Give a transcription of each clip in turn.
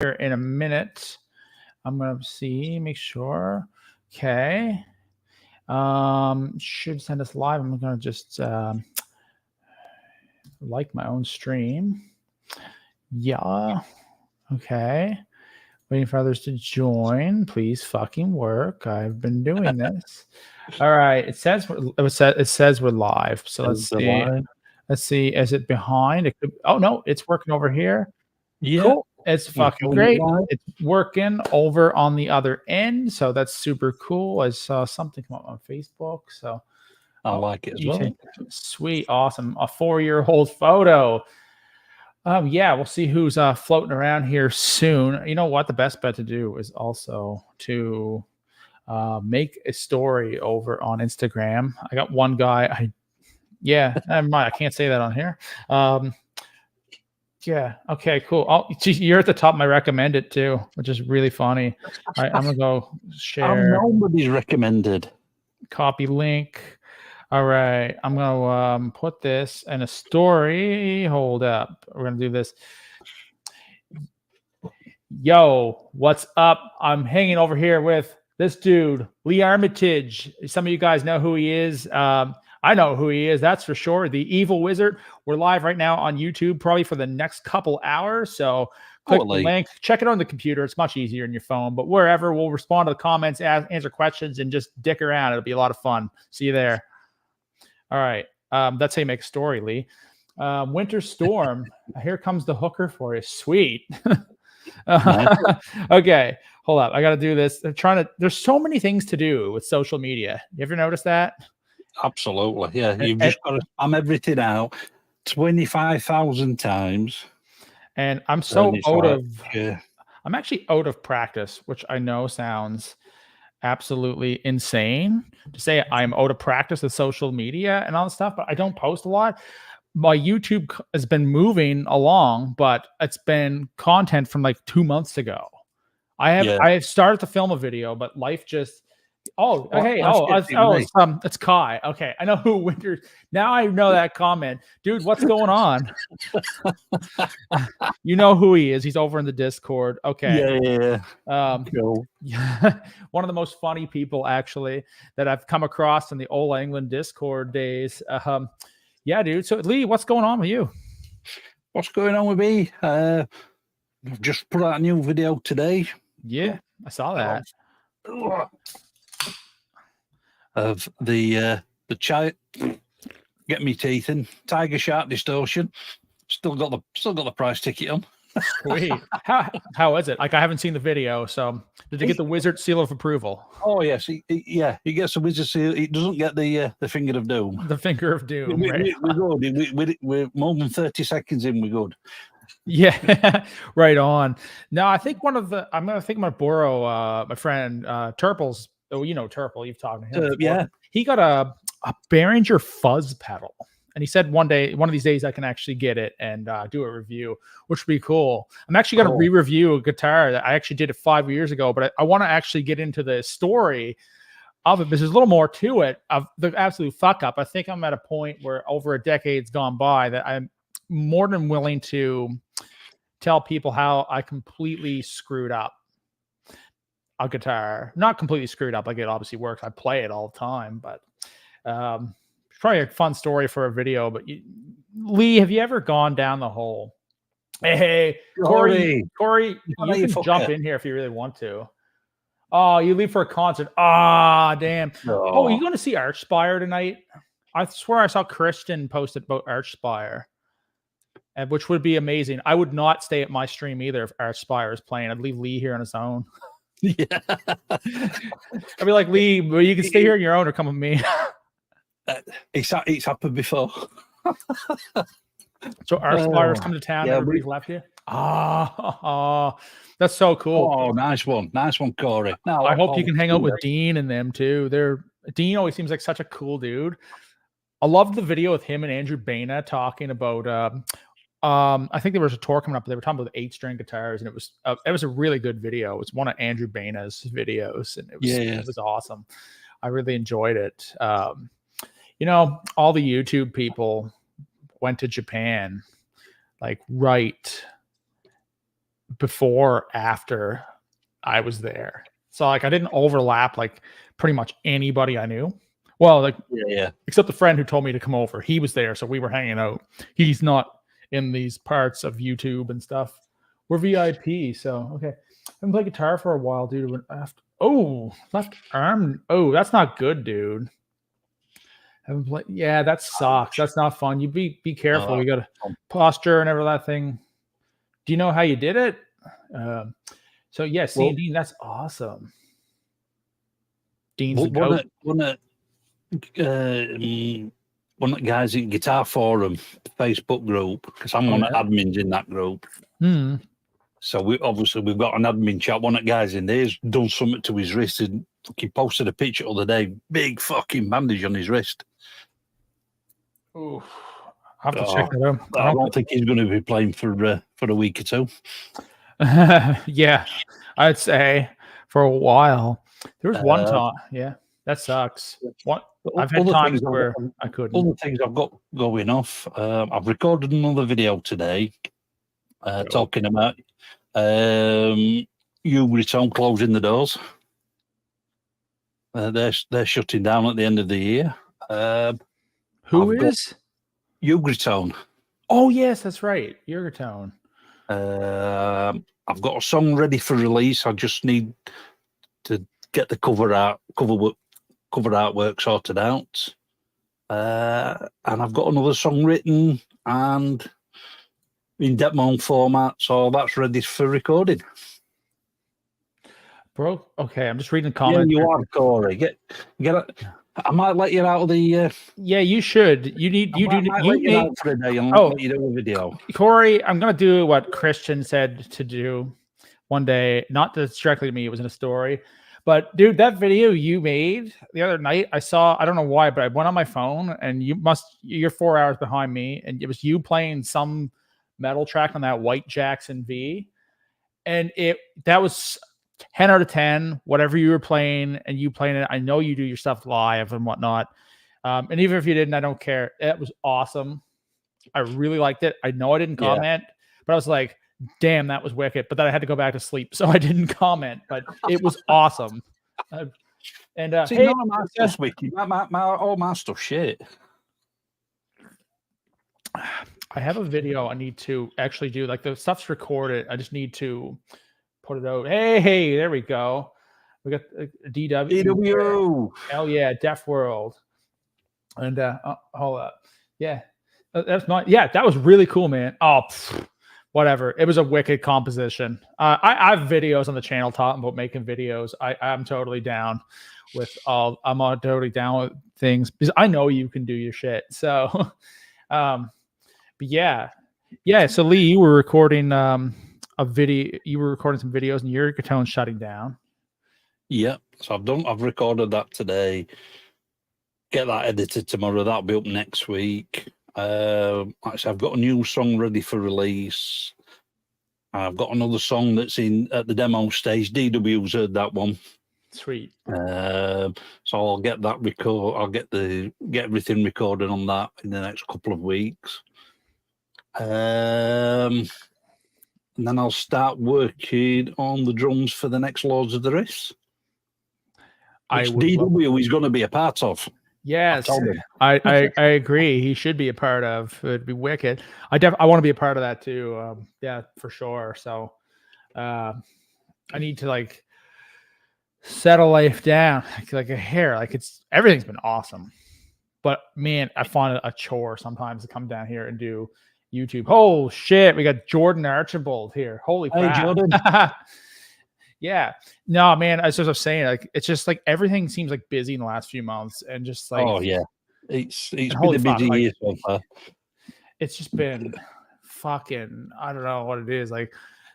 here in a minute. I'm gonna see, make sure. Okay. Should send us live. I'm gonna just like my own stream. Yeah. Okay. Waiting for others to join. Please fucking work. I've been doing this. All right. It says we're live. So let's see. Let's see. Is it behind? It could, oh no, it's working over here. Yeah. Cool. It's fucking great. It's working over on the other end. So that's super cool. I saw something come up on Facebook. So I like it as well. Sweet. Awesome. A 4-year-old photo. Yeah, we'll see who's floating around here soon. You know what? The best bet to do is also to make a story over on Instagram. I got one guy. Never mind. I can't say that on here. Yeah. Okay, cool. Oh, geez, you're at the top of my recommended too, which is really funny. All right, I'm going to go share. Nobody's recommended. Copy link. All right, I'm going to put this in a story. Hold up. We're going to do this. Yo, what's up? I'm hanging over here with this dude, Lee Armitage. Some of you guys know who he is. I know who he is. That's for sure. The Evil Wizard. We're live right now on YouTube, probably for the next couple hours. So click the link. Check it on the computer. It's much easier in your phone. But wherever, we'll respond to the comments, answer questions, and just dick around. It'll be a lot of fun. See you there. All right. That's how you make a story, Lee. Winter Storm. Here comes the hooker for you. Sweet. Okay. Hold up. I got to do this. There's so many things to do with social media. You ever notice that? Absolutely. Yeah. You've just got to spam everything out 25,000 times. And I'm I'm actually out of practice, which I know sounds absolutely insane to say I'm out of practice with social media and all this stuff, but I don't post a lot. My YouTube has been moving along, but it's been content from like 2 months ago. I have started to film a video, but life just it's Kai. Okay, I know who Winter. Now I know that comment, dude. What's going on? You know who he is. He's over in the Discord. Okay. Cool. One of the most funny people actually that I've come across in the Old England Discord days. Yeah, dude. So Lee, what's going on with you? What's going on with me? I've just put out a new video today. Yeah, I saw that. Of the get me teeth in Tiger Shark Distortion. Still got the price ticket on. Sweet. How is it? Like, I haven't seen the video, so did you get the wizard seal of approval? Oh yes, he gets the wizard seal. He doesn't get the finger of doom. The finger of doom. We're good. We're more than 30 seconds in. We're good. Yeah, right on. Now I think I'm gonna borrow my friend Turple's. Oh, you know Turple. You've talked to him. Yeah. He got a Behringer fuzz pedal. And he said one of these days I can actually get it and do a review, which would be cool. I'm actually going to re-review a guitar that I actually did it 5 years ago, but I want to actually get into the story of it because there's a little more to it of the absolute fuck up. I think I'm at a point where over a decade's gone by that I'm more than willing to tell people how I completely screwed up a guitar. Not completely screwed up. Like, it obviously works. I play it all the time, but probably a fun story for a video. But Lee, have you ever gone down the hole? Hey, Corey, you can jump in here if you really want to. Oh, you leave for a concert. Ah, damn. No. Oh, you going to see Archspire tonight? I swear I saw Christian posted about Archspire, which would be amazing. I would not stay at my stream either if Archspire is playing. I'd leave Lee here on his own. Yeah. I'd be like, Lee, well, you can stay here on your own or come with me. It's happened before. So Archspire's come to town and everybody's left you? That's so cool. Oh, nice one, Corey. Now, I hope you can hang out with Dean and them too. Dean always seems like such a cool dude. I loved the video with him and Andrew Baina talking about I think there was a tour coming up. They were talking about the 8-string guitars, and it was a really good video. It was one of Andrew Baina's videos, and it was awesome. I really enjoyed it. You know, all the YouTube people went to Japan, like right before, after I was there. So like I didn't overlap like pretty much anybody I knew. Well, like Yeah. except the friend who told me to come over. He was there, so we were hanging out. He's not in these parts of YouTube and stuff. We're VIP, so okay. I haven't played guitar for a while, dude. Left arm. Oh, that's not good, dude. Haven't played. Yeah, that sucks. That's not fun. You be careful. You got a posture and every that thing. Do you know how you did it? So yeah, seeing Dean, that's awesome. Dean's the goat. One of the guys in Guitar Forum Facebook group, because I'm one of the admins in that group. So we've got an admin chat. One of the guys in there's done something to his wrist and he posted a picture the other day. Big fucking bandage on his wrist. Ooh, I have to check that out. I don't think he's going to be playing for a week or two. Yeah, I'd say for a while. There was one time. Yeah, that sucks. I've had times where I couldn't. Other things I've got going off. I've recorded another video today talking about Ugriton closing the doors. They're shutting down at the end of the year. Who is Ugriton? Oh yes, that's right, Ugriton. I've got a song ready for release. I just need to get the cover artwork sorted out, and I've got another song written and in demo format, so that's ready for recording. Bro, okay, I'm just reading the comments. Yeah, you are, Corey. Get it. I might let you out of the. Yeah, you should. You need. You do. You make out for a day and let you do a video. Corey, I'm gonna do what Christian said to do one day. Not directly to me. It was in a story. But dude, that video you made the other night, I saw. I don't know why, but I went on my phone, and you're 4 hours behind me, and it was you playing some metal track on that White Jackson V, and that was 10 out of 10, whatever you were playing and you playing it. I know you do your stuff live and whatnot. And even if you didn't, I don't care. It was awesome. I really liked it. I know I didn't comment, but I was like, damn, that was wicked. But then I had to go back to sleep, so I didn't comment, but it was awesome. And see, hey, my stuff's wicked. All my stuff shit. I have a video I need to actually do. Like the stuff's recorded. I just need to put it out. Hey, there we go. We got DW. Hell yeah, Deaf World. And hold up. Yeah. That's not. Yeah, that was really cool, man. Oh, whatever. It was a wicked composition. I have videos on the channel talking about making videos. I'm totally down with all. I'm totally down with things because I know you can do your shit. So, but yeah. So Lee, you were recording a video. You were recording some videos, and your guitar's shutting down. Yeah. So I've recorded that today. Get that edited tomorrow. That'll be up next week. Like I said, I've got a new song ready for release. I've got another song that's at the demo stage. DW's heard that one. Sweet. So I'll get that I'll get everything recorded on that in the next couple of weeks. And then I'll start working on the drums for the next Lords of the Rifts, which DW is going to be a part of. Yes, I agree. He should be a part of. It'd be wicked. I want to be a part of that too. Yeah, for sure. So, I need to like settle life down like a hair. Like everything's been awesome, but man, I find it a chore sometimes to come down here and do YouTube. Oh shit, we got Jordan Archibald here. Holy crap. Hey, Jordan. Yeah. No, man, as I was saying, like it's just like everything seems like busy in the last few months and just like it's been a busy year so far. It's just been fucking, I don't know what it is, like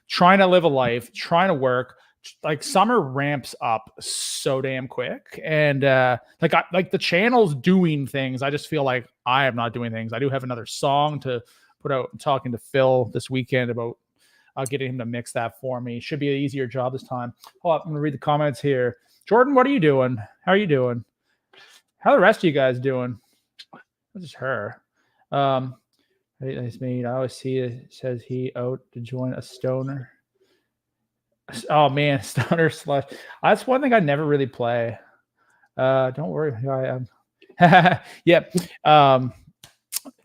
trying to live a life, trying to work. Like summer ramps up so damn quick, and like the channel's doing things. I just feel like I am not doing things. I do have another song to put out. I'm talking to Phil this weekend about getting him to mix that for me. Should be an easier job this time. Hold up, I'm gonna read the comments here. Jordan, what are you doing? How are you doing? How are the rest of you guys doing? This is her. Nice meet. I always see it says he out to join a stoner. Oh man, Stoner Slush. That's one thing I never really play. Don't worry, I am. Yep.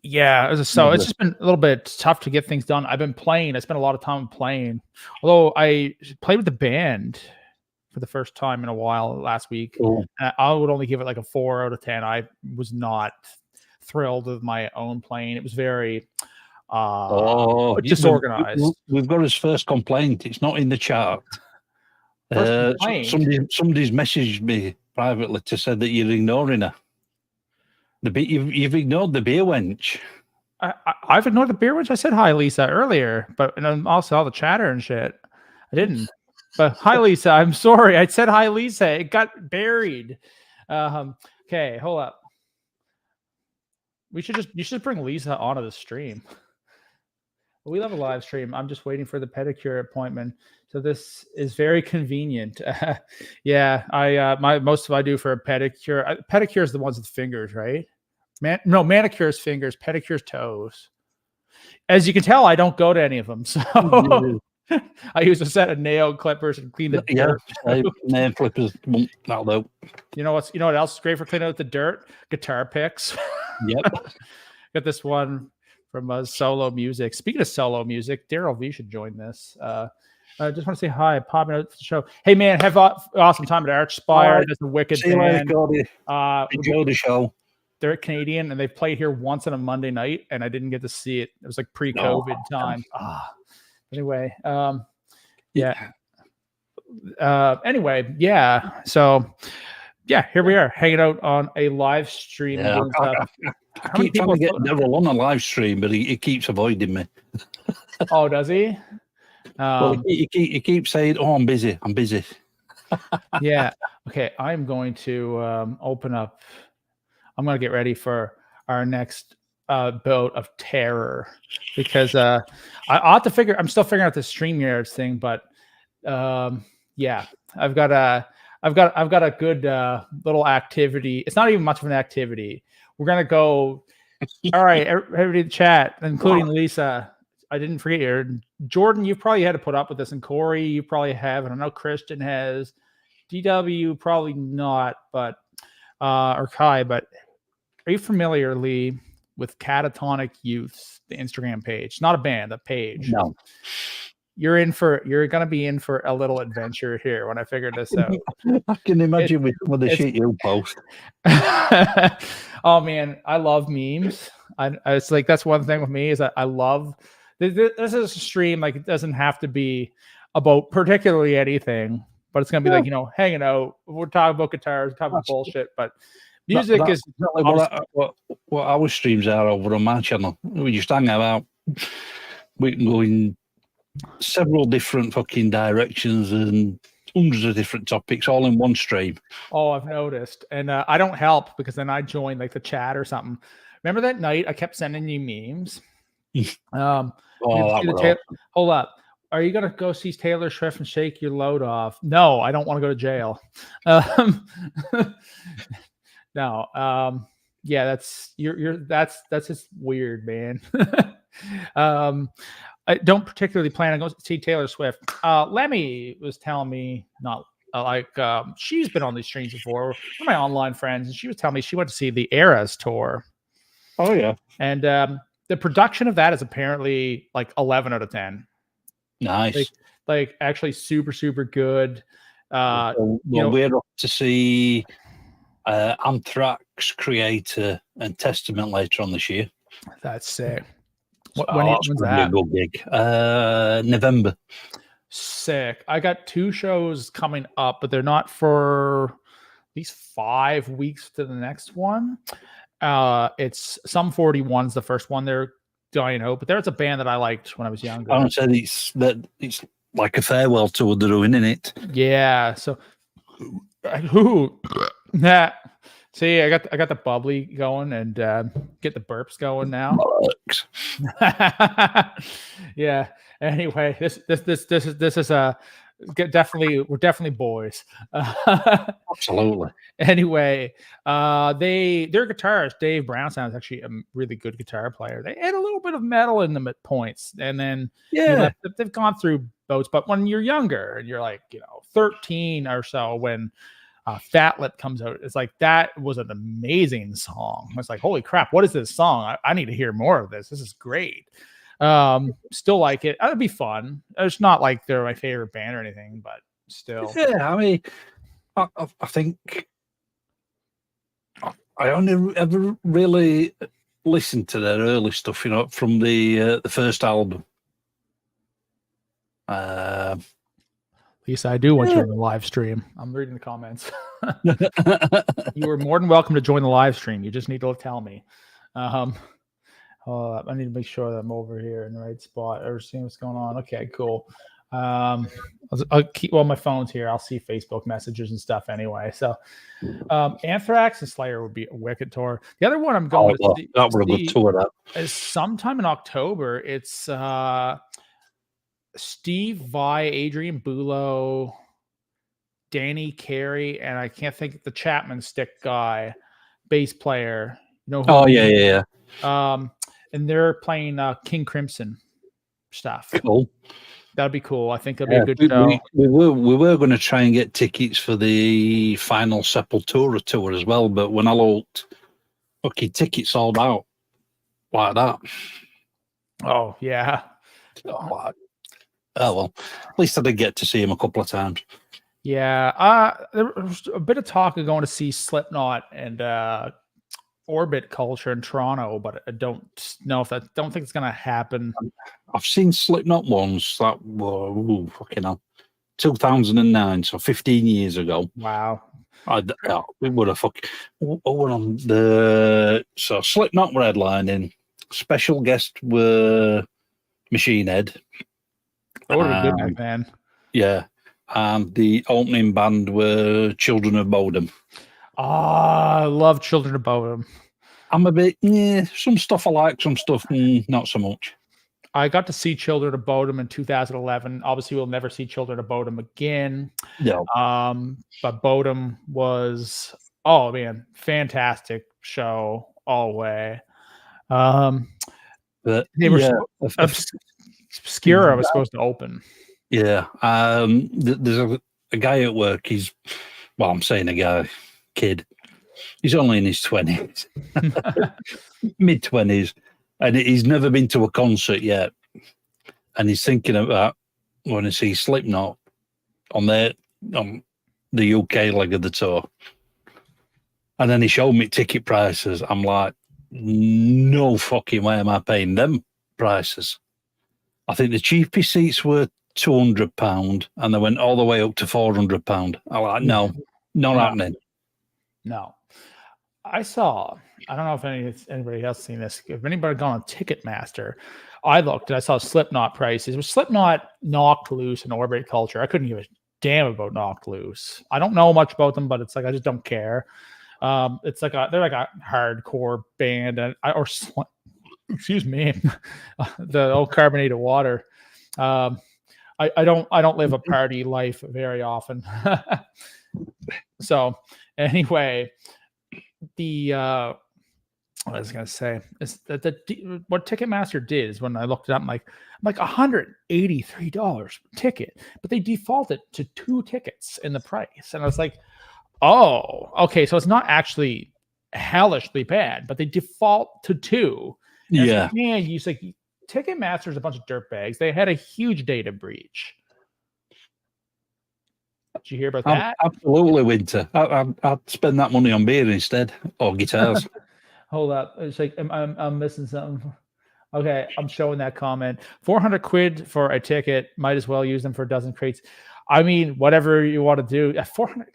Yeah, so it's just been a little bit tough to get things done. I've been playing. I spent a lot of time playing. Although I played with the band for the first time in a while last week. Cool. I would only give it like a 4 out of 10. I was not thrilled with my own playing. It was very disorganized. We've got his first complaint. It's not in the chart. Somebody's messaged me privately to say that you're ignoring her. You've ignored the beer wench. I've ignored the beer wench. I said hi, Lisa, earlier, but and also all the chatter and shit. I didn't. But hi, Lisa. I'm sorry. I said hi, Lisa. It got buried. Okay, hold up. You should bring Lisa onto the stream. We love a live stream. I'm just waiting for the pedicure appointment. So this is very convenient. Yeah, most of I do for a pedicure. Pedicure is the ones with fingers, right? Manicure is fingers, pedicure is toes. As you can tell, I don't go to any of them. So I use a set of nail clippers and clean the dirt. Nail clippers. That'll do. You know what else is great for cleaning out the dirt? Guitar picks. Yep. Got this one from Solo Music. Speaking of solo music, Daryl V should join this. I just want to say hi, popping out to the show. Hey man, have awesome time at Archspire. That's a wicked band. Enjoy the show. They're Canadian and they played here once on a Monday night, and I didn't get to see it. It was like pre-COVID time. Anyway, yeah. Anyway, yeah. So yeah, here we are hanging out on a live stream. Yeah, I keep trying to get Daryl on a live stream, but he keeps avoiding me. Oh, does he? Well, he keeps saying, "Oh, I'm busy. I'm busy." Yeah. Okay. I'm going to open up. I'm going to get ready for our next bout of terror because I ought to figure. I'm still figuring out the StreamYards thing, but yeah, I've got a good little activity. It's not even much of an activity. We're gonna go. All right, everybody in the chat, including Lisa. I didn't forget you. Jordan, you've probably had to put up with this, and Corey, you probably have, and I know Christian has. DW, probably not, but or Kai, but are you familiar, Lee, with Catatonic Youths, the Instagram page? Not a band, a page. No. You're gonna be in for a little adventure here when I figured this out. I can imagine with some of the shit you post. Oh man, I love memes. It's like that's one thing with me is that I love this is a stream. Like it doesn't have to be about particularly anything, but it's gonna be like hanging out. We're talking about guitars, talking about bullshit, but music is what our streams are over on my channel. We just hang out. We can go in several different fucking directions and hundreds of different topics all in one stream. Oh, I've noticed. And I don't help because then I join like the chat or something. Remember that night I kept sending you memes? Hold up. Are you going to go see Taylor Swift and shake your load off? No, I don't want to go to jail. No. Yeah, that's just weird, man. I don't particularly plan on going to see Taylor Swift. Lemmy was telling me she's been on these streams before. One of my online friends, and she was telling me she went to see the Eras tour. Oh yeah, and the production of that is apparently like 11 out of 10. Nice, like actually super super good. We're up to see Anthrax, Creator, and Testament later on this year. That's sick. When's that? A good gig. November. Sick. I got 2 shows coming up, but they're not for at least 5 weeks to the next one. It's Sum 41's the first one. They're Dying Hope, but there's a band that I liked when I was younger. I would say it's like a farewell tour they're doing, isn't it? Yeah. So, see, I got the bubbly going and get the burps going now. Yeah. Anyway, this is we're definitely boys. Absolutely. Anyway, their guitarist Dave Brownstown is actually a really good guitar player. They add a little bit of metal in them at points, and then they've gone through boats. But when you're younger and you're like, 13 or so, when Fat Lip comes out, it's like, that was an amazing song. It's like, holy crap, what is this song? I need to hear more of this. This is great. Still like it. That'd be fun. It's not like they're my favorite band or anything, but still. Yeah, I mean, I think I only ever really listened to their early stuff, from the first album. Lisa, I do want you on the live stream. I'm reading the comments. You are more than welcome to join the live stream. You just need to tell me. I need to make sure that I'm over here in the right spot or seeing what's going on. Okay, cool. I'll keep my phone's here. I'll see Facebook messages and stuff anyway. So Anthrax and Slayer would be a wicked tour. The other one I'm going to see, that would have a good tour, that is sometime in October. It's Steve Vai, Adrian Bulow, Danny Carey, and I can't think of the Chapman Stick guy, bass player. Yeah. And they're playing King Crimson stuff. Cool. That'd be cool. I think that'd be a good show. We were going to try and get tickets for the final Sepultura tour as well, but when I looked, tickets sold out like that. Oh yeah. Oh well, at least I did get to see him a couple of times. Yeah. There was a bit of talk of going to see Slipknot and Orbit Culture in Toronto, but I don't think it's going to happen. I've seen Slipknot once. That were fucking hell, 2009, so 15 years ago. Wow. We would have on so Slipknot were headlining. Special guest were Machine Head. That would have been good back then. Yeah, and the opening band were Children of Bodom. I love Children of Bodom. I'm a bit, some stuff I like, some stuff not so much. I got to see Children of Bodom in 2011. Obviously, we'll never see Children of Bodom again. No. But Bodom was, fantastic show all the way. They were Obscura was supposed to open. Yeah. There's a guy at work. I'm saying a guy, kid. He's only in his 20s, mid-20s, and he's never been to a concert yet. And he's thinking about when he sees Slipknot on the UK leg of the tour. And then he showed me ticket prices. I'm like, no fucking way am I paying them prices. I think the cheapest seats were £200, and they went all the way up to £400. I'm like, no, not happening. No. I don't know if anybody else seen this. If anybody gone on Ticketmaster, I looked and I saw Slipknot prices. It was Slipknot, Knocked Loose, and Orbit Culture. I couldn't give a damn about Knocked Loose. I don't know much about them, but it's like I just don't care. It's like they're like a hardcore band, excuse me, the old carbonated water. I don't live a party life very often. So anyway, what I was gonna say is that what Ticketmaster did is when I looked it up, I'm like $183 ticket, but they defaulted to 2 tickets in the price, and I was like, oh, okay, so it's not actually hellishly bad, but they default to 2. And yeah, you say Ticketmaster's a bunch of dirtbags. They had a huge data breach. Did you hear about that? Absolutely, Winter. I'd spend that money on beer instead, or guitars. Hold up. It's like I'm missing something. Okay, I'm showing that comment. 400 quid for a ticket. Might as well use them for a dozen crates. I mean, whatever you want to do. 400.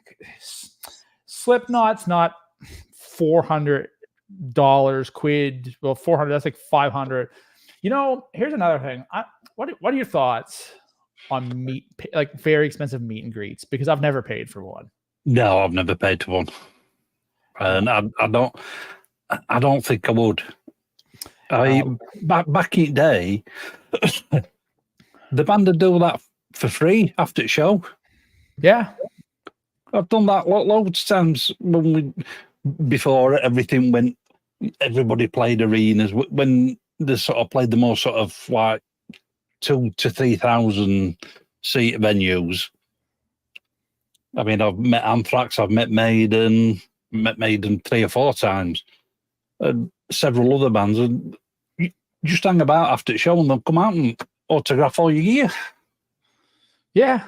Slipknot's not $400 quid. Well, 400. That's like 500. Here's another thing. What are your thoughts on very expensive meet and greets? Because I've never paid for one. No, I've never paid for one, and I don't think I would. Back in the day, the band would do that for free after the show. Yeah, I've done that loads of times before everything went. Everybody played arenas when they sort of played the more sort of like 2,000 to 3,000 see at venues. I mean, I've met Anthrax, I've met Maiden 3 or 4 times, and several other bands, and you just hang about after the show and they'll come out and autograph all your gear. Yeah.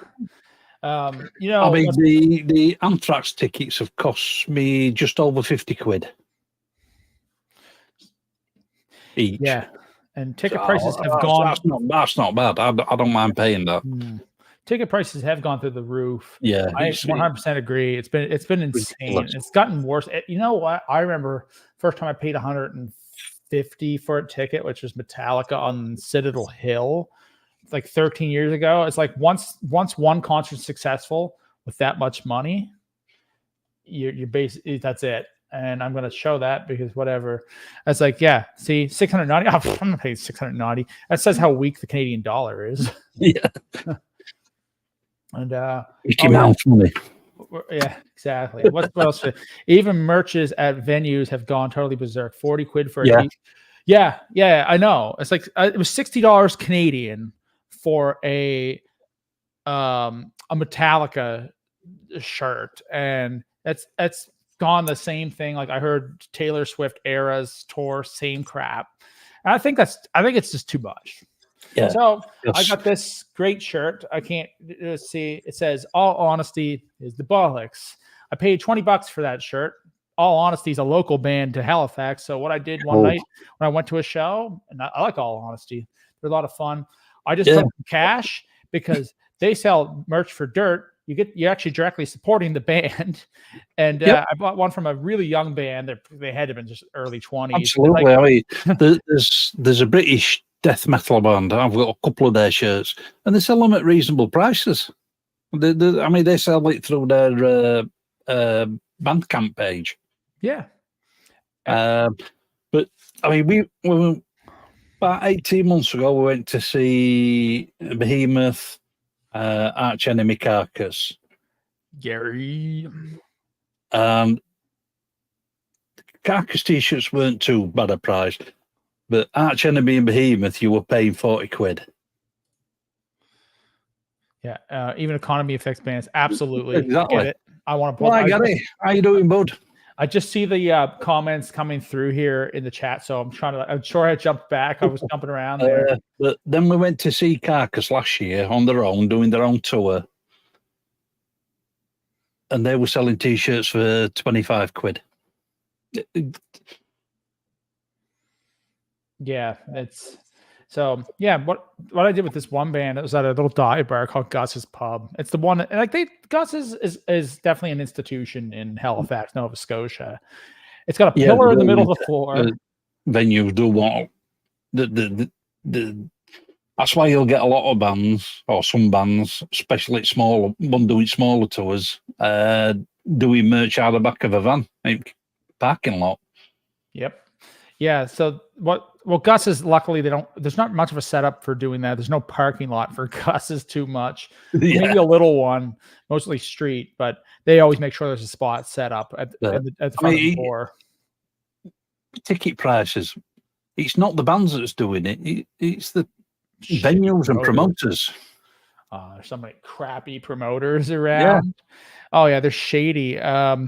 You know, I mean, the Anthrax tickets have cost me just over 50 quid each. Yeah, and ticket prices have gone. That's not bad. I don't mind paying that. Ticket prices have gone through the roof. Yeah, I 100% agree. It's been insane. ridiculous. It's gotten worse. You know what? I remember first time I paid 150 for a ticket, which was Metallica on Citadel Hill, like 13 years ago. It's like once one concert's successful with that much money, you're basically that's it. And I'm going to show that because whatever. It's like, yeah, see, 690. Oh, I'm not paying 690. That says how weak the Canadian dollar is. Yeah. And Mickey Mouse money. Yeah, exactly. What else? Even merches at venues have gone totally berserk. 40 quid for a Yeah. Yeah, I know. It's like it was $60 Canadian for a Metallica shirt, and that's gone the same thing. Like I heard Taylor Swift Eras tour, same crap. And I think it's just too much. Yeah. So yes. I got this great shirt. I can't see. It says "All honesty is the bollocks." I paid $20 for that shirt. All Honesty is a local band to Halifax. So what I did one night when I went to a show, and I like All Honesty. They're a lot of fun. I just took cash because they sell merch for dirt. You're actually directly supporting the band. And I bought one from a really young band. They had to have been just early 20s. Absolutely. Like, I mean, there's a British death metal band. I've got a couple of their shirts, and they sell them at reasonable prices. I mean, they sell it through their Bandcamp page. Yeah. But I mean, we about 18 months ago, we went to see Behemoth, Arch Enemy Carcass. Gary. Carcass t-shirts weren't too bad a price, but Arch Enemy and Behemoth, you were paying 40 quid. Yeah, even Economy Effects bands, absolutely. Exactly. Get it. I want to. Well, I got it. How you doing, bud? I just see the comments coming through here in the chat, so I'm sure I jumped back. I was jumping around there. But then we went to see Carcass last year on their own, doing their own tour, and they were selling t-shirts for 25 quid. Yeah, it's so. Yeah, what I did with this one band, it was at a little dive bar called Gus's Pub. It's the one like Gus is definitely an institution in Halifax, Nova Scotia. It's got a pillar in the middle of the floor. Venues do want the that's why you'll get a lot of bands, or some bands, especially smaller, one doing smaller tours, doing merch out the back of a van, parking lot. Yep. Yeah. So well, Gus is luckily there's not much of a setup for doing that. There's no parking lot for Gus is too much. Yeah. Maybe a little one, mostly street, but they always make sure there's a spot set up at the front of the door. Ticket prices. It's not the bands that's doing it. It's the venues and promoters. There's so many crappy promoters around. Yeah. Oh yeah, they're shady. I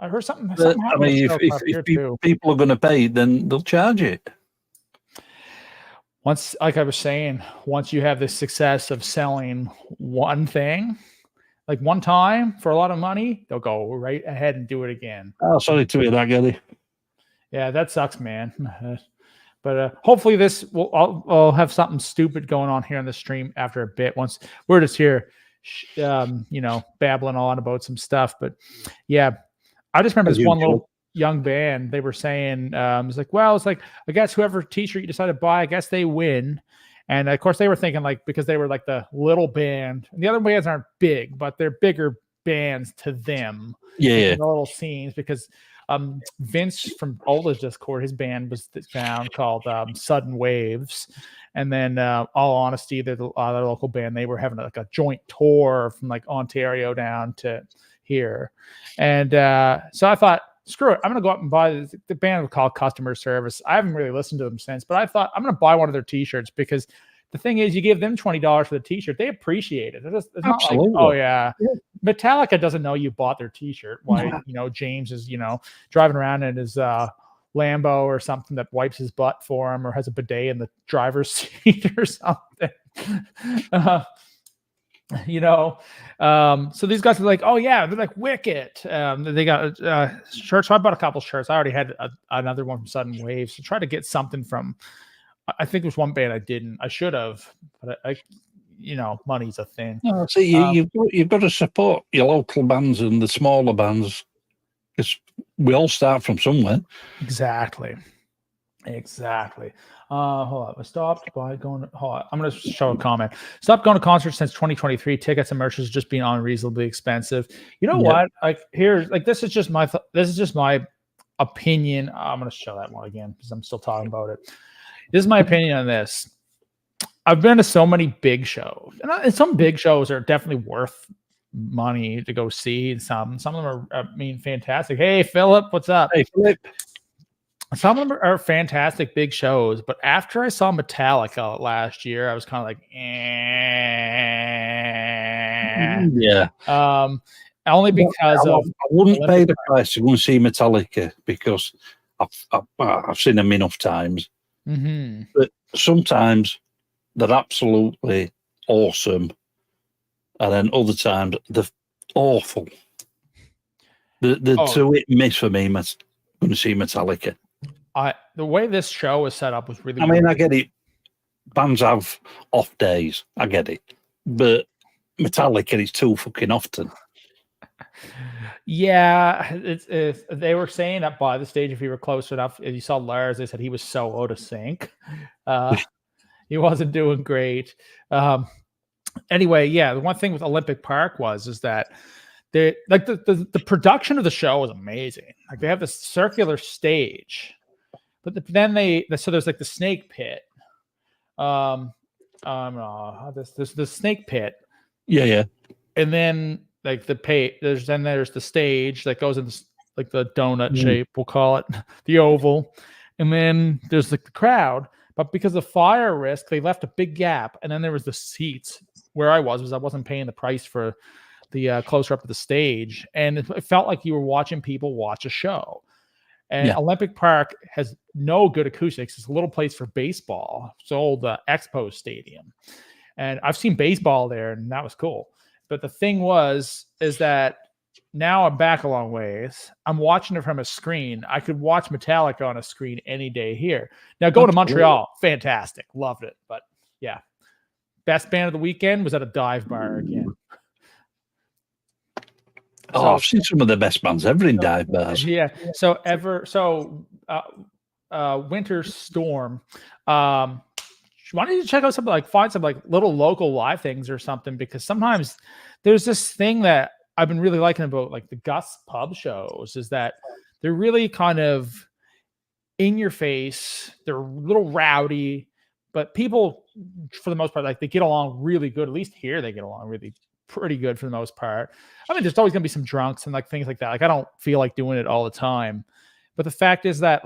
heard something. I mean, if people are going to pay, then they'll charge it. Once, like I was saying, once you have the success of selling one thing, like one time for a lot of money, they'll go right ahead and do it again. Oh, sorry to hear that, Gary. Yeah, that sucks, man. But hopefully I'll have something stupid going on here on the stream after a bit. Once we're just here, babbling on about some stuff. But yeah, I just remember this one little young band. They were saying, it's like, I guess whoever t-shirt you decide to buy, I guess they win. And of course they were thinking because they were like the little band, and the other bands aren't big, but they're bigger bands to them. Yeah. The little scenes because Vince from Ola's Discord, his band was found called Sudden Waves. And then All Honesty, they're the other local band. They were having a joint tour from like Ontario down to here. And so I thought, screw it. I'm going to go up and buy the band called Customer Service. I haven't really listened to them since, but I thought I'm going to buy one of their t-shirts because the thing is, you give them $20 for the T-shirt, they appreciate it. It's not like, Absolutely. oh yeah, Metallica doesn't know you bought their T-shirt. Why, James is, driving around in his Lambo or something that wipes his butt for him, or has a bidet in the driver's seat or something. So these guys are like, oh yeah, they're like wicked. They got shirts. So I bought a couple shirts. I already had another one from Sudden Waves. So try to get something from. I think there's one band I didn't. I should have, but I money's a thing. No, see, you've got to support your local bands and the smaller bands, because we all start from somewhere. Exactly. Hold on. I stopped by going. Hold on. I'm going to show a comment. Stopped going to concerts since 2023. Tickets and merch has just been unreasonably expensive. You know what? Like this is just my opinion. I'm going to show that one again because I'm still talking about it. This is my opinion on this. I've been to so many big shows, and some big shows are definitely worth money to go see. Some of them are, fantastic. Hey, Philip, what's up? Hey, Philip. Some of them are fantastic big shows, but after I saw Metallica last year, I was kind of like, yeah. Only because I wouldn't pay the price to go and see Metallica because I've seen them enough times. Mm-hmm. But sometimes they're absolutely awesome, and then other times they're awful. The two hit miss for me. Going to see Metallica. The way this show was set up was really. I mean, I get it. Bands have off days. I get it, but Metallica is too fucking often. Yeah, they were saying that by the stage, if you were close enough, if you saw Lars, they said he was so out of sync. He wasn't doing great. Anyway, yeah, the one thing with Olympic Park is that the production of the show was amazing. Like they have this circular stage, but then so there's like the snake pit. There's the snake pit. Yeah. And then like there's the stage that goes in like the donut shape, we'll call it the oval, and then there's like the crowd. But because of fire risk, they left a big gap, and then there was the seats where I wasn't paying the price for the closer up to the stage, and it felt like you were watching people watch a show. And Olympic Park has no good acoustics. It's a little place for baseball. It's old Expo Stadium, and I've seen baseball there, and that was cool. But the thing is that now I'm back a long ways. I'm watching it from a screen. I could watch Metallica on a screen any day here. Now going to Montreal, fantastic, loved it. But yeah, best band of the weekend was at a dive bar again. I've seen some of the best bands ever in dive bars. Yeah. Winter Storm. Why don't you check out something find some little local live things or something, because sometimes there's this thing that I've been really liking about the Gus pub shows is that they're really kind of in your face. They're a little rowdy, but people for the most part, they get along really good. At least here they get along really pretty good for the most part. I mean, there's always gonna be some drunks and things like that. I don't feel like doing it all the time, but the fact is that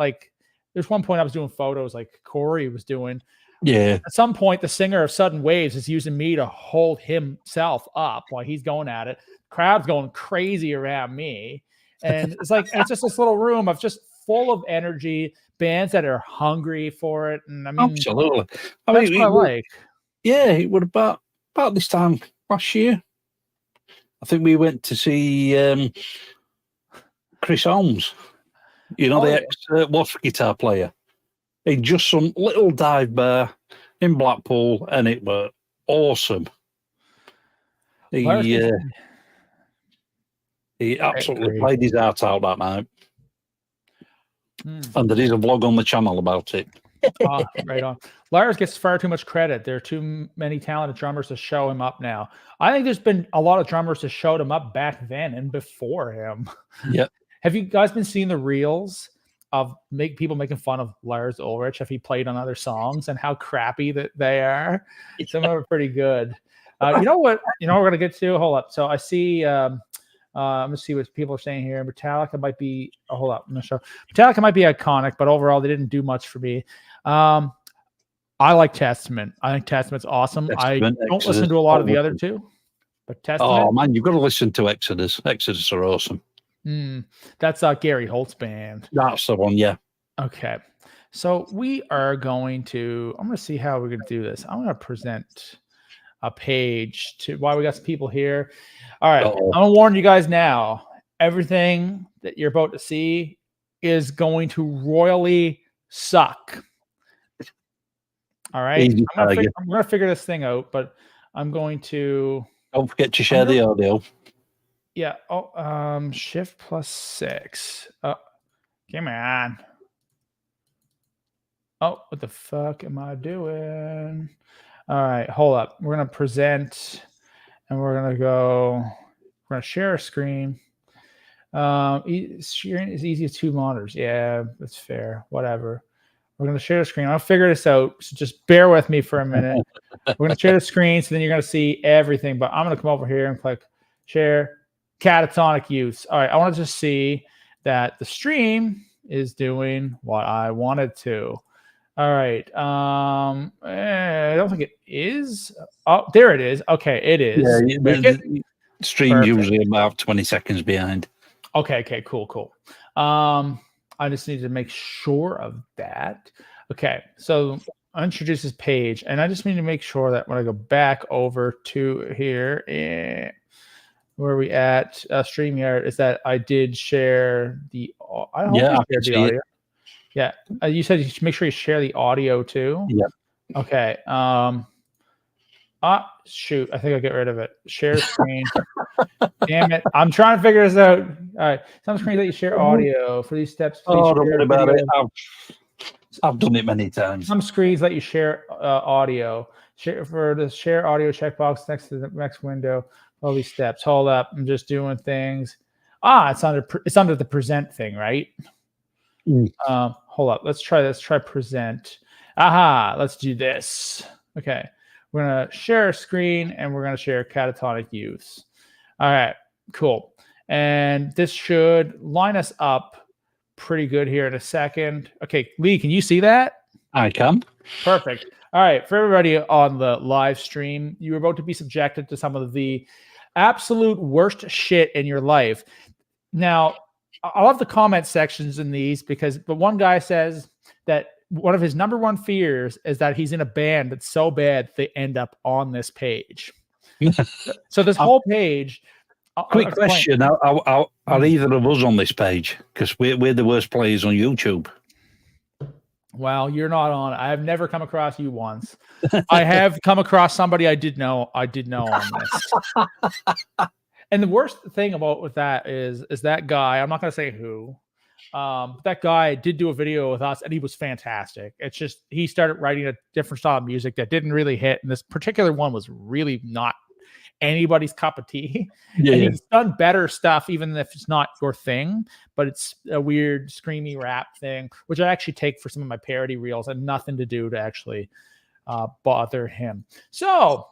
there's one point I was doing photos Corey was doing. Yeah. At some point, the singer of Sudden Waves is using me to hold himself up while he's going at it. Crowd's going crazy around me. And it's it's just this little room of just full of energy, bands that are hungry for it. And I mean, absolutely. That's what I like. Yeah, it would about this time last year. I think we went to see Chris Holmes, the ex-Wasp guitar player. In just some little dive bar in Blackpool, and it was awesome. He absolutely played his heart out that night. And there is a vlog on the channel about it. Right on. Lars gets far too much credit. There are too many talented drummers to show him up now. I think there's been a lot of drummers that showed him up back then and before him. Yeah. Have you guys been seeing the reels of people making fun of Lars Ulrich if he played on other songs and how crappy that they are? Some of them are pretty good. You know what we're gonna get to? Hold up. So I see. I'm gonna see what people are saying here. Metallica might be. Hold up. I'm gonna show. Metallica might be iconic, but overall they didn't do much for me. I like Testament. I think Testament's awesome. Testament, I don't Exodus, listen to a lot of the all other of two, but Testament. Oh man, you've got to listen to Exodus. Exodus are awesome. That's Gary Holt's band. That's the one, yeah. Okay. So we are going to, I'm going to see how we're going to do this. I'm going to present a page to why we got some people here. All right. Uh-oh. I'm going to warn you guys now. Everything that you're about to see is going to royally suck. All right. I'm going to figure this thing out, but I'm going to. Don't forget to share the audio. Yeah. Oh, Shift +6. Come on. Oh, what the fuck am I doing? All right, hold up. We're going to present and we're going to share a screen. Sharing is easy as 2 monitors. Yeah, that's fair. Whatever. We're going to share the screen. I'll figure this out. So just bear with me for a minute. We're going to share the screen. So then you're going to see everything, but I'm going to come over here and click share catatonic use. All right. I want to just see that the stream is doing what I wanted to. All right. I don't think it is. Oh, there it is. Okay, it is. Yeah, the stream's usually about 20 seconds behind. Okay, cool. I just need to make sure of that. Okay, so I introduce this page, and I just need to make sure that when I go back over to here, where are we at? StreamYard, is that I did share the. I hope I shared the audio. Yeah, you said you should make sure you share the audio too. Yeah. Okay. Shoot, I think I'll get rid of it. Share screen. Damn it! I'm trying to figure this out. All right, some screens that you share audio for these steps. Don't worry about it. I've done it many times. Some screens let you share audio. For the share audio checkbox next to the next window. All these steps. Hold up, I'm just doing things. It's under the present thing, right? Hold up. Let's try this. Try present. Let's do this. Okay. We're going to share a screen and we're going to share catatonic use. All right. Cool. And this should line us up pretty good here in a second. Okay. Lee, can you see that? I can. Perfect. All right. For everybody on the live stream, you're about to be subjected to some of the absolute worst shit in your life. Now, I love the comment sections in these because the one guy says that one of his number one fears is that he's in a band that's so bad they end up on this page. So this whole page. Quick question: are either of us on this page? Because we're the worst players on YouTube. Well, you're not on. I have never come across you once. I have come across somebody I did know on this. And the worst thing with that is that guy, I'm not going to say who, that guy did do a video with us and he was fantastic. It's just, he started writing a different style of music that didn't really hit. And this particular one was really not anybody's cup of tea. Yeah. And he's done better stuff, even if it's not your thing, but it's a weird screamy rap thing, which I actually take for some of my parody reels and nothing to do to actually bother him. So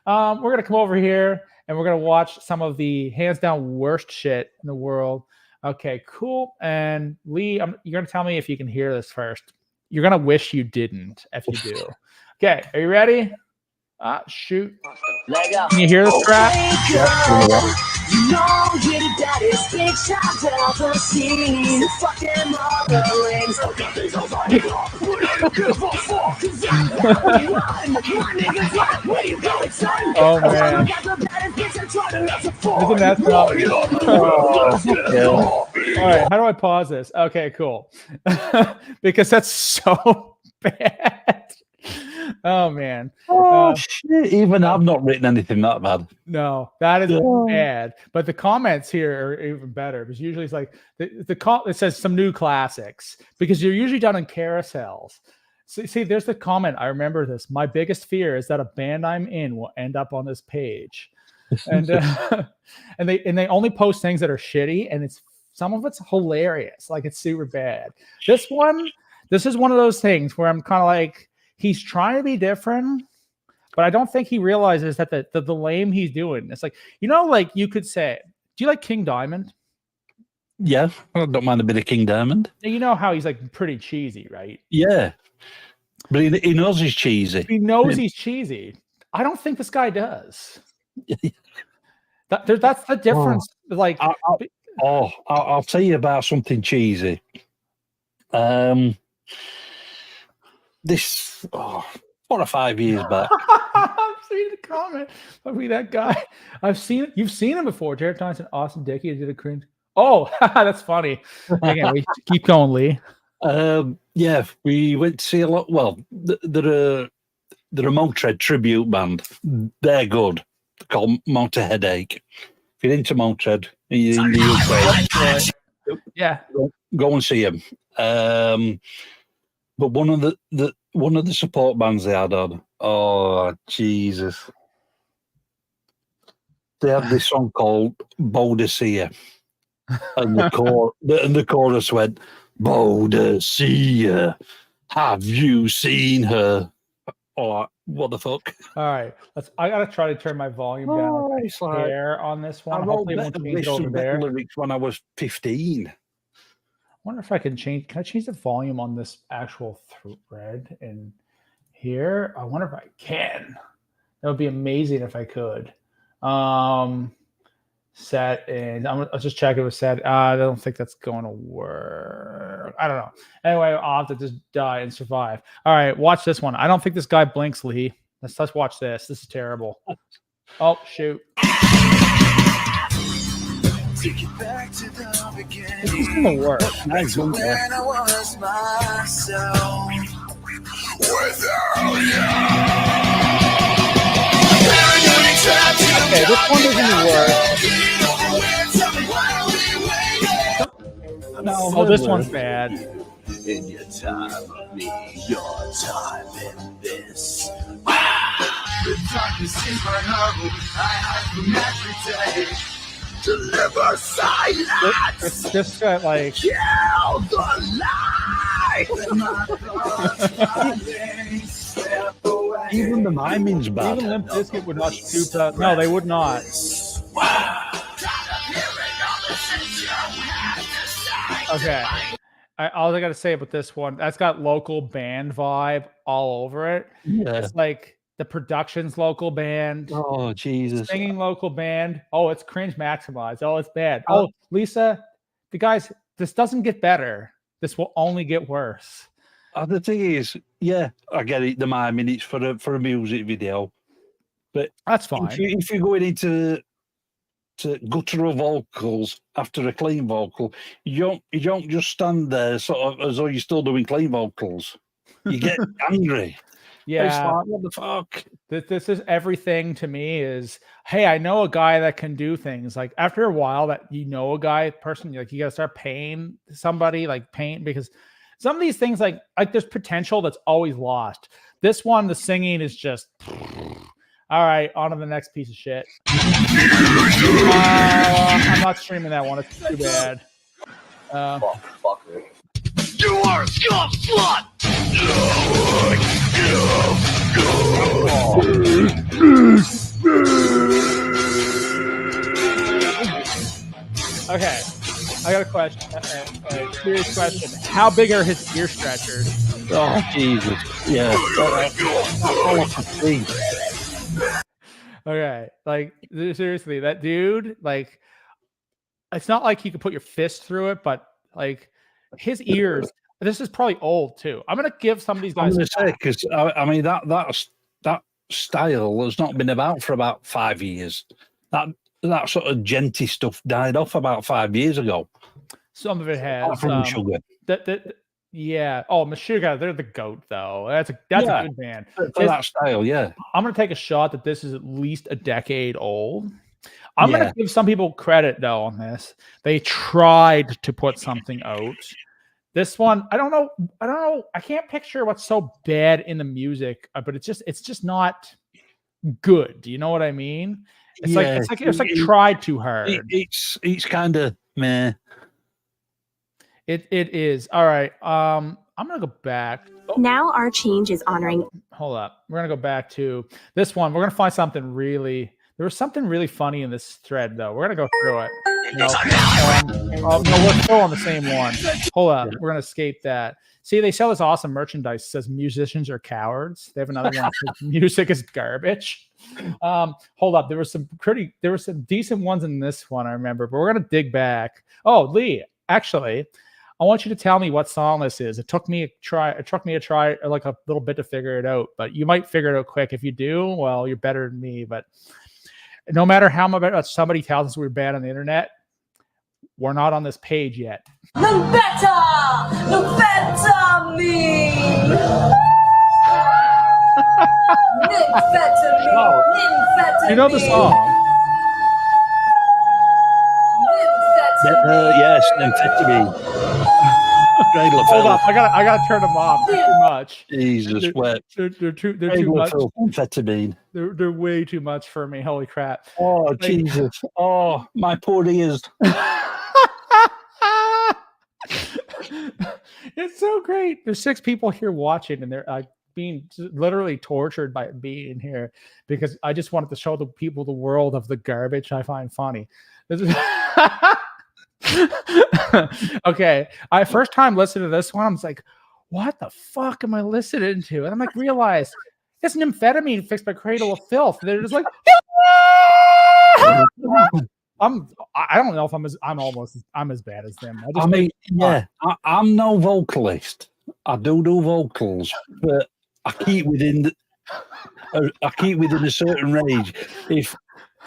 we're going to come over here and we're going to watch some of the hands down worst shit in the world. Okay, cool. And Lee, you're going to tell me if you can hear this first. You're going to wish you didn't if you do. Okay, are you ready? Shoot. Can you hear this crap? You know you're the baddest big shot of the scene. Fuck them motherlings. Oh man. Isn't that All right, how do I pause this? Okay, cool. Because that's so bad. Oh man. Shit. Even I've not written anything that bad. No, that is bad. But the comments here are even better because usually it's like it says some new classics because you're usually done in carousels. So, see, there's the comment. I remember this. My biggest fear is that a band I'm in will end up on this page. And and they only post things that are shitty, and some of it's hilarious. Like it's super bad. This is one of those things where I'm kind of like, he's trying to be different, but I don't think he realizes that the lame he's doing. It's like, like you could say, do you like King Diamond? Yeah, I don't mind a bit of King Diamond. You know how he's like pretty cheesy, right? Yeah. But he knows he's cheesy. He knows he's cheesy. I don't think this guy does. That's the difference. Like, I'll tell you about something cheesy. This 4 or 5 years back. I've seen the comment. I'll be that guy. I've seen it. You've seen him before. Jared Thompson, Austin Dickey did a cringe. Oh, that's funny. Again, we keep going, Lee. Yeah, we went to see a lot. Well, they're a Motörhead tribute band. They're good. They're called Motor Headache. If you're into Motörhead, you're in the UK, yeah, go and see them. But one of the support bands they had on. Oh Jesus! They had this song called Bodicea, and the chorus went, Bodicea, have you seen her? Oh, what the fuck! All right, I gotta try to turn my volume down. It's like, on this one. I Hopefully, it won't change it over there. Lyrics when I was 15. I wonder if I can change. Can I change the volume on this actual thread in here? I wonder if I can. That would be amazing if I could. Set and I'll just check if it was set. I don't think that's going to work. I don't know. Anyway, I'll have to just die and survive. All right, watch this one. I don't think this guy blinks, Lee. Let's watch this. This is terrible. Oh shoot. Take it back to the beginning. This is gonna work. Nice. When I was myself. Okay, this one doesn't work. No, this one's bad. In your time of me, your time in this. The darkness is my home. I hide from every day. Deliver silence. It's just got like kill the light. Even the miming's bad. Even Limp Bizkit would not stoop that. No, they would not. Okay. All I got to say about this one, that's got local band vibe all over it. Yeah. It's like the production's local band. Oh, Jesus. Singing local band. Oh, it's cringe maximized. Oh, it's bad. Oh, Lisa, the guys, this doesn't get better. This will only get worse. The thing is, yeah, I get it. The miming, it's for a music video. But that's fine. If you're going into guttural vocals after a clean vocal, you don't just stand there sort of as though you're still doing clean vocals. You get angry. Yeah. It's like, what the fuck? This is everything to me is, hey, I know a guy that can do things. Like after a while that you know a guy person, like you got to start paying somebody, like paying, because some of these things like there's potential that's always lost. This one, the singing is just, all right, on to the next piece of shit. I'm not streaming that one. It's too bad. You are a scum slut! Okay, I got a question. A serious question. How big are his ear stretchers? Oh, Jesus. Yeah. All I can see. Okay, like seriously, that dude, like, it's not like you could put your fist through it, but like his ears. This is probably old too. I'm gonna give some of these guys. I'm gonna say because I mean that style has not been about for about 5 years. That sort of genty stuff died off about 5 years ago. Some of it has. From Sugar. Yeah. Oh, Meshuggah, they're the GOAT though. That's a good band. For that style, yeah. I'm gonna take a shot that this is at least a decade old. I'm gonna give some people credit though on this. They tried to put something out. This one, I don't know. I can't picture what's so bad in the music, but it's just not good. Do you know what I mean? It's like tried too hard. It's kind of meh. It is. All right. I'm gonna go back. Oh. Now our change is honoring. Hold up. We're gonna go back to this one. We're gonna find something really. There was something really funny in this thread, though. We're gonna go through it. No, no, we're still on the same one. Hold up, we're gonna escape that. See, they sell this awesome merchandise. It says musicians are cowards. They have another one that says music is garbage. Hold up, there were some decent ones in this one, I remember, but we're gonna dig back. Oh, Lee, actually, I want you to tell me what song this is. It took me a try, like a little bit to figure it out, but you might figure it out quick. If you do, well, you're better than me. But no matter how much somebody tells us we're bad on the internet, we're not on this page yet. No better me. You know the song? Yes, amphetamine. Hold up, I gotta turn them off. They're too much. Jesus, wet. They're too much. Amphetamine. They're way too much for me. Holy crap! Oh Jesus! Oh, my poor ears. It's so great. There's 6 people here watching, and they're being literally tortured by being here because I just wanted to show the people the world of the garbage I find funny. Okay, I first time listening to this one, I was like, what the fuck am I listening to? And I'm like, realize it's an amphetamine fixed by Cradle of Filth. They're just like, I don't know if I'm as bad as them. I'm no vocalist. I do vocals, but I keep within a certain range.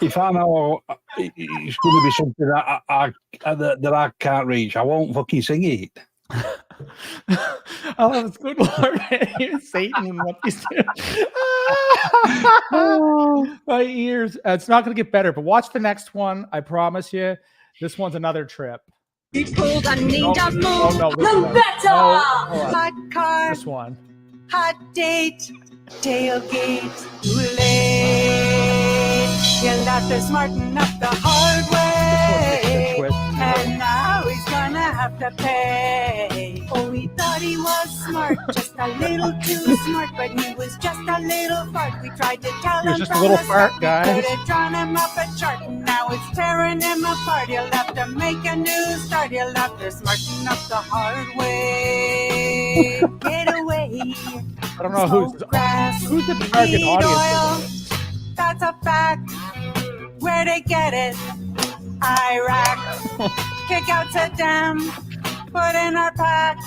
If I know it's going to be something that I can't reach, I won't fucking sing it. Oh, it's good Lord. Satan and what he's doing. My ears. It's not going to get better, but watch the next one. I promise you. This one's another trip. He pulled a ninja move. No, Hot car. This one. Hot date. Tailgate. Too late. You'll have to smarten up the hard way. And now he's gonna have to pay. Oh, he thought he was smart, just a little too smart, but he was just a little fart. We tried to tell him just a little fart, guys. We could have drawn him up a chart, and now it's tearing him apart. He'll have to make a new start. He'll have to smarten up the hard way. Get away. I don't know who's the target audience. That's a fact. Where they get it? Iraq. Kick out Saddam. Put in our pack.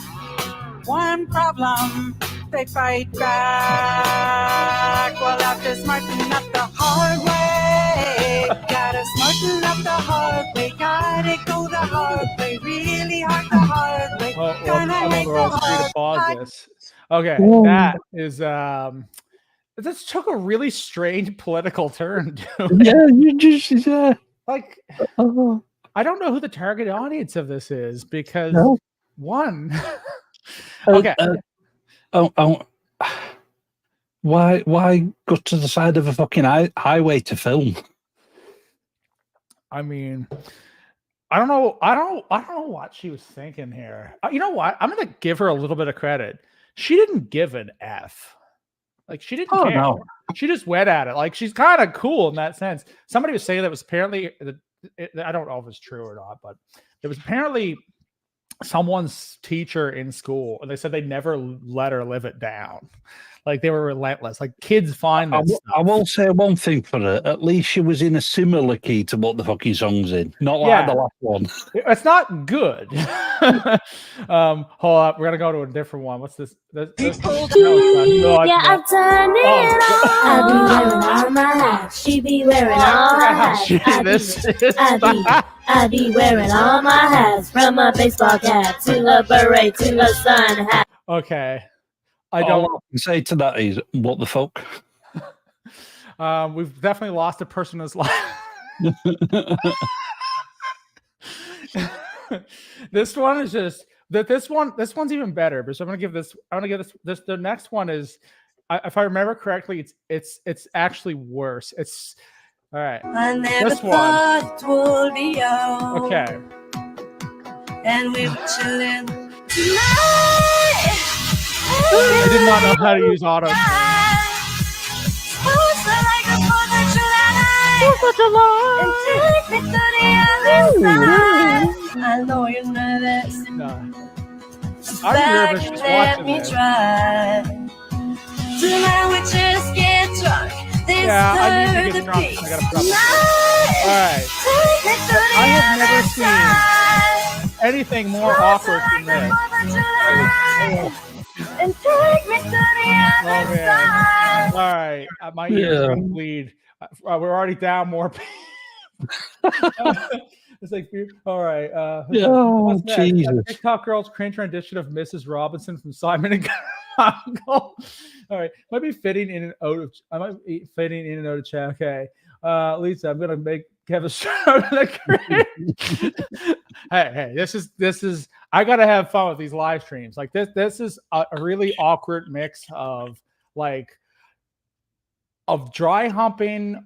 One problem. They fight back. We'll have to smarten up the hard way. Gotta smarten up the hard way. Gotta go the hard way. Really hard the hard way. Gonna make the hard pause this. Okay, that is this took a really strange political turn, dude. Yeah, you just like I don't know who the target audience of this is because one. Okay. Why go to the side of a fucking highway to film? I mean, I don't know what she was thinking here. You know what? I'm gonna give her a little bit of credit. She didn't give an F. Like she didn't care. No. She just went at it. Like she's kind of cool in that sense. Somebody was saying that was apparently I don't know if it's true or not, but it was apparently someone's teacher in school, and they said they never let her live it down. Like they were relentless. Like kids find that stuff. I will say one thing for her. At least she was in a similar key to what the fucking song's in. Not like the last one. It's not good. Hold up. We're gonna go to a different one. What's this? I'm turning it on. I be wearing all my hats. She be wearing all my hats. I be wearing all my hats. From a baseball cap to a beret to a sun hat. Okay. All I can say to that is, what the fuck? We've definitely lost a person in his life. This one is just that. This one's even better. But so I'm gonna give this. The next one is, if I remember correctly, it's actually worse. It's all right. I never this one. thought it would be out. Okay. And we were chilling tonight. I did not know how to use auto. such a lie. Take me to the other side. I know you're nervous. No. Sit I'm back nervous and just let watching me this. try. Tonight we just get drunk. This Yeah, I need to third get drunk. piece. I gotta put up with Tonight, Alright. take me to the I have never other seen side. anything more awkward than this. And take me to the Oh other man. side. All right. My ears Yeah. are gonna bleed. We're already down more. It's like, all right. Oh, What's next? Jesus. TikTok girl's cringe rendition of Mrs. Robinson from Simon and Garfunkel. All right, might be fitting in and out of. I might be fitting in and out of chat. Okay, Lisa, I'm gonna make Kevin show the cringe. Hey, this is. I gotta have fun with these live streams. Like this. This is a really awkward mix of dry humping.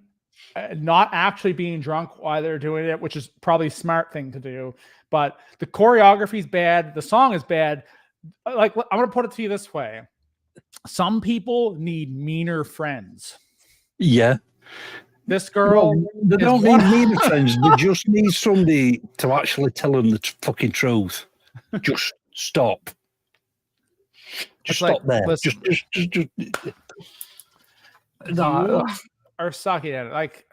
Not actually being drunk while they're doing it, which is probably a smart thing to do. But the choreography is bad. The song is bad. Like, I'm going to put it to you this way. Some people need meaner friends. Yeah. This girl. They is don't need one- meaner friends. They just need somebody to actually tell them the fucking truth. Just stop. It's Just stop like, there. listen. Just. You are sucking at it. Like,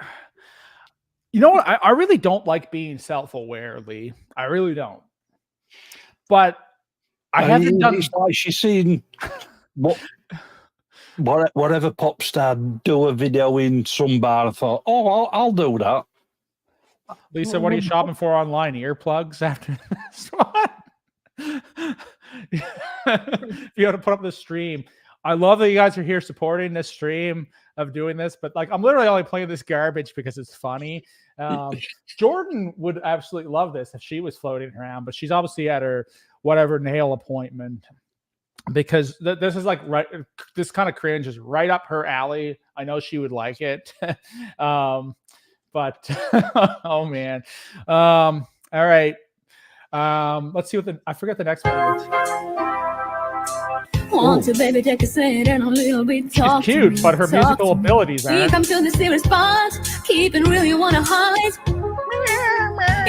you know what? I really don't like being self-aware, Lee. I really don't. But I haven't done. It's like she's seen whatever pop star do a video in some bar. I thought, oh, I'll do that. Lisa, what are you shopping for online? Earplugs after this one? If you want to put up the stream. I love that you guys are here supporting this stream of doing this, but like I'm literally only playing this garbage because it's funny. Jordan would absolutely love this if she was floating around, but she's obviously at her whatever nail appointment because this is like right. This kind of cringe is right up her alley. I know she would like it, but oh man. All right. Let's see what I forget the next one is. Want to, baby, take a seat and a little bit talk. She's cute, but her musical abilities We aren't. come to the serious part. Keep it real, you wanna hide.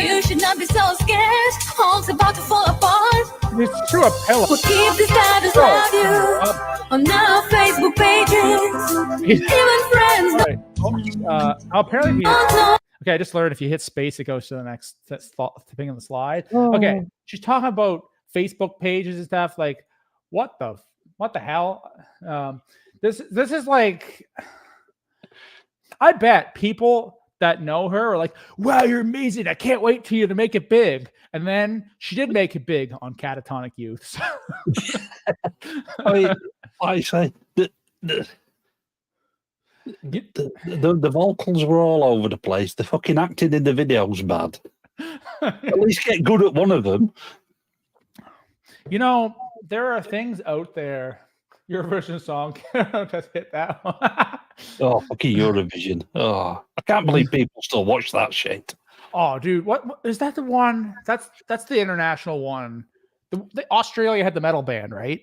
You should not be so scared. Home's about to fall apart. It's true, a pillow. We'll keep the status love you on our Facebook pages. Even friends Apparently, don't know. okay, I just learned if you hit space, it goes to the next thing on the slide. Okay, she's talking about Facebook pages and stuff. Like, what the hell? This is like, I bet people that know her are like, wow, you're amazing. I can't wait for you to make it big. And then she did make it big on Catatonic Youth. So. I say the vocals were all over the place. The fucking acting in the video's bad. At least get good at one of them. You know, there are things out there. Eurovision song. Just hit that one. Oh, fucking Eurovision. Oh, I can't believe people still watch that shit. Oh, dude, what is that? The one that's the international one. The Australia had the metal band, right?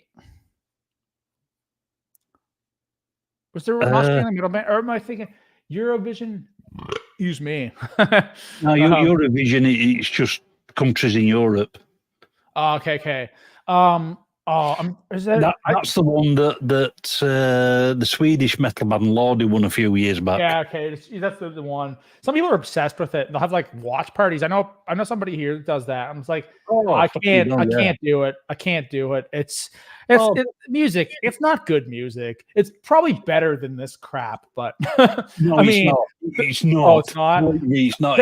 Was there an Australian metal band, or am I thinking Eurovision? Excuse me. No, Eurovision. It's just countries in Europe. Oh, okay. Is that? That's the one that the Swedish metal band Lordi won a few years back. Yeah, okay, that's the one. Some people are obsessed with it. They'll have like watch parties. I know somebody here that does that. I'm just like, I can't do it. I can't do it. It's music. It's not good music. It's probably better than this crap, but no, I mean, it's not. Oh, it's not. No, it's not.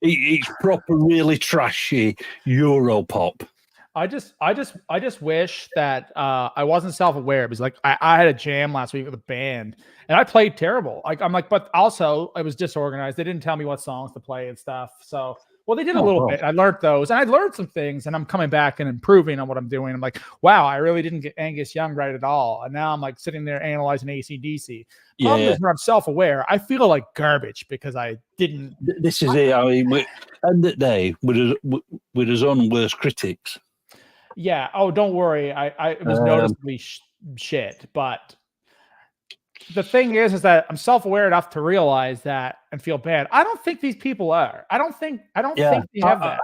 It's proper, really trashy Europop. I just wish that I wasn't self-aware because like I had a jam last week with a band and I played terrible. But also I was disorganized. They didn't tell me what songs to play and stuff. So they did a little bit. I learned those and I learned some things and I'm coming back and improving on what I'm doing. I'm like, wow, I really didn't get Angus Young right at all. And now I'm like sitting there analyzing AC/DC. Problem is when I'm self-aware, I feel like garbage because I didn't. This is it. I mean, at the end of the day, with his own worst critics. Yeah. Oh, don't worry. I was noticeably shit, but the thing is that I'm self-aware enough to realize that and feel bad. I don't think these people are. I don't think they have that.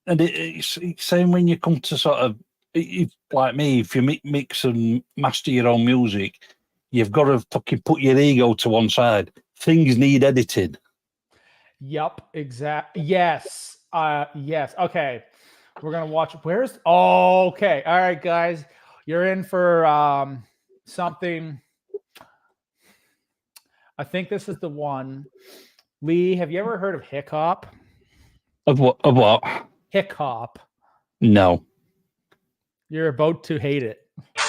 And it's same when you come to sort of, if, like me, if you mix and master your own music, you've got to fucking put your ego to one side. Things need editing. Yep, exactly. Yes. Yes. Okay. We're gonna watch. Where's? Oh, okay. All right, guys. You're in for something. I think this is the one. Lee, have you ever heard of hip hop? Of what? Of what? Hip hop. No. You're about to hate it.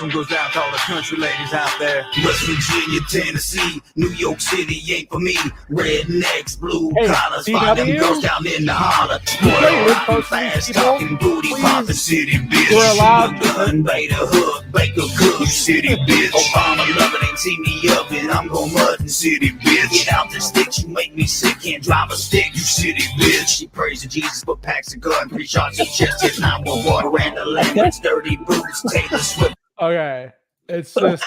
One goes out to all the country ladies out there. West Virginia, Tennessee, New York City ain't for me. Rednecks, blue collars, find them girls down in the holler. Fast talking, booty popping, city bitch. We're allowed gun, bait a hook, bake a cook, city bitch. Obama loving ain't see me up and I'm gon' mud in city bitch. Get out the sticks, you make me sick, can't drive a stick, you city bitch. She prays to Jesus, but packs a gun, 3 shots in chest, hit 911. Miranda Lambert, dirty boots, Taylor Swift. Okay. It's just.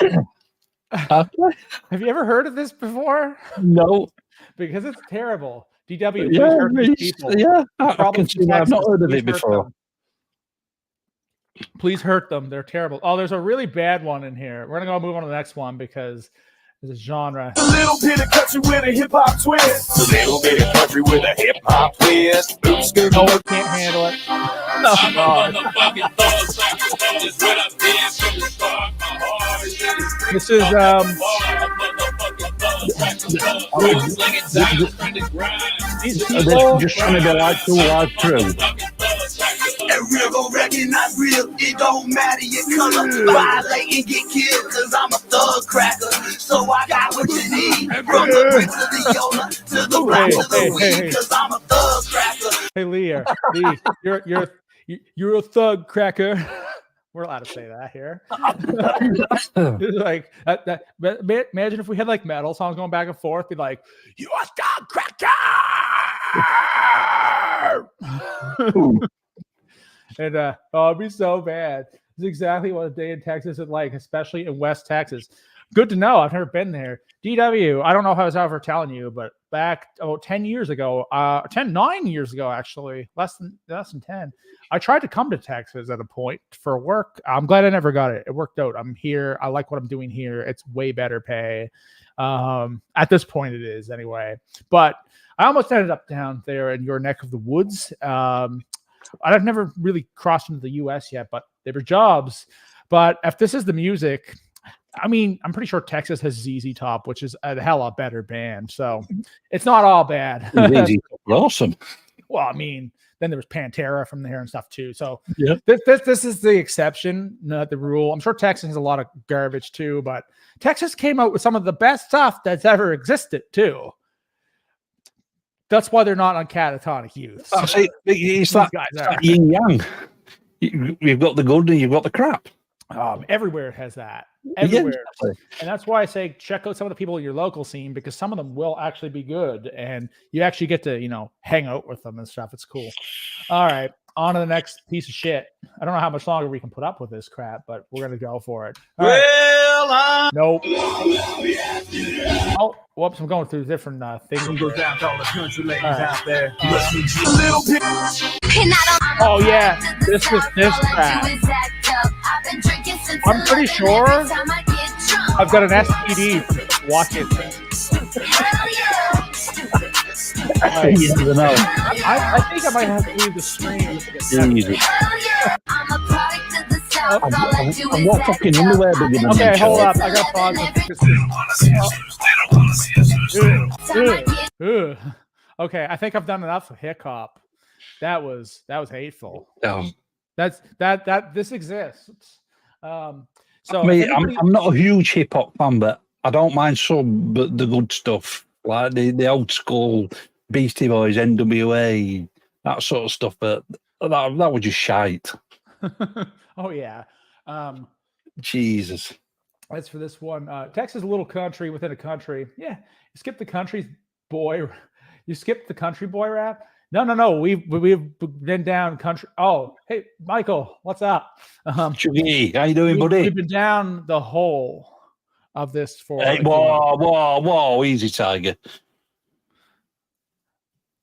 Have you ever heard of this before? No. Because it's terrible. DW, please Yeah, hurt these people. yeah. I Probably can see that. I've not heard of Please it hurt before. them. Please hurt them. They're terrible. Oh, there's a really bad one in here. We're gonna go move on to the next one because there's a genre. A little bit of country with a hip hop twist. A little bit of country with a hip hop twist. No one can't handle it. No. This is these people Just trying to be like too large true. And real gon' recognize real. It don't matter your color. Violate and get killed, cause I'm a thug cracker. So I got what you need. From the bricks to the Yola to the black to the weed, cause I'm a thug cracker. Hey Lee, you're a thug cracker. We're allowed to say that here. It's like imagine if we had like metal songs going back and forth, be like, "You a thug cracker," and it'd be so bad. It's exactly what a day in Texas is like, especially in West Texas. Good to know. I've never been there. DW, I don't know if I was ever telling you, but back 10 years ago, 9 years ago, actually, less than 10, I tried to come to Texas at a point for work. I'm glad I never got it. It worked out. I'm here. I like what I'm doing here. It's way better pay. At this point it is anyway, but I almost ended up down there in your neck of the woods. I've never really crossed into the US yet, but there were jobs. But if this is the music, I mean, I'm pretty sure Texas has ZZ Top, which is a hell of a better band. So it's not all bad. ZZ Top, awesome. Well, I mean, then there was Pantera from there and stuff too. So yeah, this is the exception, not the rule. I'm sure Texas has a lot of garbage too, but Texas came out with some of the best stuff that's ever existed too. That's why they're not on Catatonic Youth. So it's that yin yang. You've got the good and you've got the crap. Everywhere it has that. Everywhere. Yeah. And that's why I say check out some of the people in your local scene, because some of them will actually be good and you actually get to, hang out with them and stuff. It's cool. All right. On to the next piece of shit. I don't know how much longer we can put up with this crap, but we're going to go for it. All right. Nope. Oh, whoops. I'm going through different things. Goes out to all the country ladies out there. Oh, yeah. This crap. I'm pretty sure I've got an STD watching this. I think I might have to leave the stream. I'm not fucking underwear bigger than Okay, hold up. I got pause. Okay, I think I've done enough of hip hop. That was hateful. Oh. This exists. So I mean, I'm not a huge hip hop fan, but I don't mind some, but the good stuff, like the old school Beastie Boys, NWA, that sort of stuff. But that was just shite. Oh yeah. Jesus. As for this one, Texas is a little country within a country. Yeah, you skip the country boy. You skip the country boy rap. No. We've been down country. Oh, hey, Michael, what's up? Chuggy, how you doing, buddy? We've been down the whole of this for. Hey, whoa, easy, Tiger.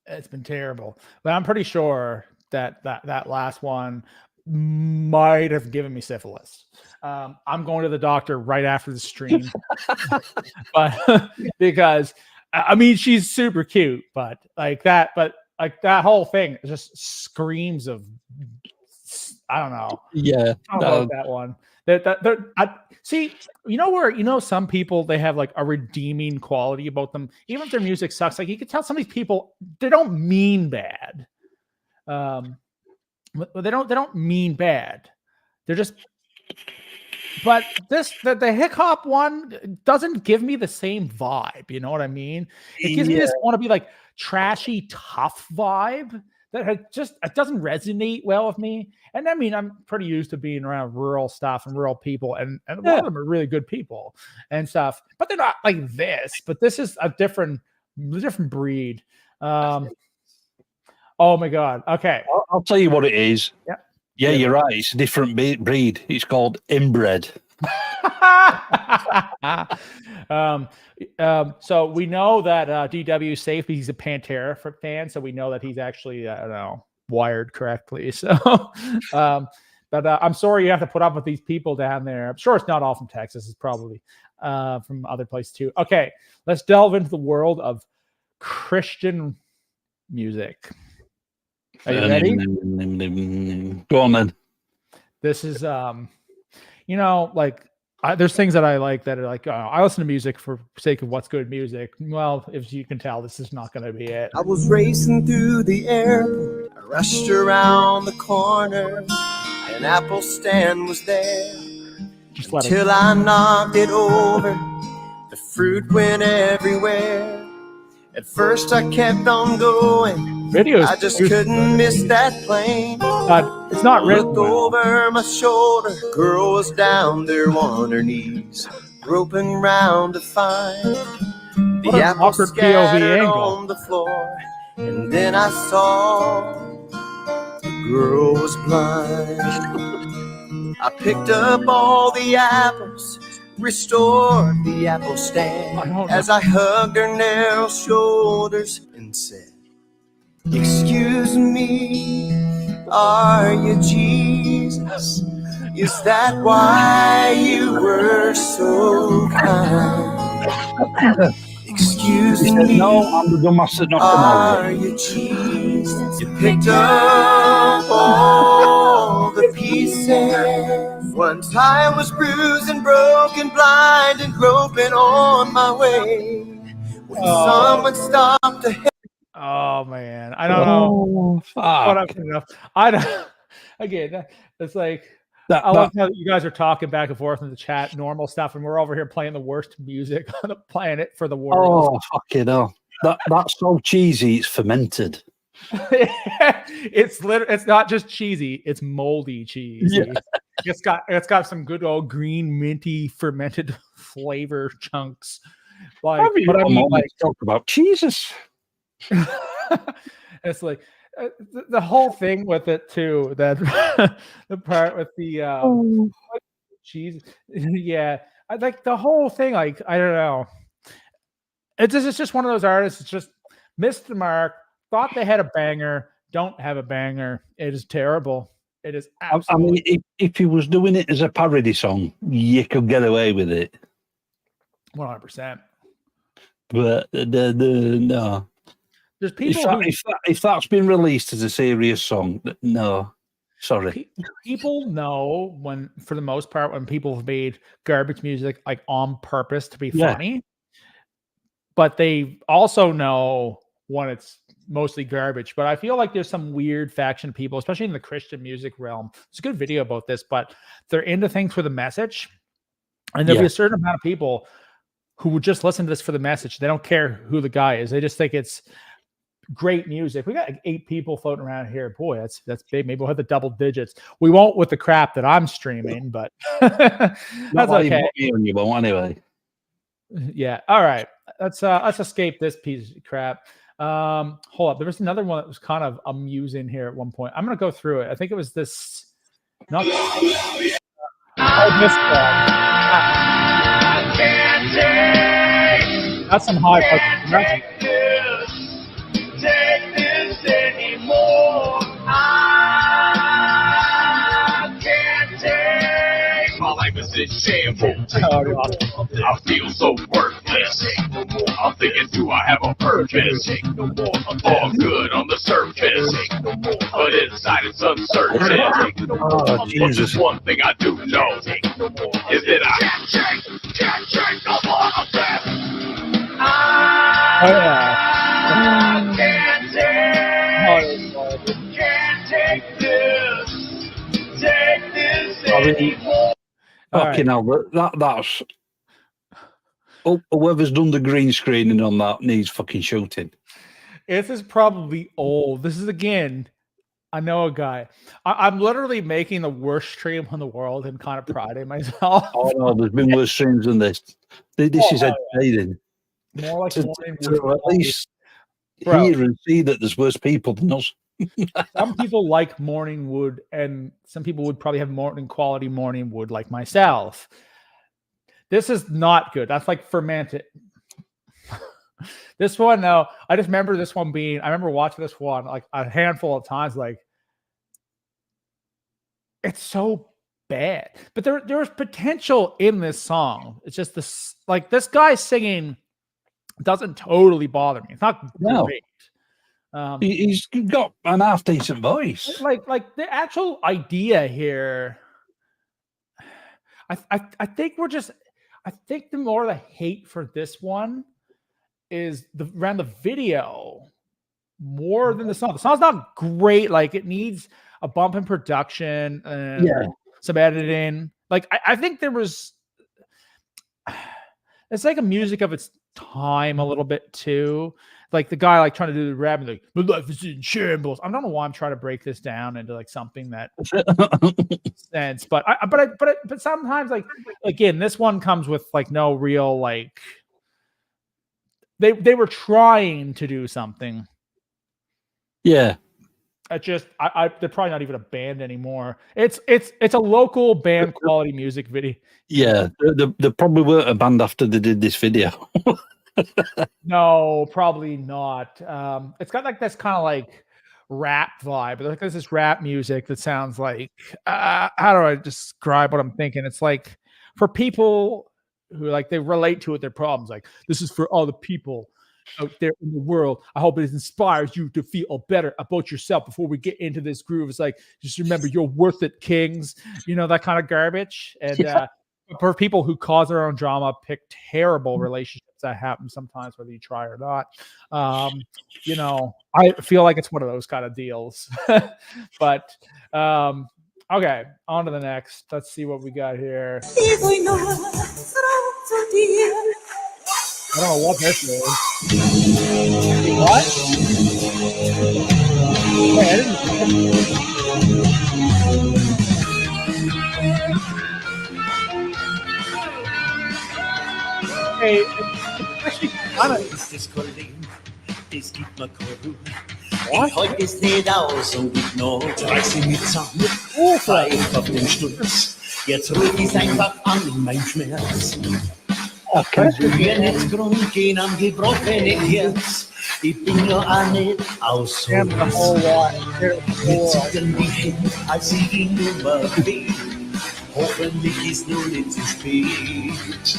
It's been terrible, but I'm pretty sure that last one might have given me syphilis. I'm going to the doctor right after the stream, but because I mean she's super cute, but like that whole thing just screams of I don't know. Yeah, I don't like that one. See, some people they have like a redeeming quality about them, even if their music sucks. Like you can tell some of these people they don't mean bad. They don't mean bad. They're just. But the hip hop one doesn't give me the same vibe. You know what I mean? It gives me this want to be like trashy, tough vibe that it doesn't resonate well with me. And I mean, I'm pretty used to being around rural stuff and rural people, and a lot of them are really good people and stuff. But they're not like this. But this is a different breed. Oh my god. Okay, I'll tell you what it is. Yeah, you're right. It's a different breed. It's called inbred. So we know that DW is safe. He's a Pantera fan, so we know that he's actually I don't know, wired correctly. So, but I'm sorry you have to put up with these people down there. I'm sure it's not all from Texas. It's probably from other places too. Okay, let's delve into the world of Christian music. Are you ready? Go on then. This is there's things that I like that are like I listen to music for sake of what's good music. Well, if you can tell, this is not going to be it. I was racing through the airport. I rushed around the corner. An apple stand was there. Till I knocked it over. The fruit went everywhere. At first I kept on going. I just couldn't miss that plane. It's not written. Look over my shoulder. Girl was down there on her knees, groping round to find the apple scattered on the floor. And then I saw the girl was blind. I picked up all the apples, restored the apple stand as I hugged her narrow shoulders and said, "Excuse me, are you Jesus? Is that why you were so kind? Excuse me, no, I'm the master are you Jesus? You picked up all the pieces. Once I was bruised and broken, blind and groping on my way. When someone stopped to help. Oh man, I don't know. I don't. Again, it's like I love how you guys are talking back and forth in the chat, normal stuff, and we're over here playing the worst music on the planet for the world. Oh fucking hell! That's so cheesy. It's fermented. It's not just cheesy; it's moldy cheese. Yeah. It's got some good old green minty fermented flavor chunks. Like, but I mean, like talk about Jesus. It's like the whole thing with it too. That the part with the cheese, yeah. I like the whole thing. Like I don't know. It's just one of those artists. It's just missed the mark. Thought they had a banger. Don't have a banger. It is terrible. It is absolutely. I mean, if he was doing it as a parody song, you could get away with it. 100%. But no. There's people if that's been released as a serious song, no, sorry. People know when, for the most part, when people have made garbage music like on purpose to be funny, but they also know when it's mostly garbage. But I feel like there's some weird faction of people, especially in the Christian music realm. There's a good video about this, but they're into things for the message, and there'll be a certain amount of people who would just listen to this for the message. They don't care who the guy is. They just think it's great music. We got like 8 people floating around here. Boy, that's big. Maybe we'll hit the double digits. We won't with the crap that I'm streaming, but that's okay. You won't anyway. Yeah. All right. Let's escape this piece of crap. Hold up. There was another one that was kind of amusing here at one point. I'm gonna go through it. I think it was this. Not this one. That's some high. Take this anymore. I can't take. My life is in shambles. I feel so worthless. I'm thinking, do I have a purpose? All good on the surface, but inside it's uncertain. Oh, Jesus. One thing I do know is that I can't take no more of this. Can't take this. Take this anymore. Fucking hell, that's whoever's done the green screening on that needs fucking shooting. This is probably old. This is again. I know a guy. I'm literally making the worst stream in the world and kind of priding myself. Oh no, there's been worse streams than this. This is entertaining. More like To at least hear and see that there's worse people than us. Some people like morning wood, and some people would probably have quality morning wood, like myself. This is not good. That's like fermented. This one, no, I just remember this one being. I remember watching this one like a handful of times. Like, it's so bad, but there's potential in this song. It's just this, like, this guy singing doesn't totally bother me. It's not great. He's got an half decent voice. Like the actual idea here. I think I think the more the hate for this one is around the video more than the song. The song's not great. Like, it needs a bump in production and some editing. Like, I think there was. It's like a music of its time a little bit too. Like the guy like trying to do the rap and like, my life is in shambles. I don't know why I'm trying to break this down into like something that makes sense, but sometimes, like, again, this one comes with like no real, like, they were trying to do something. Yeah. It just they're probably not even a band anymore. It's a local band quality music video. Yeah, they probably weren't a band after they did this video. No, probably not. It's got like this kind of like rap vibe. Like, there's this rap music that sounds like how do I describe what I'm thinking? It's like for people who like they relate to it, their problems. Like, this is for all the people out there in the world. I hope it inspires you to feel better about yourself before we get into this groove. It's like, just remember, you're worth it, kings. You know, that kind of garbage. And for people who cause their own drama, pick terrible relationships that happen sometimes, whether you try or not. You know, I feel like it's one of those kind of deals. But okay, on to the next. Let's see what we got here. I don't know what this is. What? Wait, I didn't. Hey, actually kind of. Das gibt mir Korru. Ich halt es nicht aus und ich noch reiß ich mich zusammen. Pfeif auf den Sturz. Jetzt ruf ich's einfach an in mein Schmerz. Kannst du mir nicht Grund gehen am gebrochenen Herz? Ich bin nur auch nicht aus so mit zittern die Hände, als ich die Nummer wähle. Hoffentlich ist nur nicht zu spät.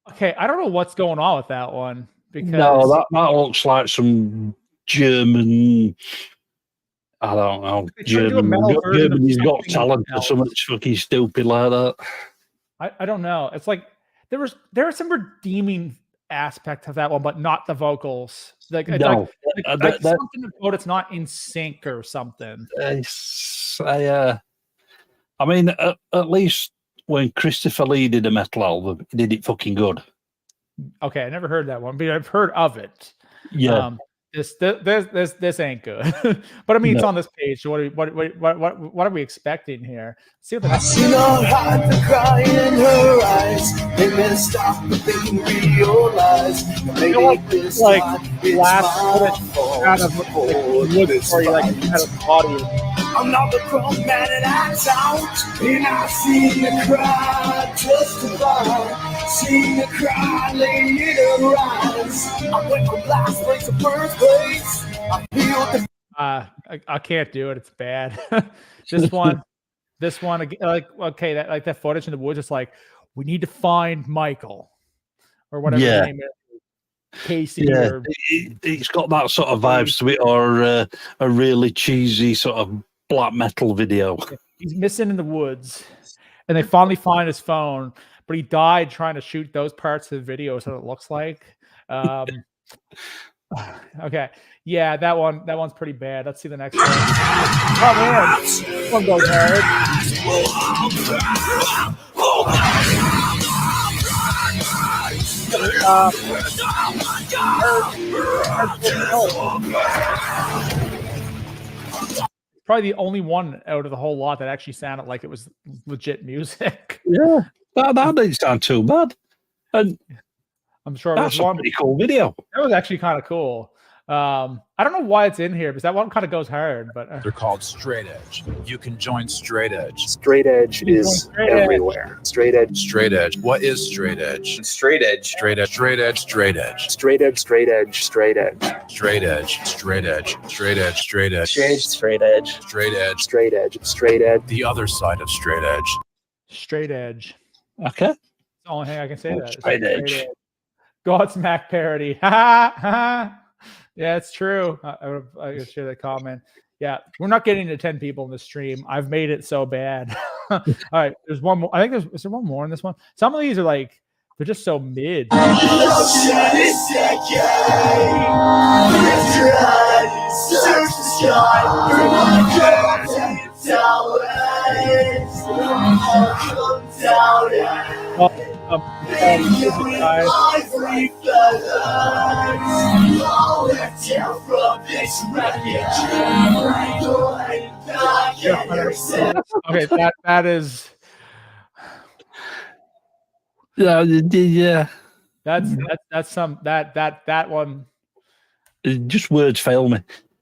Okay, I don't know what's going on with that one. Because no, that looks like some German. I don't know. Germany's got talent or something fucking stupid like that. I don't know. It's like there was some redeeming aspect of that one, but not the vocals. Like, no, like something about it's not in sync or something. I mean, at least when Christopher Lee did a metal album, he did it fucking good. Okay, I never heard that one, but I've heard of it. Yeah. This ain't good. But I mean, it's No. on this page. So what are we expecting here? See what the I seen her hide the cry in her eyes. They may stop, but they can realize that maybe what? this Like, time it's last my minute fault. out of look for you, like kind of body. I'm not the grown man and acts out. And I seen the cry justify. Seen the cry lay in her eyes. I went from last place to first place. I feel the I can't do it. It's bad. this one, like okay, that footage in the woods. It's like we need to find Michael or whatever his Yeah. name is, Casey. Yeah, Or it's got that sort of vibes to it, or a really cheesy sort of black metal video. he's missing in the woods, and they finally find his phone, but he died trying to shoot those parts of the video. Is what it looks like. Okay, yeah, that one's pretty bad. Let's see the next one. Oh man, this one goes probably the only one out of the whole lot that actually sounded like it was legit music. Yeah, that didn't sound too bad. And I'm sure that's a pretty cool video. That was actually kind of cool. I don't know why it's in here because that one kind of goes hard, but They're called straight edge. You can join straight edge. Straight edge is everywhere. Straight edge. Straight edge. What is straight edge? Straight edge. Straight edge. Straight edge. Straight edge. Straight edge. Straight edge. Straight edge. Straight edge. Straight edge. Straight edge. Straight edge. Straight edge. Straight edge. Straight edge. Straight edge. The other side of straight edge. straight edge. Okay. That's the only thing I can say. That Straight edge. Godsmack parody. Ha ha. Yeah, it's true. I could share that comment. Yeah, we're not getting to 10 people in the stream. I've made it so bad. All right, there's one more. I think is there one more in this one? Some of these are like they're just so mid. Okay, that is Yeah. that's some that one. Just words fail me.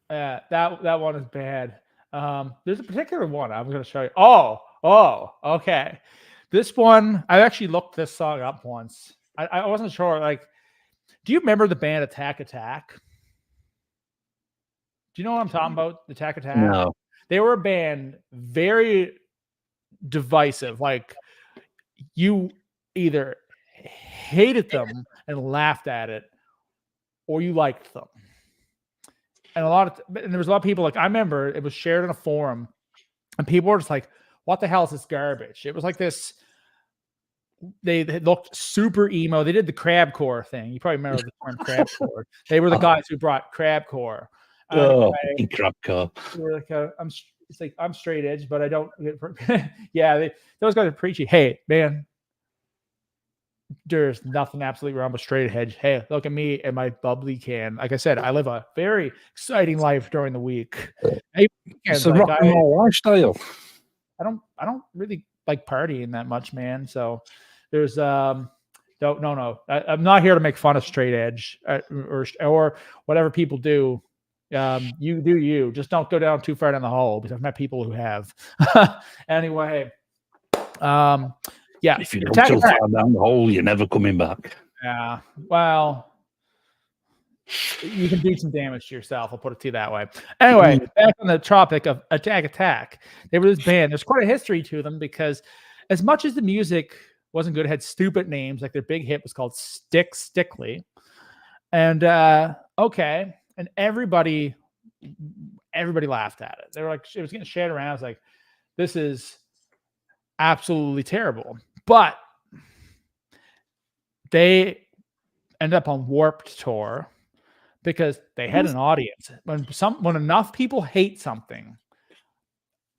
Yeah, that one is bad. There's a particular one I'm going to show you. Oh, okay. This one, I actually looked this song up once. I wasn't sure. Like, do you remember the band Attack Attack? Do you know what I'm talking about? Attack Attack? No. They were a band very divisive. Like, you either hated them and laughed at it, or you liked them. And there was a lot of people, like, I remember it was shared in a forum, and people were just like, what the hell is this garbage? It was like this. They looked super emo. They did the crabcore thing. You probably remember the term crabcore. They were the guys who brought crabcore. Crabcore. It's like I'm straight edge, but I don't. Yeah, those guys are preachy. Hey, man, there's nothing absolutely wrong with straight edge. Hey, look at me and my bubbly can. Like I said, I live a very exciting life during the week. It's a rock and roll lifestyle. I don't really like partying that much, man. So there's no. I'm not here to make fun of straight edge or whatever people do. You do you. Just don't go down too far down the hole, because I've met people who have. Anyway, yeah. If you don't go far down the hole, you're never coming back. Yeah. Well, you can do some damage to yourself. I'll put it to you that way. Anyway, back on the topic of Attack Attack, they were this band. There's quite a history to them, because as much as the music wasn't good, it had stupid names. Like their big hit was called Stickly. And okay. And everybody laughed at it. They were like, it was getting shared around. I was like, this is absolutely terrible. But they ended up on Warped Tour because they had an audience. When enough people hate something,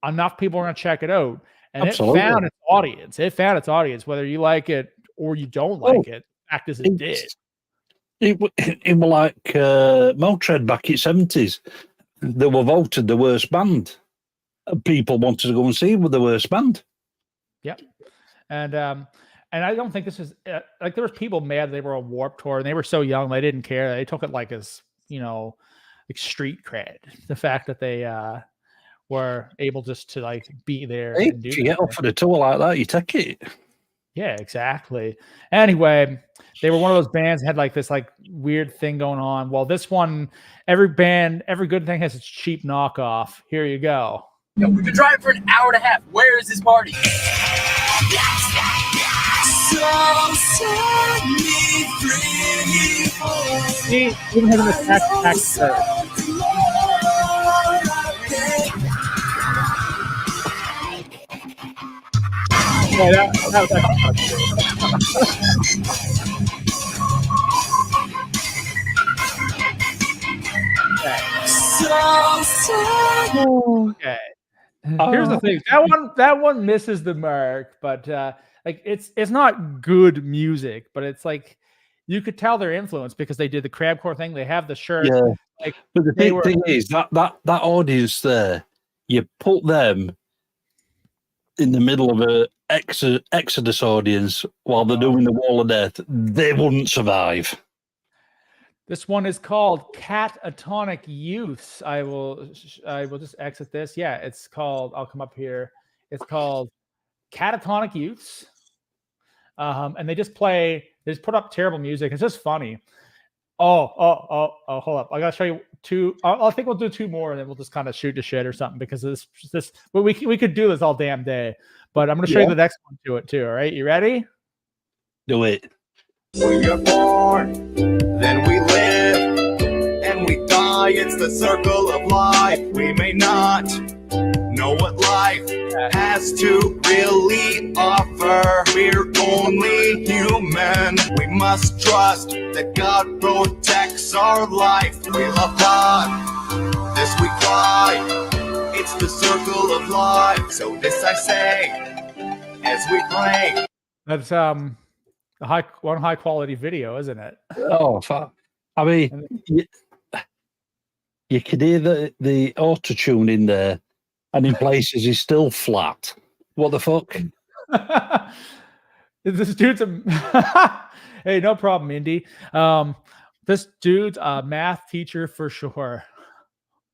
enough people are going to check it out. And Absolutely. It found its audience. It found its audience, whether you like it or you don't like it. The fact is, it did. It was like Motörhead back in the 70s. They were voted the worst band. People wanted to go and see with the worst band. Yep. And I don't think this is like there was people mad they were a Warped Tour and they were so young they didn't care. They took it like as like street cred. The fact that they were able just to like be there. Hey, and do if you get offered a tour like that, you take it. Yeah, exactly. Anyway, they were one of those bands that had like this like weird thing going on. Well, this one, every good thing has its cheap knockoff. Here you go. Yo, we've been driving for an hour and a half. Where is this party? See, even having the tax. Yeah, that was okay. Here's the thing. That one misses the mark, but like it's not good music, but it's like you could tell their influence because they did the crabcore thing. They have the shirt. Yeah. Like, but the thing is that audience there, you put them in the middle of a Exodus audience while they're doing the Wall of Death, they wouldn't survive. This one is called Catatonic Youths. I will just exit this. Yeah, it's called. I'll come up here. It's called Catatonic Youths. And they just put up terrible music. It's just funny. Oh, hold up. I gotta show you two. I think we'll do two more, and then we'll just kind of shoot the shit or something because this. But we could do this all damn day. But I'm gonna show you the next one to it too. All right, you ready? Do it. We are born, then we live, and we die. It's the circle of life. We may not know what life has to really offer. We're only human. We must trust that God protects our life. We love God, this we cry. It's the circle of life. So this I say as we pray. That's one high quality video, isn't it? Oh fuck! I mean, you could hear the auto tune in there, and in places he's still flat. What the fuck? This dude's hey, no problem, Indy. This dude's a math teacher for sure.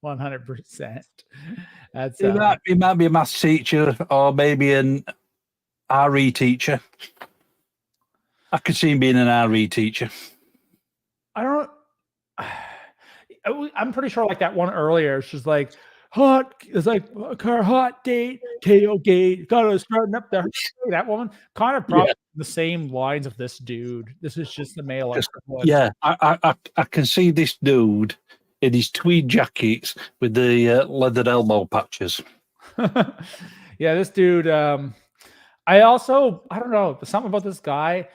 100%. That's he might be a maths teacher or maybe an RE teacher. I could see him being an RE teacher. I'm pretty sure like that one earlier. It's just like hot. It's like car hot date, tailgate. Got us starting up there. That woman kind of probably the same lines of this dude. This is just the male. Yeah, I can see this dude in his tweed jackets with the leathered elbow patches. Yeah, this dude. I don't know, something about this guy.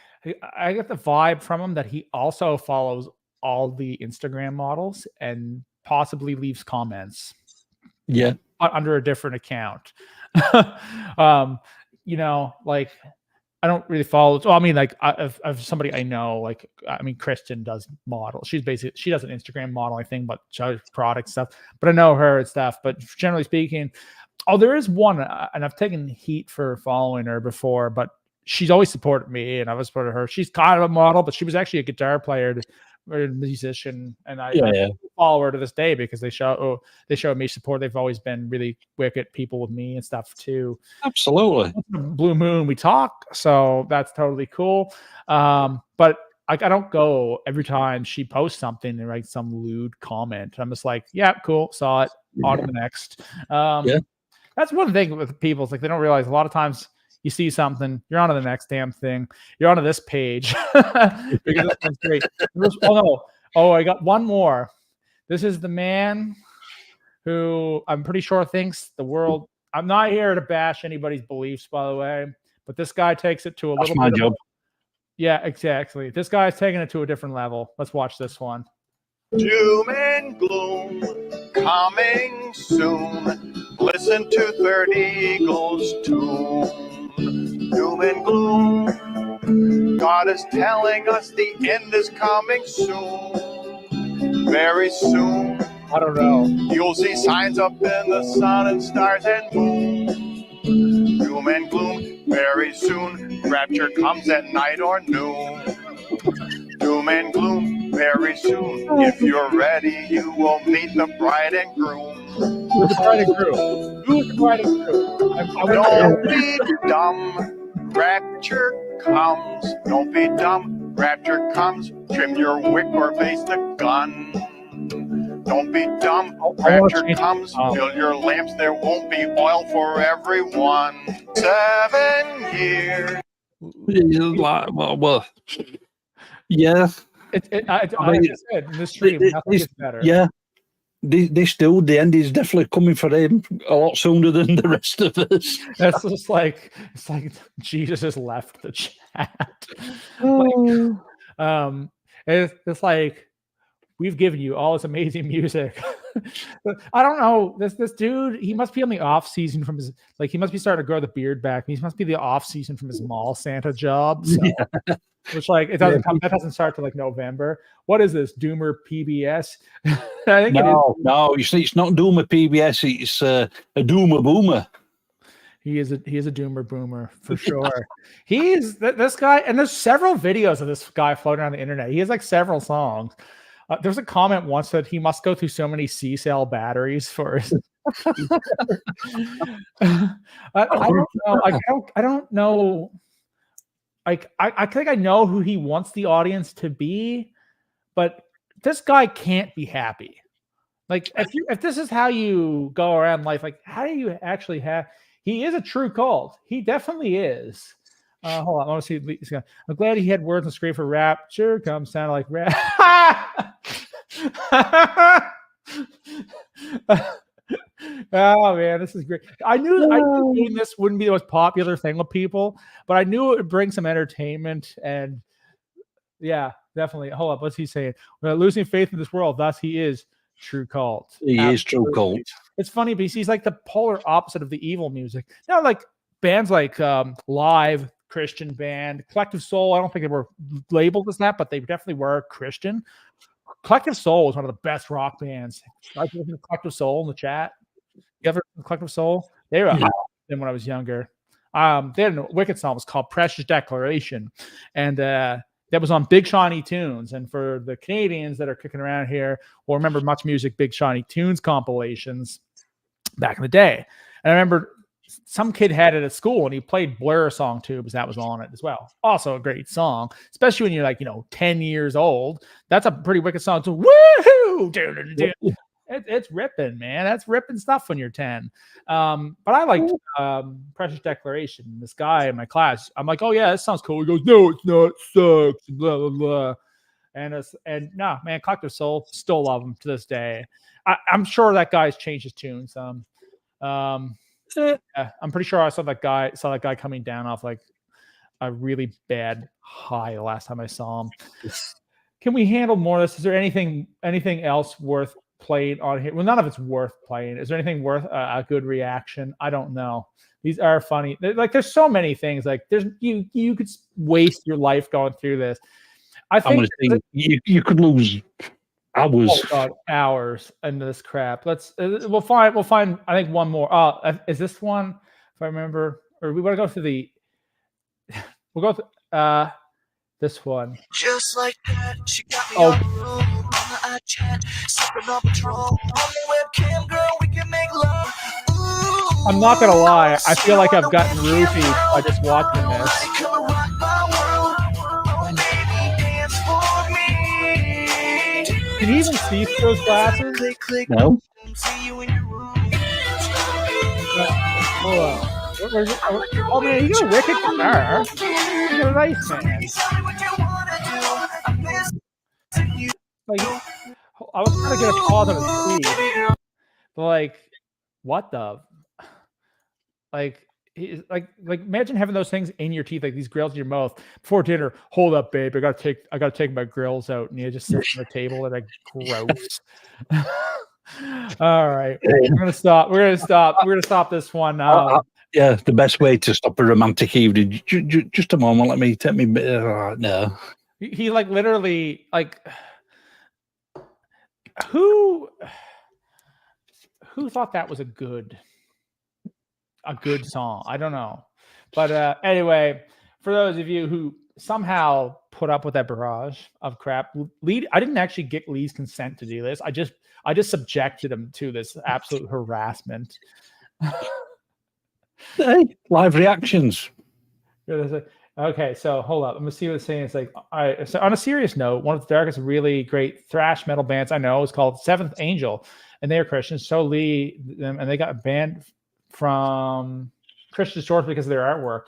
I get the vibe from him that he also follows all the Instagram models and possibly leaves comments. Yeah, but under a different account. Like I don't really follow. So I mean, like I've somebody I know. Like I mean, Kristen does model. She does an Instagram modeling thing, but she does product stuff. But I know her and stuff. But generally speaking, there is one, and I've taken heat for following her before, but she's always supported me, and I've supported her. She's kind of a model, but she was actually a guitar player or a musician, and I follow her to this day because they show me support. They've always been really wicked people with me and stuff too. Absolutely. Blue Moon, we talk, so that's totally cool. But I don't go every time she posts something and write some lewd comment. I'm just like, yeah, cool, saw it, on to the next. That's one thing with people. It's like they don't realize a lot of times you see something, you're on to the next damn thing. You're onto this page. Because this one's great. I got one more. This is the man who I'm pretty sure thinks the world. I'm not here to bash anybody's beliefs, by the way, but this guy takes it to a little bit. Job. Yeah, exactly. This guy's taking it to a different level. Let's watch this one. Doom and gloom coming soon. Listen to Third Eagle's tune. Doom and gloom God is telling us the end is coming soon. Very soon. I don't know. You'll see signs up in the sun and stars and moon. Doom and gloom very soon. Rapture comes at night or noon. Doom and gloom very soon. If you're ready, you will meet the bride and groom. Who's the bride and groom? Who's the bride and groom? Don't be dumb. Rapture comes. Don't be dumb. Rapture comes. Trim your wick or face the gun. Don't be dumb. Rapture comes. Fill your lamps. There won't be oil for everyone. 7 years. Well, yeah. Like I said, in this stream, nothing gets better. Yeah. The end is definitely coming for him a lot sooner than the rest of us. That's just like, it's like Jesus has left the chat. It's like, we've given you all this amazing music. I don't know. This dude, he must be on the off season from his, like, he must be starting to grow the beard back. He must be the off season from his mall Santa job. So. Yeah. Which, like, it doesn't come, that doesn't start till like November. What is this, Doomer PBS? I think no, you see, it's not Doomer PBS, it's a Doomer Boomer. He is a Doomer Boomer for sure. He is this guy, and there's several videos of this guy floating on the internet. He has like several songs. There's a comment once that he must go through so many C-cell batteries for his. I don't know. I don't know. Like, I think I know who he wants the audience to be, but this guy can't be happy. Like, if this is how you go around life, like, how do you actually have? He is a true cult. He definitely is. Hold on, I want to see. I'm glad he had words on screen for rap. Sure, comes sound like rap. Oh man, this is great. I knew doing this wouldn't be the most popular thing with people, but I knew it would bring some entertainment. And yeah, definitely. Hold up, what's he saying? We're losing faith in this world, thus he is true cult. He is true cult. It's funny because he's like the polar opposite of the evil music. Now, like bands like Live, Christian band, Collective Soul. I don't think they were labeled as that, but they definitely were Christian. Collective Soul is one of the best rock bands. I was listening to Collective Soul in the chat. You ever listen to Collective Soul? They were awesome when I was younger. They had a wicked song. It was called Precious Declaration. And that was on Big Shiny Tunes. And for the Canadians that are kicking around here will remember Much Music Big Shiny Tunes compilations back in the day. And I remember some kid had it at school and he played Blur Song Tubes. That was on it as well. Also a great song, especially when you're like, 10 years old. That's a pretty wicked song. So, woohoo! It's ripping, man. That's ripping stuff when you're 10. But I liked Precious Declaration. This guy in my class, I'm like, oh yeah, that sounds cool. He goes, no, it's not. It sucks. Blah, blah, blah. And no, man, Collective Soul, still love him to this day. I'm sure that guy's changed his tune some. Yeah, I'm pretty sure I saw that guy coming down off like a really bad high the last time I saw him. Can we handle more of this? Is there anything else worth playing on here? Well, none of it's worth playing. Is there anything worth a good reaction? I don't know. These are funny. There's so many things. Like you could waste your life going through this. I think you could lose hours. Oh God, hours into this crap. We'll find. I think one more. Is this one? If I remember, or we want to go through the. We'll go through this one. Just like that, she got me on the room, on the iChat, sipping on Patron, on the webcam, girl, we can make love. Ooh, I'm not gonna lie, I feel like I've gotten roofied by just watching this. Can you even see through those glasses? No. Hold on. Oh man, you got a wicked guitar. You're a nice man. Like, I was trying to get a pause on his speed, but like, what the? Like imagine having those things in your teeth, like these grills in your mouth before dinner. Hold up, babe. I gotta take my grills out, and you just sit on the table and like gross. All right, we're gonna stop this one. Yeah, the best way to stop a romantic evening. Just a moment. Let me take me. No. He like literally like who thought that was a good song? I don't know. But anyway, for those of you who somehow put up with that barrage of crap, I didn't actually get Lee's consent to do this. I just subjected him to this absolute harassment. Hey, live reactions. Okay, so hold up. Let me see what it's saying. It's like, all right. So on a serious note, one of the darkest, really great thrash metal bands I know is called Seventh Angel, and they are Christians. So Lee, and they got banned from Christian stores because of their artwork.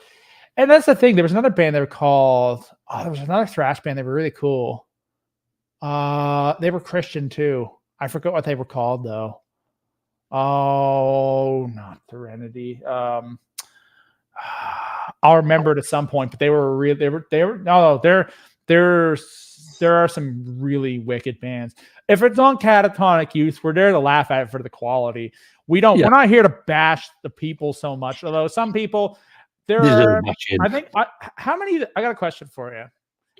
And that's the thing. There was another band they were called. Oh, there was another thrash band. They were really cool. They were Christian too. I forgot what they were called though. Oh, not Serenity. I'll remember it at some point, but there are some really wicked bands. If it's on Catatonic Youth, we're there to laugh at it for the quality. We're not here to bash the people so much, although some people I got a question for you.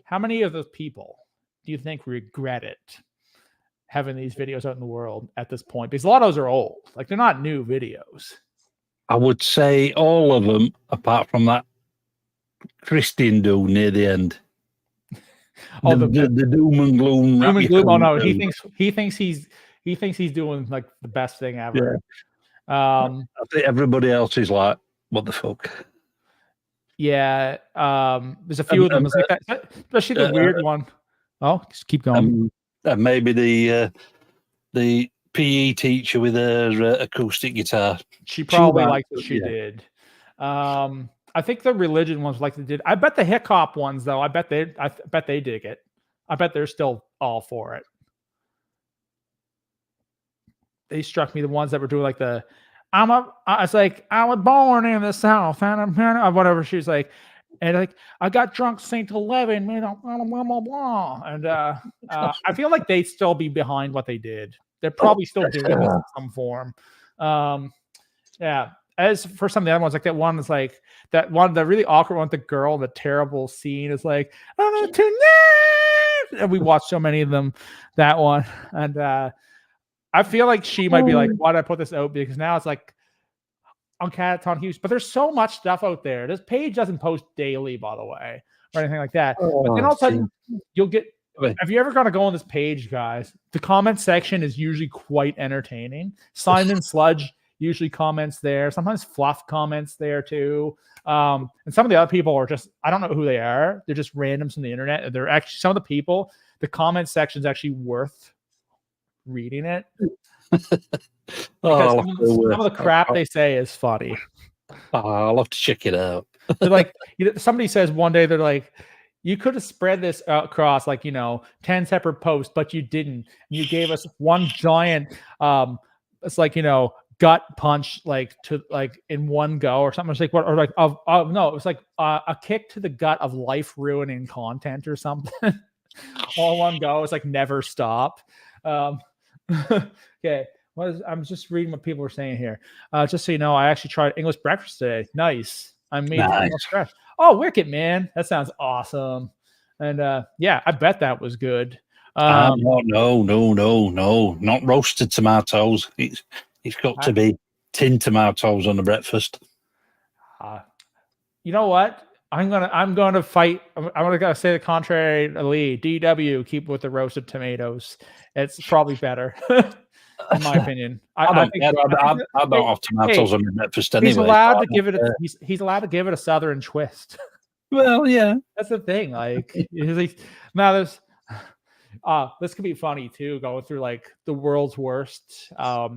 How many of those people do you think regret it having these videos out in the world at this point? Because a lot of those are old. Like, they're not new videos. I would say all of them, apart from that Christian dude near the end. Oh, the doom and gloom. Doom and gloom. Oh no, he thinks he's doing like the best thing ever. Yeah. I think everybody else is like, what the fuck? Yeah. There's a few of them. It's like that, especially the weird one. Oh, just keep going. Maybe the PE teacher with her acoustic guitar. She probably liked what she did. I think the religion ones like they did. I bet the hip hop ones though. I bet they dig it. I bet they're still all for it. They struck me the ones that were doing like I was born in the South and whatever. She's like, and like I got drunk St. 11, you know, blah blah blah. And I feel like they'd still be behind what they did. They're probably still doing this in some form. Yeah. As for some of the other ones, like that one is like that one, the really awkward one, the girl, the terrible scene is like, oh, tonight. And we watched so many of them, that one. And I feel like she might be like, why did I put this out? Because now it's like on Cataton Hughes, but there's so much stuff out there. This page doesn't post daily, by the way, or anything like that. But then all of a sudden you'll get, have you ever got to go on this page, guys? The comment section is usually quite entertaining. Simon Sludge usually comments there. Sometimes Fluff comments there too. And some of the other people are just, I don't know who they are. They're just randoms from the internet. They're actually, some of the people, the comment section is actually worth reading it. Because some of the crap they say is funny. I'll have to check it out. They're like, somebody says one day, they're like, you could have spread this across 10 separate posts, but you didn't. You gave us one giant, it's like, gut punch, in one go or something. It's like what, or like, no, it was like a kick to the gut of life ruining content or something. All one go. It's like never stop. Okay. I'm just reading what people are saying here. Just so you know, I actually tried English breakfast today. Nice. I made English breakfast. Oh, wicked, man. That sounds awesome. And yeah, I bet that was good. No, not roasted tomatoes. It's got to be tinned tomatoes on the breakfast. You know what? I'm gonna fight. I'm gonna say the contrary to Lee. DW, keep with the roasted tomatoes. It's probably better. In my opinion, I don't have tomatoes on the breakfast anyway. He's allowed to give it. He's allowed to give it a southern twist. Well, yeah, that's the thing. Like, now there's. This could be funny too. Going through like the world's worst. Fuck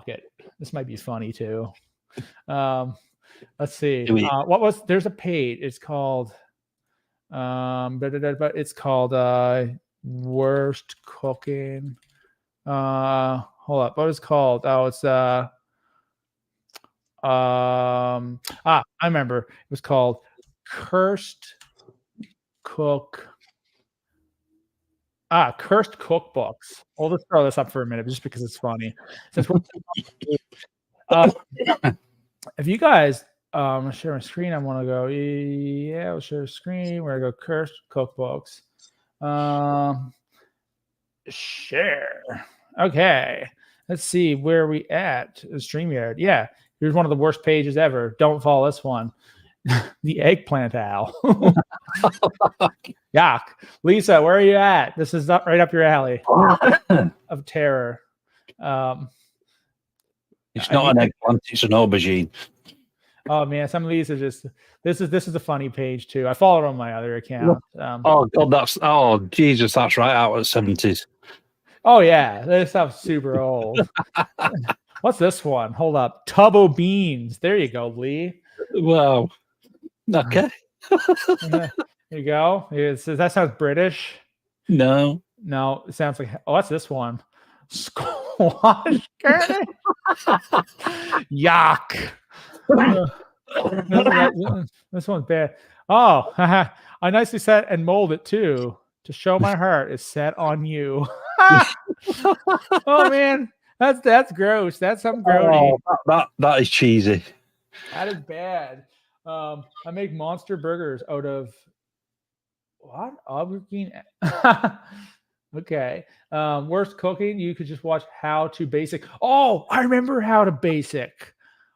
it. This might be funny too. Let's see. There's a page. It's called. But it's called. Worst cooking. Hold up. What is it called? Oh, it's I remember. It was called Cursed Cookbooks. Well, let's throw this up for a minute just because it's funny. Since If you guys share my screen, I want to go. Yeah, I'll share a screen. We're gonna go cursed cookbooks. Share. Okay. Let's see where we at. StreamYard. Yeah. Here's one of the worst pages ever. Don't follow this one. The eggplant owl. Yuck. Lisa, where are you at? This is right up your alley of terror. It's not an eggplant, it's an aubergine. Oh man, some of these are just this is a funny page too. I followed on my other account. Oh God, Jesus, that's right out of the 70s. Oh yeah, this stuff's super old. What's this one? Hold up. Tub o' beans. There you go, Lee. Wow. Okay. There you go. That sounds British. No. No, it sounds like what's this one? Squash curry. Yuck. This one's bad. Oh, I nicely set and mold it too to show my heart is set on you. Oh man, that's gross. That's something grody. That is cheesy. That is bad. I make monster burgers out of what? Aubergine. Okay. Worst cooking. You could just watch How to Basic. Oh, I remember How to Basic.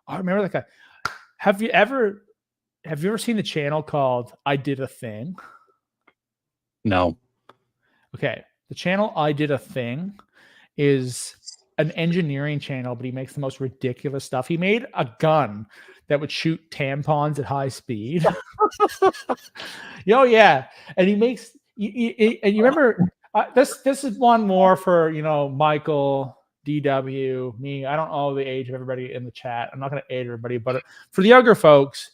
I remember that guy. Have you ever seen the channel called I Did a Thing? No. Okay. The channel I Did a Thing is an engineering channel, but he makes the most ridiculous stuff. He made a gun that would shoot tampons at high speed. Oh yeah. And he makes and you remember this is one more for Michael, DW, me. I don't know the age of everybody in the chat. I'm not going to age everybody, but for the younger folks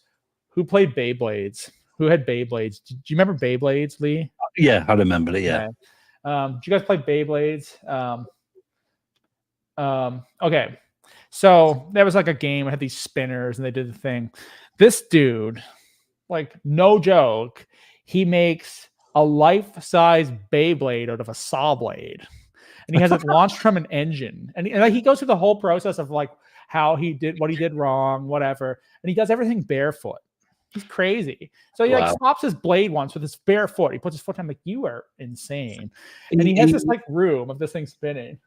who played Beyblades, who had Beyblades, do you remember Beyblades, Lee? Yeah, I remember it. Yeah. Did you guys play Beyblades? Okay. So there was like a game. It had these spinners and they did the thing. This dude, like no joke, he makes a life-size Beyblade out of a saw blade. And he has it launched from an engine. And he goes through the whole process of like how he did what he did wrong, whatever. And he does everything barefoot. He's crazy. So he like stops his blade once with his bare foot. He puts his foot down like, you are insane. And he has this like room of this thing spinning.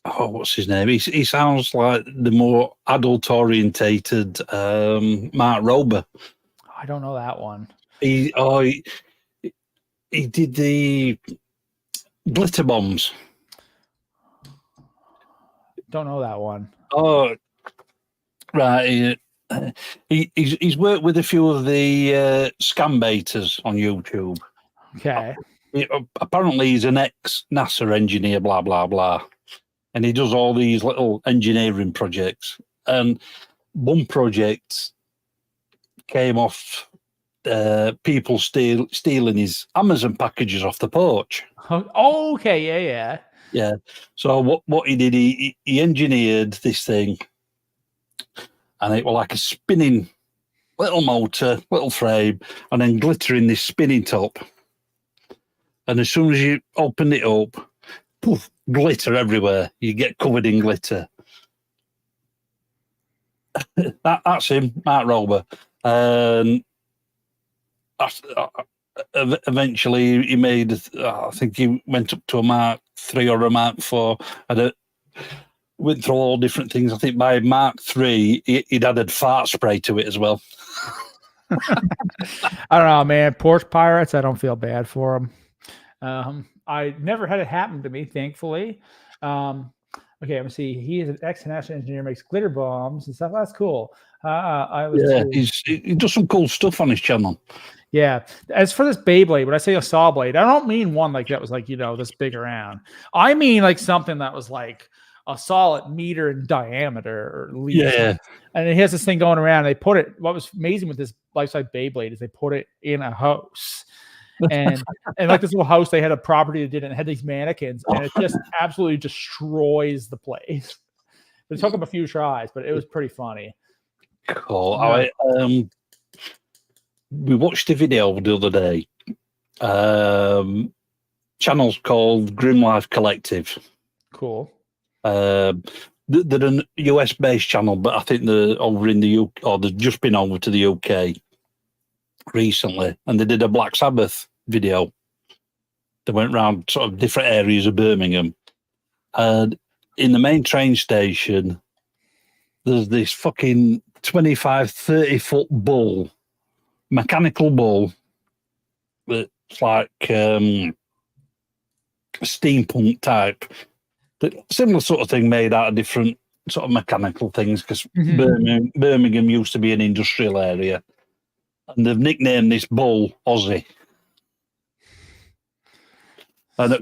Oh, what's his name? He sounds like the more adult-orientated Mark Rober. I don't know that one. He did the glitter bombs. Don't know that one. Oh, right. He's worked with a few of the scam baiters on YouTube. Okay. Apparently, he's an ex-NASA engineer, blah, blah, blah. And he does all these little engineering projects. And one project came off people stealing his Amazon packages off the porch. Oh, okay. Yeah. So what he did, he engineered this thing. And it was like a spinning little motor, little frame, and then glitter in this spinning top. And as soon as you open it up, poof, glitter everywhere. You get covered in glitter. That's him, Mark Rober. Eventually, he made, I think he went up to a Mark 3 or a Mark 4, and went through all different things. I think by Mark 3, he'd added fart spray to it as well. I don't know, man. Porch pirates, I don't feel bad for them. I never had it happen to me, thankfully. Okay, let me see. He is an ex-national engineer, makes glitter bombs and stuff. That's cool. He does some cool stuff on his channel. Yeah. As for this Beyblade, when I say a saw blade, I don't mean one like that was like, this big around. I mean like something that was like a solid meter in diameter or at least. Yeah. And it has this thing going around. They put it, what was amazing with this life-size Beyblade is they put it in a house. And like this little house, they had a property that did it and had these mannequins, and it just absolutely destroys the place. It took them a few tries, but it was pretty funny. Cool. We watched a video the other day. Channel's called Grim Life Collective. Cool. they're a US based channel, but I think they're over in the UK, or they've just been over to the UK recently, and they did a Black Sabbath video. They went around sort of different areas of Birmingham, and in the main train station, there's this fucking 25, 30 foot bull, mechanical bull, that's like steampunk type, similar sort of thing, made out of different sort of mechanical things, because Birmingham used to be an industrial area, and they've nicknamed this bull Aussie. And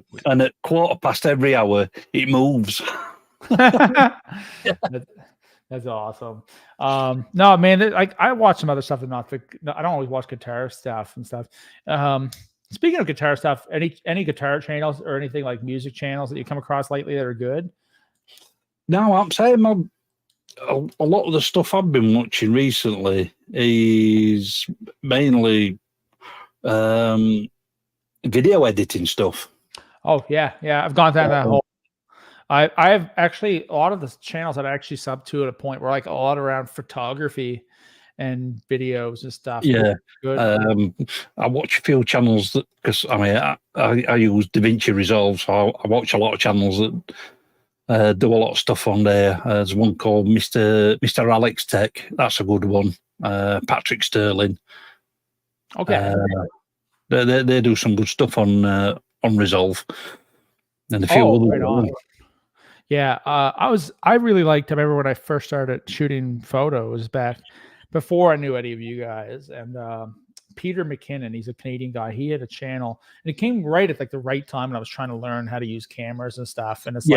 at 1/4 every hour, it moves. That's awesome. No, man, I watch some other stuff and I don't always watch guitar stuff and stuff. Speaking of guitar stuff, any guitar channels or anything like music channels that you come across lately that are good? No, I'm saying a lot of the stuff I've been watching recently is mainly video editing stuff. Oh yeah, I've gone down that whole. I've actually a lot of the channels that I actually sub to at a point where like a lot around photography and videos and stuff. Yeah, good. I watch a few channels because I use DaVinci Resolve, so I watch a lot of channels that do a lot of stuff on there. There's one called Mr. Alex Tech. That's a good one. Patrick Sterling. Okay. They do some good stuff on Resolve, and a few other ones. Yeah, I really liked. I remember when I first started shooting photos back before I knew any of you guys, and Peter McKinnon, he's a Canadian guy. He had a channel, and it came right at like the right time when I was trying to learn how to use cameras and stuff. And it's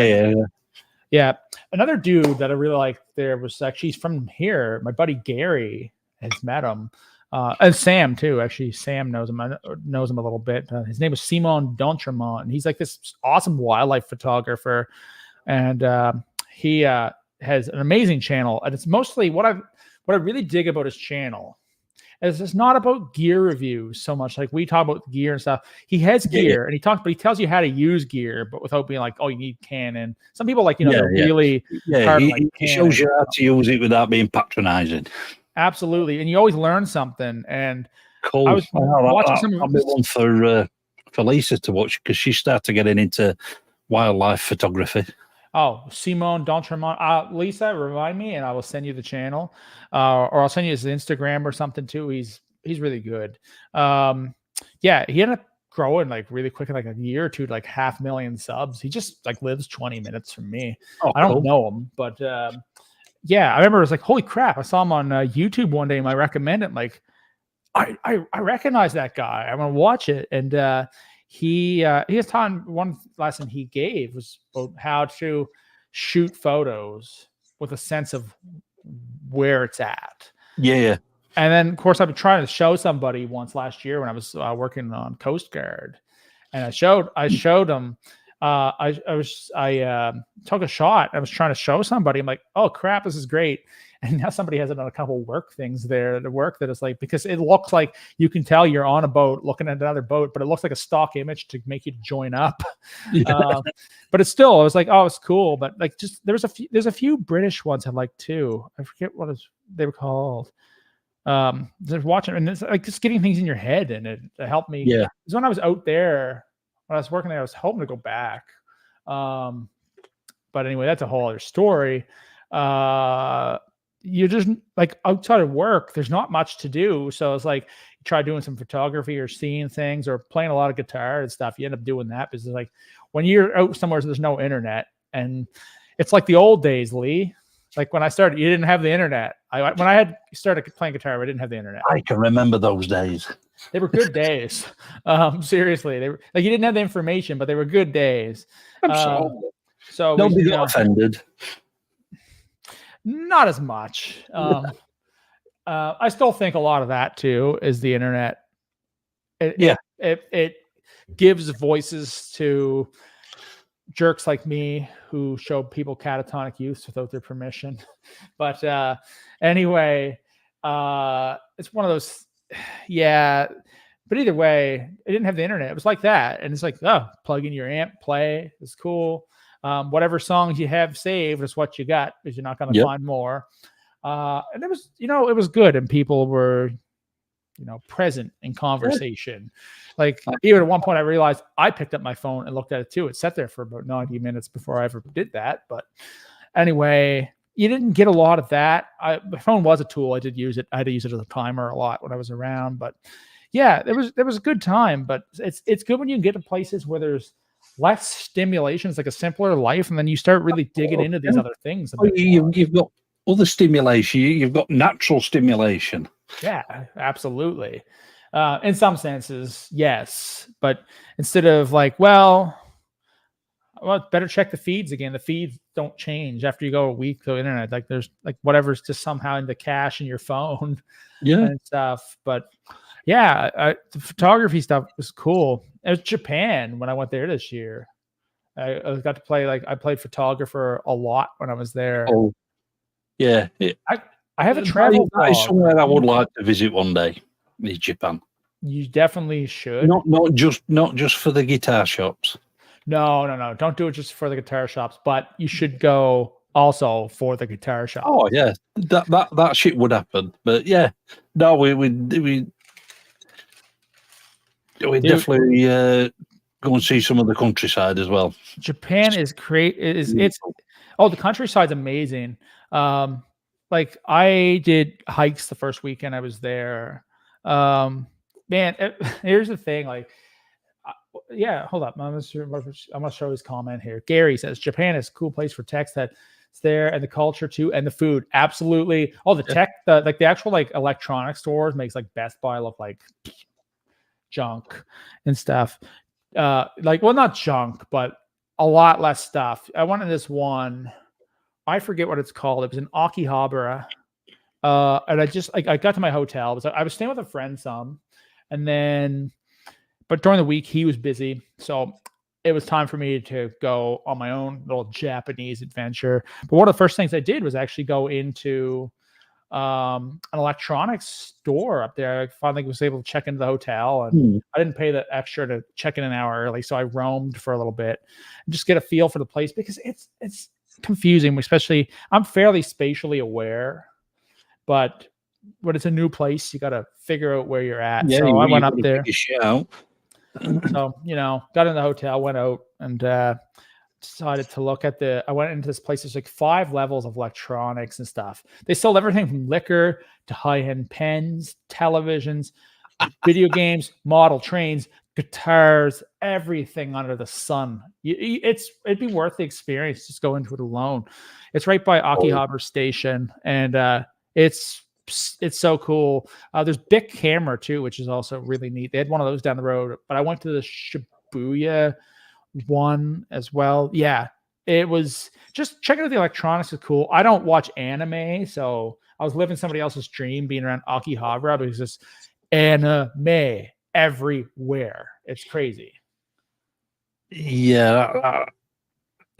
yeah. Another dude that I really liked there was actually he's from here. My buddy Gary has met him. And Sam too. Actually, Sam knows him a little bit. His name is Simon D'Entremont, and he's like this awesome wildlife photographer. And he has an amazing channel, and it's mostly what I really dig about his channel is it's not about gear reviews so much. Like we talk about gear and stuff. He has gear, and but he tells you how to use gear, but without being like, oh, you need Canon. Some people really hard. He shows you how to use it without being patronizing. Absolutely, and you always learn something. And cool. I was watching some of one for Lisa to watch because she started getting into wildlife photography. Oh, Simon D'Entremont. Lisa, remind me, and I will send you the channel, or I'll send you his Instagram or something too. He's really good. Yeah, he ended up growing like really quick in like a year or two, to like 500,000 subs. He just like lives 20 minutes from me. I don't know him, but yeah, I remember it was like, holy crap! I saw him on YouTube one day, and I recommended it. Like, I recognize that guy. I'm gonna watch it, and he has taught one lesson he gave was about how to shoot photos with a sense of where it's at. Yeah. And then, of course, I've been trying to show somebody once last year when I was working on Coast Guard, and I showed him. I took a shot. I was trying to show somebody. I'm like, oh crap, this is great. And now somebody has another couple work things there. The work that is like, because it looks like you can tell you're on a boat looking at another boat, but it looks like a stock image to make you join up. But it's still, I was like, oh, it's cool. But like, just there's a few British ones I like too. I forget what they were called. Just watching, and it's like just getting things in your head, and it helped me. Yeah. Because when I was out there, when I was working there, I was hoping to go back. But anyway, that's a whole other story. You just like outside of work, there's not much to do. So it's like you try doing some photography or seeing things or playing a lot of guitar and stuff. You end up doing that because it's like when you're out somewhere, there's no internet, and it's like the old days, Lee. Like when I started, you didn't have the internet. When I had started playing guitar, I didn't have the internet. I can remember those days. They were good days. Seriously, they were like you didn't have the information, but they were good days. So nobody got offended. Not as much. I still think a lot of that too is the internet. It gives voices to jerks like me who show people catatonic use without their permission. But anyway, it's one of those. Yeah, but either way, it didn't have the internet. It was like that, and it's like, oh, plug in your amp, play. It's cool. Whatever songs you have saved is what you got, because you're not going to find more. And it was, it was good, and people were, present in conversation. Like, even at one point I realized I picked up my phone and looked at it too. It sat there for about 90 minutes before I ever did that. But anyway, you didn't get a lot of that. My phone was a tool. I did use it. I had to use it as a timer a lot when I was around. But yeah, there was a good time. But it's good when you get to places where there's less stimulation. It's like a simpler life, and then you start really digging into these other things. You've got other stimulation. You've got natural stimulation. Yeah, absolutely. In some senses, yes. But instead of like, well, better check the feeds again. The feeds don't change after you go a week to the internet. Like, there's like whatever's just somehow in the cache in your phone and stuff. But yeah, the photography stuff was cool. It was Japan when I went there this year. I got to play, I played photographer a lot when I was there. Oh, yeah. I have a travel blog. That is somewhere I would like to visit one day. Is Japan. You definitely should. Not just for the guitar shops. No. Don't do it just for the guitar shops, but you should go also for the guitar shop. Oh yeah, that shit would happen. But yeah, no, we definitely go and see some of the countryside as well. Japan is great. The countryside's amazing. Like, I did hikes the first weekend I was there. Here's the thing. Like, hold up. I'm gonna show his comment here. Gary says Japan is a cool place for tech that's there, and the culture too, and the food. Absolutely. Oh, the tech, the actual electronic stores makes Best Buy look like junk and stuff. Not junk, but a lot less stuff. I went to this one. I forget what it's called. It was in Akihabara. And I got to my hotel. I was staying with a friend but during the week he was busy. So it was time for me to go on my own little Japanese adventure. But one of the first things I did was actually go into an electronics store up there. I finally was able to check into the hotel, and I didn't pay the extra to check in an hour early. So I roamed for a little bit and just get a feel for the place, because it's confusing, especially I'm fairly spatially aware, but when it's a new place, you got to figure out where you're at. So I went up there. So, got in the hotel, went out, and decided to look at I went into this place. There's 5 levels of electronics and stuff. They sold everything from liquor to high-end pens, televisions, video games, model trains, guitars, everything under the sun. It'd be worth the experience. Just go into it alone. It's right by Akihabara Station, and it's so cool. There's Bic Camera too, which is also really neat. They had one of those down the road, but I went to the Shibuya one as well. Yeah, it was just checking out the electronics is cool. I don't watch anime, so I was living somebody else's dream being around Akihabara, because there's anime everywhere. It's crazy. Yeah,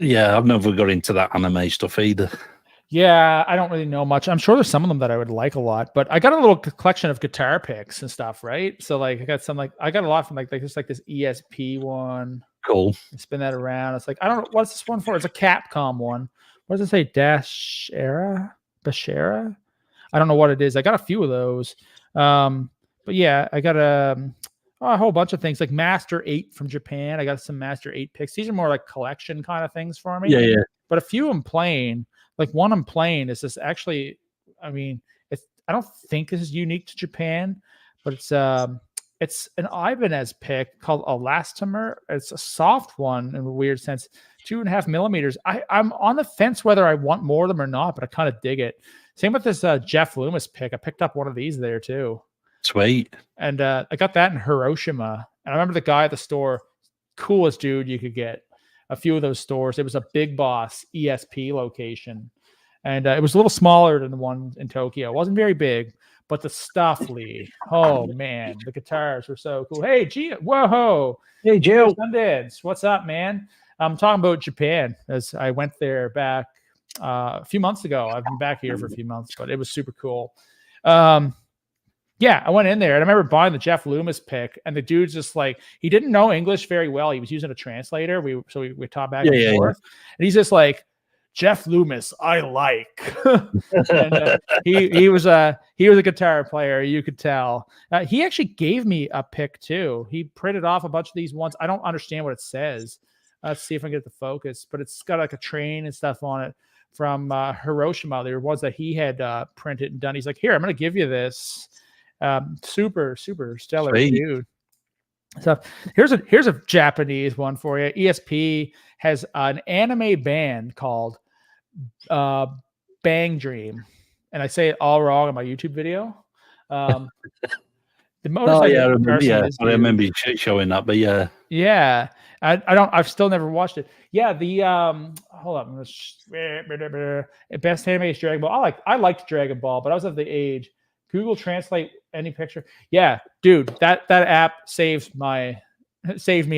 I've never got into that anime stuff either. Yeah, I don't really know much. I'm sure there's some of them that I would like a lot, but I got a little collection of guitar picks and stuff, right? So I got some I got a lot from this ESP one. Cool. I spin that around. It's I don't know what's this one for. It's a Capcom one. What does it say? Bashera? I don't know what it is. I got a few of those. But yeah, I got a whole bunch of things Master 8 from Japan. I got some Master 8 picks. These are more collection kind of things for me. Yeah. But a few I'm playing. One I'm playing is this actually, I don't think this is unique to Japan, but it's an Ibanez pick called Elastomer. It's a soft one in a weird sense, 2.5 millimeters. I'm on the fence whether I want more of them or not, but I kind of dig it. Same with this Jeff Loomis pick. I picked up one of these there too. Sweet. And I got that in Hiroshima. And I remember the guy at the store, coolest dude you could get. A few of those stores. It was a Big Boss ESP location. And it was a little smaller than the one in Tokyo. It wasn't very big, but the stuff, Lee. Oh, man. The guitars were so cool. Hey, Gio. Whoa. Hey, Joe. What's up, man? I'm talking about Japan, as I went there back a few months ago. I've been back here for a few months, but it was super cool. Yeah, I went in there and I remember buying the Jeff Loomis pick, and the dude's just like, he didn't know English very well. He was using a translator. We talked back and forth, and he's just like, Jeff Loomis, I like. And he was a guitar player. You could tell. He actually gave me a pick too. He printed off a bunch of these ones. I don't understand what it says. Let's see if I can get the focus, but it's got like a train and stuff on it from Hiroshima. There were ones that he had printed and done. He's like, here, I'm going to give you this. Super stellar dude. So here's a Japanese one for you. ESP has an anime band called Bang Dream, and I say it all wrong in my YouTube video. The motorcycle I remember showing that, but yeah. I've still never watched it. Yeah, the hold up, best anime is Dragon Ball. I liked Dragon Ball, but I was of the age. Google Translate any picture. Yeah, dude, that app saved me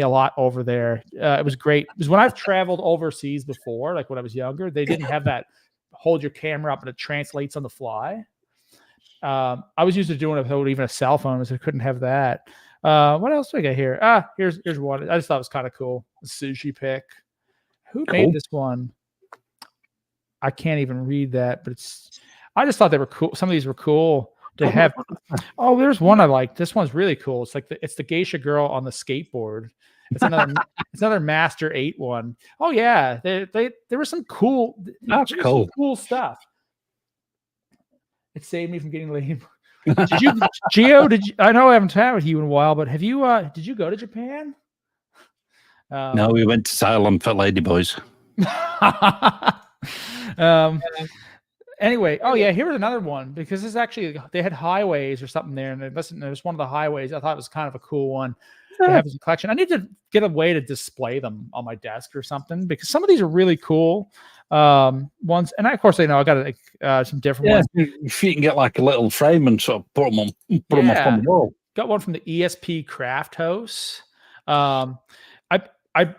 a lot over there. It was great because when I've traveled overseas before, like when I was younger, they didn't have that hold your camera up and it translates on the fly. I was used to doing it without even a cell phone, so I couldn't have that. What else do I got here? Here's one. I just thought it was kind of cool. The sushi pick. Who made this one? I can't even read that, but I just thought they were cool. Some of these were cool to have. Oh, there's one I like. This one's really cool. It's like it's the geisha girl on the skateboard. It's another Master 8 one. Oh yeah, there was some cool. That's cool. Cool stuff. It saved me from getting laid. Did you, Gio? I know I haven't chatted with you in a while, but have you? Did you go to Japan? No, we went to Thailand for ladyboys. Anyway, oh yeah, here was another one because this actually they had highways or something there, and there's one of the highways. I thought it was kind of a cool one to have as a collection. I need to get a way to display them on my desk or something because some of these are really cool ones, and of course I got some different ones. If you can get like a little frame and sort of put them up on the wall. Got one from the ESP Craft House. I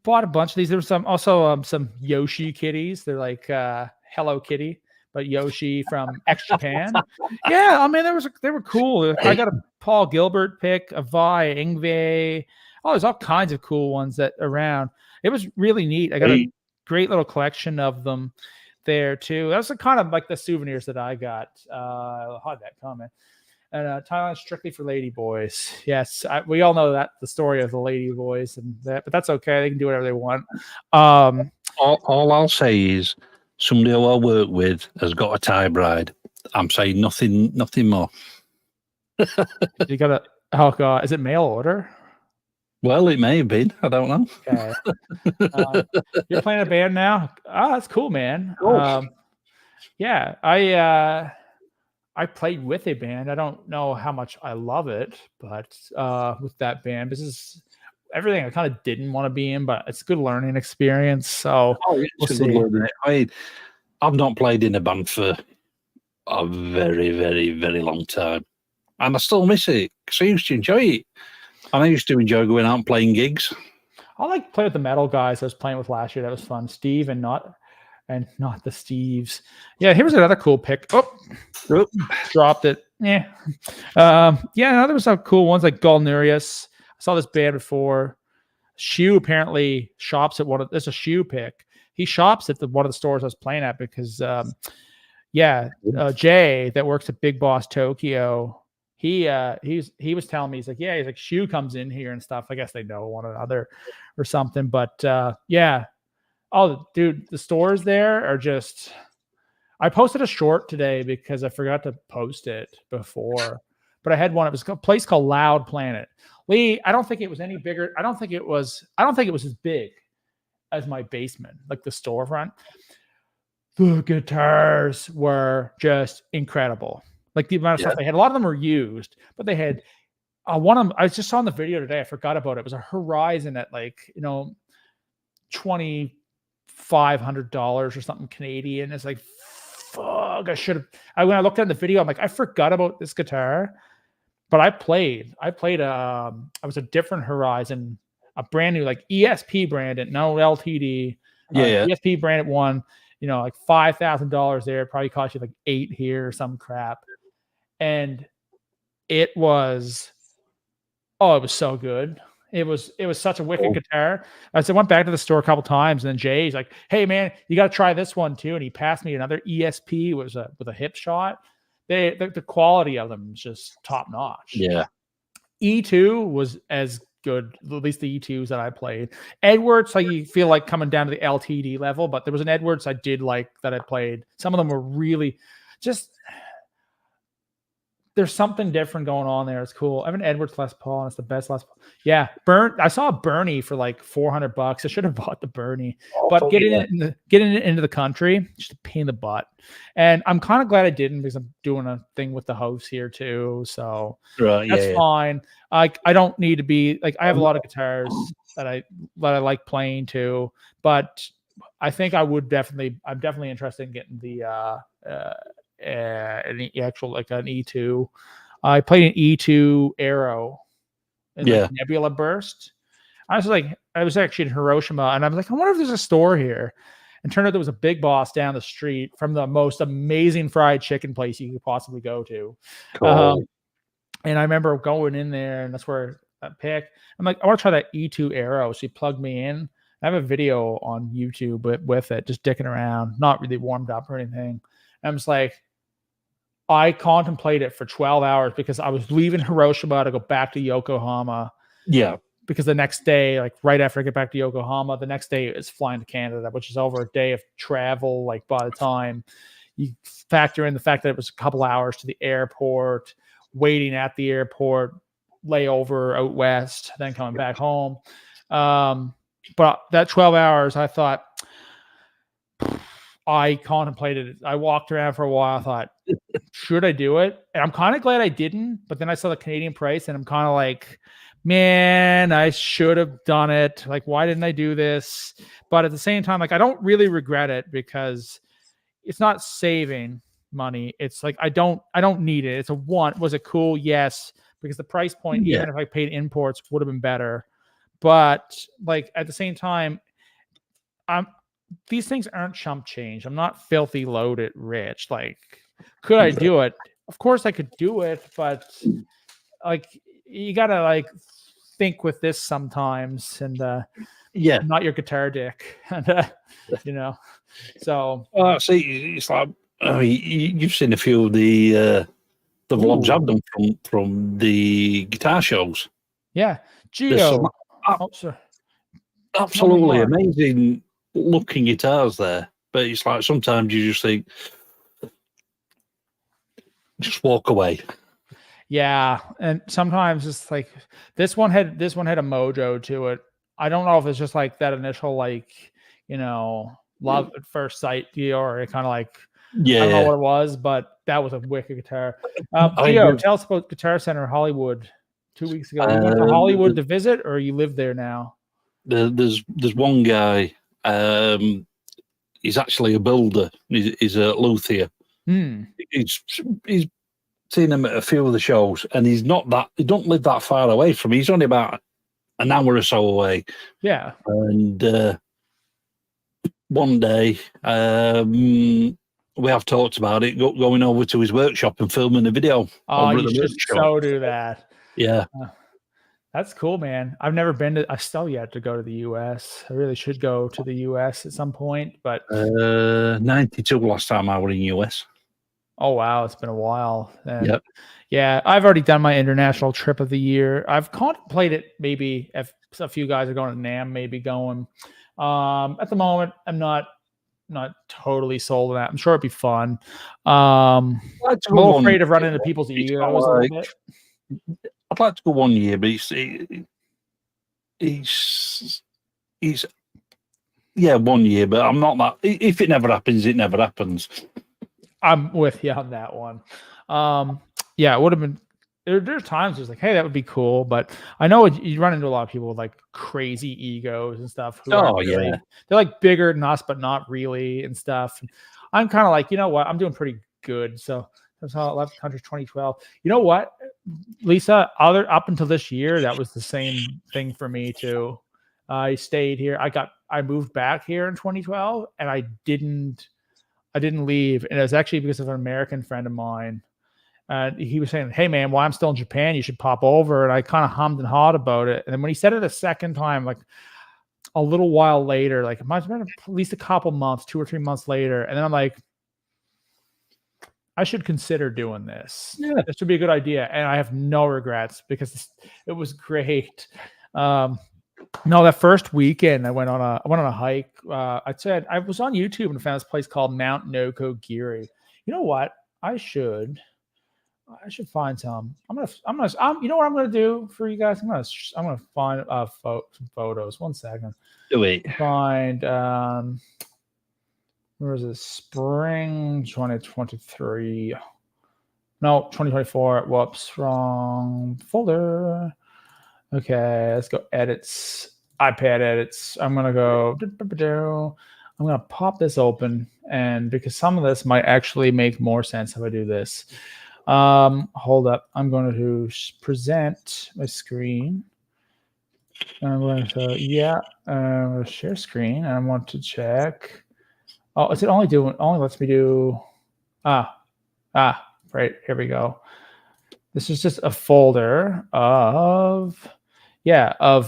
bought a bunch of these. There was some Yoshi kitties. They're like Hello Kitty, but Yoshi from X Japan. Yeah, I mean they were cool. I got a Paul Gilbert pick, a Vi Ingve. Oh, there's all kinds of cool ones that around. It was really neat. I got a great little collection of them there too. That was kind of like the souvenirs that I got. How'd that comment? And Thailand strictly for lady boys. Yes, we all know that the story of the lady boys and that, but that's okay. They can do whatever they want. All I'll say is somebody who I work with has got a Thai bride. I'm saying nothing more. You got a oh god, is it mail order? Well, it may have been. I don't know. Okay. You're playing a band now? Oh, that's cool, man. Cool. Yeah, I played with a band. I don't know how much I love it, but with that band, this is everything I kind of didn't want to be in, but it's a good learning experience. So we'll see. I've not played in a band for a very, very, very long time, and I still miss it because I used to enjoy it. And I used to enjoy going out and playing gigs. I like play with the metal guys I was playing with last year. That was fun. Steve and not the Steves. Yeah, here was another cool pick. Oh, dropped it. Yeah. There was some cool ones like Golnurius. I saw this band before. Shu apparently shops at there's a Shu pick. He shops at one of the stores I was playing at because Jay that works at Big Boss Tokyo. He was telling me, he's like Shu comes in here and stuff. I guess they know one another or something. But yeah. Oh, dude, the stores there are just. I posted a short today because I forgot to post it before, but I had one. It was a place called Loud Planet. Lee, I don't think it was any bigger. I don't think it was as big as my basement, like the storefront. The guitars were just incredible. Like the amount of stuff they had. A lot of them were used, but they had one of them. I just saw in the video today. I forgot about it. It was a Horizon at $2,500 or something Canadian. It's like, fuck, I should have. When I looked at the video, I'm like, I forgot about this guitar. But I played. I was a different Horizon, a brand new like ESP branded, no LTD. ESP branded one. Like $5,000 there. Probably cost you like $8,000 here or some crap. And it was so good. It was such a wicked guitar. I went back to the store a couple times, and then Jay's like, "Hey man, you got to try this one too." And he passed me another ESP with a hip shot. The quality of them is just top notch. Yeah. E2 was as good, at least the E2s that I played. Edwards, like you feel like coming down to the LTD level, but there was an Edwards I did like that I played. Some of them were really just. There's something different going on there. It's cool. I have an Edwards Les Paul, and it's the best Les Paul. Yeah, I saw a Bernie for like $400. I should have bought the Bernie, but getting it into the country, just a pain in the butt. And I'm kind of glad I didn't, because I'm doing a thing with the house here too. So that's fine. I don't need to be like, I have a lot of guitars that I like playing too, but I think I'm definitely interested in getting the an actual like an E2. I played an E2 Arrow in like Nebula Burst. I was actually in Hiroshima, and I was like, I wonder if there's a store here. And turned out there was a Big Boss down the street from the most amazing fried chicken place you could possibly go to. Cool. And I remember going in there, and that's where I picked. I'm like, I want to try that E2 Arrow. So he plugged me in. I have a video on YouTube with it, just dicking around, not really warmed up or anything. And I'm just like, I contemplated it for 12 hours because I was leaving Hiroshima to go back to Yokohama. Yeah. Because the next day, like right after I get back to Yokohama, the next day is flying to Canada, which is over a day of travel. Like by the time you factor in the fact that it was a couple hours to the airport, waiting at the airport, layover out west, then coming back home. But that 12 hours, I thought, I contemplated it. I walked around for a while. I thought, should I do it? And I'm kind of glad I didn't. But then I saw the Canadian price, and I'm kind of like, man, I should have done it. Like, why didn't I do this? But at the same time, like, I don't really regret it, because it's not saving money. It's like I don't need it. It's a want. Was it cool? Yes, because the price point, even if I paid imports, would have been better. But like at the same time, these things aren't chump change. I'm not filthy loaded rich. Like, could I do it? Of course I could do it, but like you gotta like think with this sometimes, and not your guitar dick, and So see, it's like you've seen a few of the vlogs I've done from the guitar shows. Yeah, Gio. Absolutely amazing looking guitars there, but it's like sometimes you just think, just walk away. Yeah, and sometimes it's like this one had a mojo to it. I don't know if it's just like that initial love at first sight deal, or it kind of like I don't know what it was, but that was a wicked guitar. Gio, tell us about Guitar Center Hollywood 2 weeks ago. You went to Hollywood to visit, or you live there now? There's one guy. He's actually a builder. He's a luthier. He's seen him at a few of the shows, and he don't live that far away from me. He's only about an hour or so away. Yeah. And one day we have talked about it, going over to his workshop and filming a video. Oh, you should so do that. Yeah. That's cool, man. I've never been to. I still yet to go to the U.S. I really should go to the U.S. at some point. But 92 last time I was in U.S. Oh wow, it's been a while. And yeah, I've already done my international trip of the year. I've contemplated maybe if a few guys are going to NAMM, maybe going. At the moment, I'm not totally sold on that. I'm sure it'd be fun. I'm a little afraid of running into people's egos a little bit. I'd like to go 1 year, but he's 1 year, but I'm not that. If it never happens, it never happens. I'm with you on that one. Yeah, it would have been. There's times it's like, hey, that would be cool, but I know you run into a lot of people with like crazy egos and stuff. They're like bigger than us, but not really and stuff. And I'm kind of like, you know what? I'm doing pretty good. So that's how I left the country 2012. You know what, Lisa? Up until this year, that was the same thing for me too. I stayed here. I moved back here in 2012, and I didn't leave, and it was actually because of an American friend of mine. he was saying, "Hey man, while I'm still in Japan, you should pop over." And I kind of hummed and hawed about it. And then when he said it a second time, like a little while later, like it might have been at least a couple months, 2 or 3 months later, and then I'm like, I should consider doing this. Yeah. This would be a good idea, and I have no regrets because it was great. No, that first weekend I went on a hike. I said I was on YouTube and found this place called Mount Nokogiri. You know what? I should find some. You know what I'm gonna do for you guys? I'm gonna find some photos. 1 second. Do it. Find where is this? Spring 2023. No, 2024. Whoops, wrong folder. Okay, let's go edits, iPad edits. I'm gonna go. I'm gonna pop this open, and because some of this might actually make more sense if I do this. Hold up. I'm going to present my screen. I'm going to share screen, and I want to check. Oh, is it only lets me do right, here we go. This is just a folder of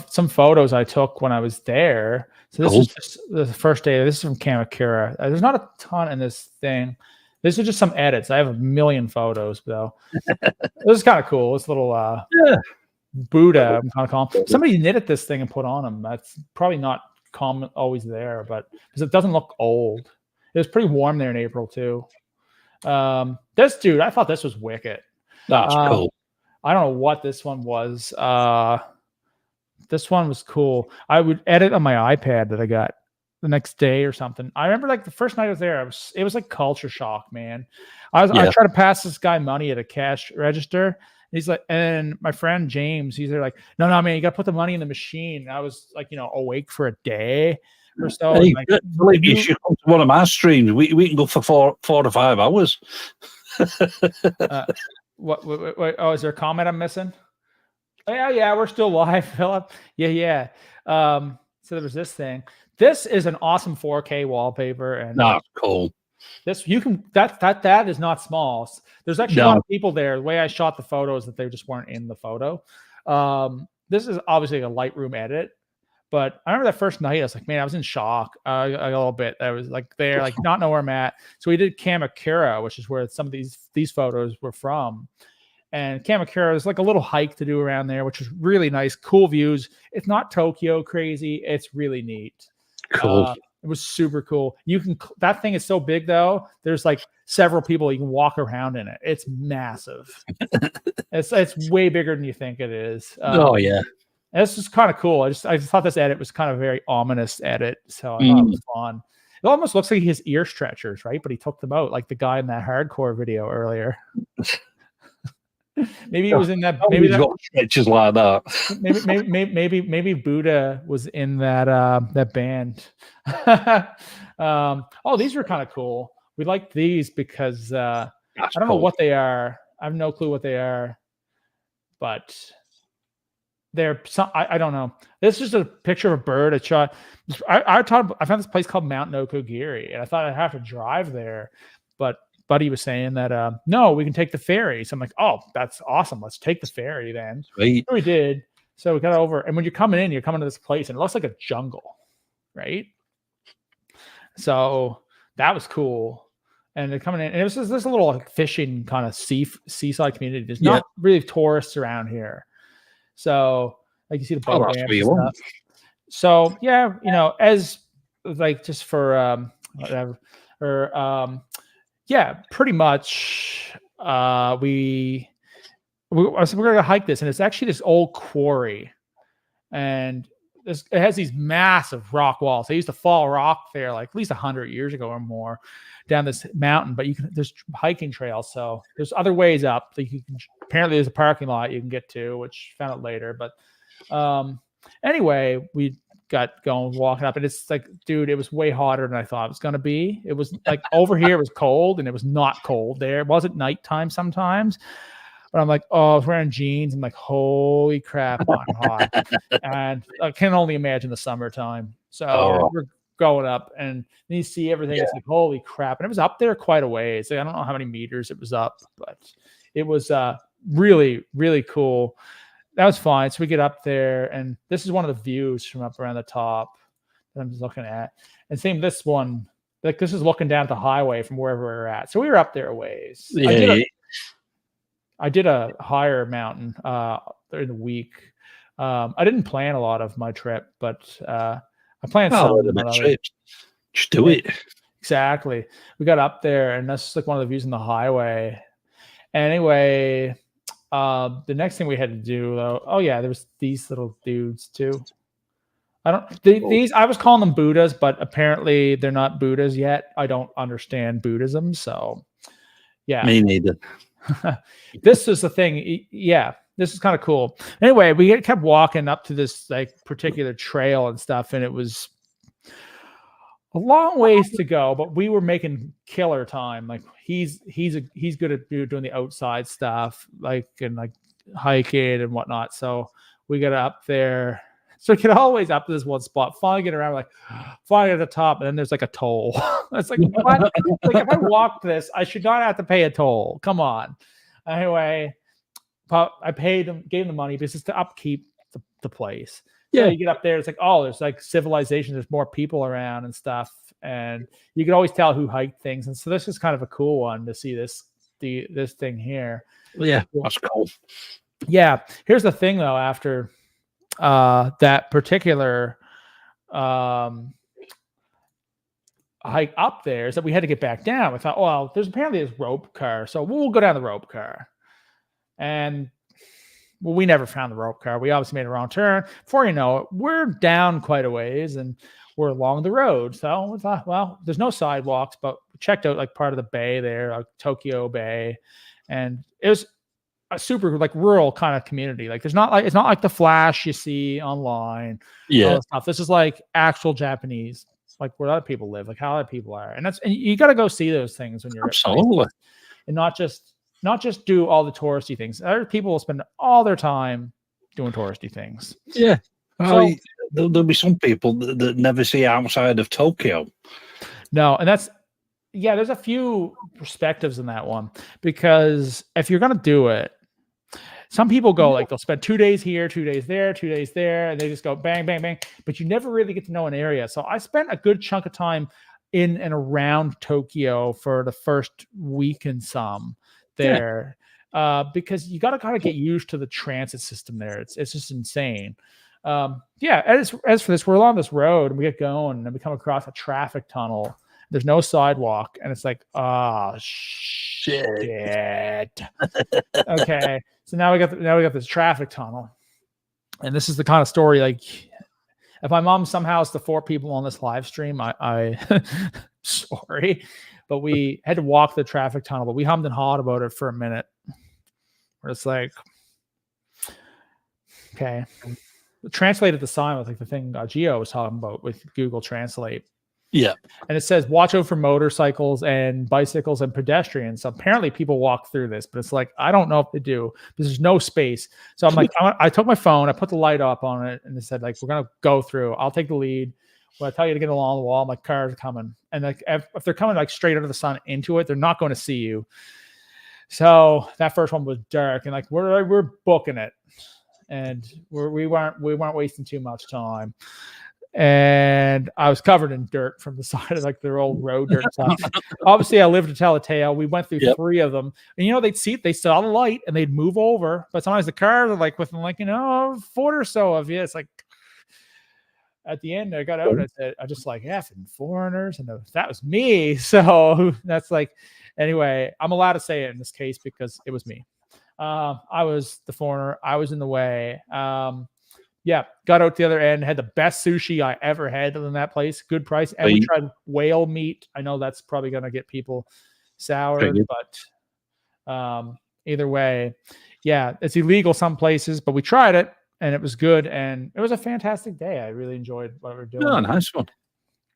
some photos I took when I was there. So this is just the first day. This is from Kamakura. There's not a ton in this thing. This is just some edits. I have a million photos though. This is kind of cool. This little Buddha, I'm kind of calling. Somebody knitted this thing and put on them. That's probably not common always there, but because it doesn't look old. It was pretty warm there in April too. This dude, I thought this was wicked. That's cool. I don't know what this one was. This one was cool. I would edit on my iPad that I got the next day or something. I remember like the first night I was there, it was like culture shock, man. I tried to pass this guy money at a cash register. And he's like, and my friend James, he's there like, no, man, you got to put the money in the machine. And I was like, awake for a day or so. Hey, like, you should come to one of my streams. We can go for 4 to 5 hours. What? Oh, is there a comment I'm missing? Oh, yeah, we're still live, Philip. Yeah. So there was this thing. This is an awesome 4K wallpaper, and that's cool. This that is not small. There's actually a lot of people there. The way I shot the photos, that they just weren't in the photo. This is obviously a Lightroom edit, but I remember that first night, I was like, man, I was in shock a little bit. I was like there, like not know where I'm at. So we did Kamakura, which is where some of these photos were from. And Kamakura is like a little hike to do around there, which is really nice. Cool views. It's not Tokyo crazy. It's really neat. Cool. It was super cool. That thing is so big though. There's like several people you can walk around in it. It's massive. it's way bigger than you think it is. Oh yeah. This is kind of cool. I just thought this edit was kind of a very ominous edit. So I thought it was fun. It almost looks like his ear stretchers, right? But he took them out like the guy in that hardcore video earlier. Maybe it was in that. Maybe that got stretches like that. Maybe Buddha was in that band. These were kind of cool. We liked these because I don't know what they are. I have no clue what they are, but they're some. I don't know. This is just a picture of a bird. I found this place called Mount Nokogiri, and I thought I'd have to drive there, but Buddy was saying that no, we can take the ferry. So I'm like, oh, that's awesome. Let's take the ferry then. Sweet. So we did. So we got over, and when you're coming to this place, and it looks like a jungle, right? So that was cool. And they're coming in, and it was just this little like fishing kind of seaside community. There's not really tourists around here. So like you see the boat ramps and stuff. So yeah, as like just for whatever, or yeah, pretty much. We're going to hike this, and it's actually this old quarry, and it has these massive rock walls. They used to fall rock there like at least 100 years ago or more down this mountain. But there's hiking trails, so there's other ways up. Apparently, there's a parking lot you can get to, which found out later. But anyway, we got going walking up, and it's like, dude, it was way hotter than I thought it was going to be. It was like over here it was cold, and it was not cold there. It wasn't nighttime sometimes, but I'm like, oh, I was wearing jeans. I'm like, holy crap, I'm hot. And I can only imagine the summertime. So we're going up, and then you see everything. It's like, holy crap. And it was up there quite a ways. Like, I don't know how many meters it was up, but it was really, really cool. That was fine. So we get up there, and this is one of the views from up around the top that I'm just looking at. And same this one, like this is looking down at the highway from wherever we're at. So we were up there a ways. Yeah. I did a higher mountain during the week. I didn't plan a lot of my trip, but I planned some. Just do it. Exactly. We got up there, and that's like one of the views on the highway. Anyway, the next thing we had to do, though, there was these little dudes too. These I was calling them Buddhas, but apparently they're not Buddhas yet. I don't understand Buddhism, so yeah. Me neither. This is the thing. Yeah, this is kind of cool. Anyway, we kept walking up to this like particular trail and stuff, and it was a long ways to go, but we were making killer time. Like he's good at doing the outside stuff, like and like hiking and whatnot. So we got up there. So we get always up to this one spot, finally get around, like finally at the top, and then there's like a toll. It's like, what? Like if I walked this, I should not have to pay a toll. Come on. Anyway, I paid them, gave them the money because it's to upkeep the place. Yeah, so you get up there, it's like, oh, there's like civilization, there's more people around and stuff, and you can always tell who hiked things. And so this is kind of a cool one to see this thing here. Yeah, that's cool. Yeah, here's the thing though, after that particular hike up there is that we had to get back down. We thought, well, there's apparently this rope car, so we'll go down the rope car. And well, we never found the rope car. We obviously made a wrong turn. Before you know it, we're down quite a ways and we're along the road. So we thought, well, there's no sidewalks, but we checked out like part of the bay there, like Tokyo Bay, and it was a super like rural kind of community. Like it's not like the flash you see online. Yeah, stuff. This is like actual Japanese, like where other people live, like how other people are, and you got to go see those things when you're absolutely, and not just do all the touristy things. Other people will spend all their time doing touristy things. Yeah, well, so, there'll be some people that never see outside of Tokyo. No, and there's a few perspectives in that one, because if you're gonna do it, some people go like they'll spend 2 days here, 2 days there, 2 days there, and they just go bang, bang, bang. But you never really get to know an area. So I spent a good chunk of time in and around Tokyo for the first week and some there, because you got to kind of get used to the transit system there. It's just insane. As for this, we're along this road and we get going and we come across a traffic tunnel. There's no sidewalk, and it's like, oh shit. Okay, so now we got this traffic tunnel, and this is the kind of story. Like, if my mom somehow is the 4 people on this live stream, I sorry, but we had to walk the traffic tunnel. But we hummed and hawed about it for a minute. Where it's like, okay, translated the sign with like the thing Gio was talking about with Google Translate. Yeah. And it says, watch out for motorcycles and bicycles and pedestrians. So apparently people walk through this, but it's like, I don't know if they do because there's no space. So I'm like, I took my phone, I put the light up on it, and it said, like, we're going to go through. I'll take the lead. Well, I tell you to get along the wall. My cars are coming. And like, if they're coming like straight out of the sun into it, they're not going to see you. So that first one was dark, and like, we're booking it. And we weren't wasting too much time. And I was covered in dirt from the side of like their old road dirt stuff. Obviously, I lived to tell a tale. We went through 3 of them, and they saw the light and they'd move over. But sometimes the cars are like within like a foot or so of you. It's like at the end, I got out and I said, I just like effing foreigners, and that was me. So that's like, anyway, I'm allowed to say it in this case because it was me. I was the foreigner. I was in the way. Got out the other end, had the best sushi I ever had in that place. Good price. And we tried whale meat. I know that's probably going to get people soured, but either way, it's illegal some places, but we tried it and it was good. And it was a fantastic day. I really enjoyed what we were doing. Oh, nice one.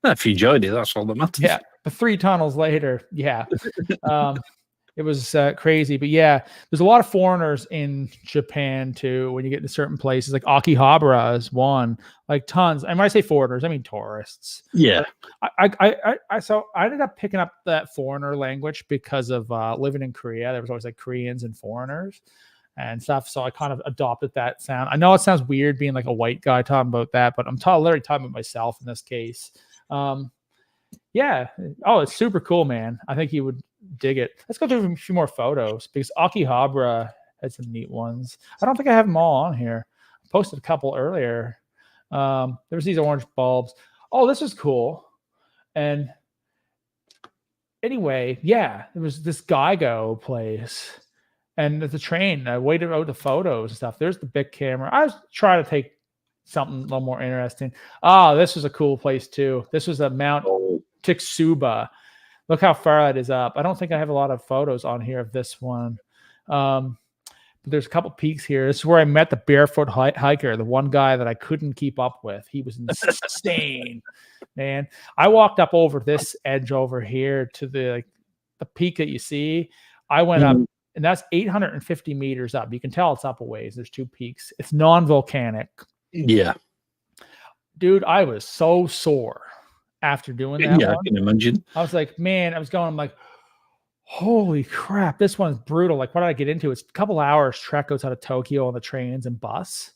If you enjoyed it, that's all that matters. Yeah. But 3 tunnels later, It was crazy. But yeah, there's a lot of foreigners in Japan too. When you get to certain places, like Akihabara is one, like tons. And when I say foreigners, I mean tourists. Yeah. So I ended up picking up that foreigner language because of living in Korea. There was always like Koreans and foreigners and stuff. So I kind of adopted that sound. I know it sounds weird being like a white guy talking about that, but I'm literally talking about myself in this case. Yeah. Oh, it's super cool, man. I think you would dig it. Let's go through a few more photos because Akihabara had some neat ones. I don't think I have them all on here. I posted a couple earlier. There's these orange bulbs. Oh, this is cool. And anyway, yeah, there was this Geigo place. And the train, I waited out the photos and stuff. There's the big camera. I was trying to take something a little more interesting. Oh, this was a cool place too. This was a Mount Tixuba. Look how far that is up. I don't think I have a lot of photos on here of this one. But there's a couple peaks here. This is where I met the barefoot hiker, the one guy that I couldn't keep up with. He was insane, man. I walked up over this edge over here to the peak that you see. I went up, and that's 850 meters up. You can tell it's up a ways. There's two peaks. It's non-volcanic. Yeah. Dude, I was so sore after doing that. Yeah, I can imagine. I was like, man, I'm like, holy crap, this one's brutal. Like, what did I get into? It's a couple hours trek outside of Tokyo on the trains and bus.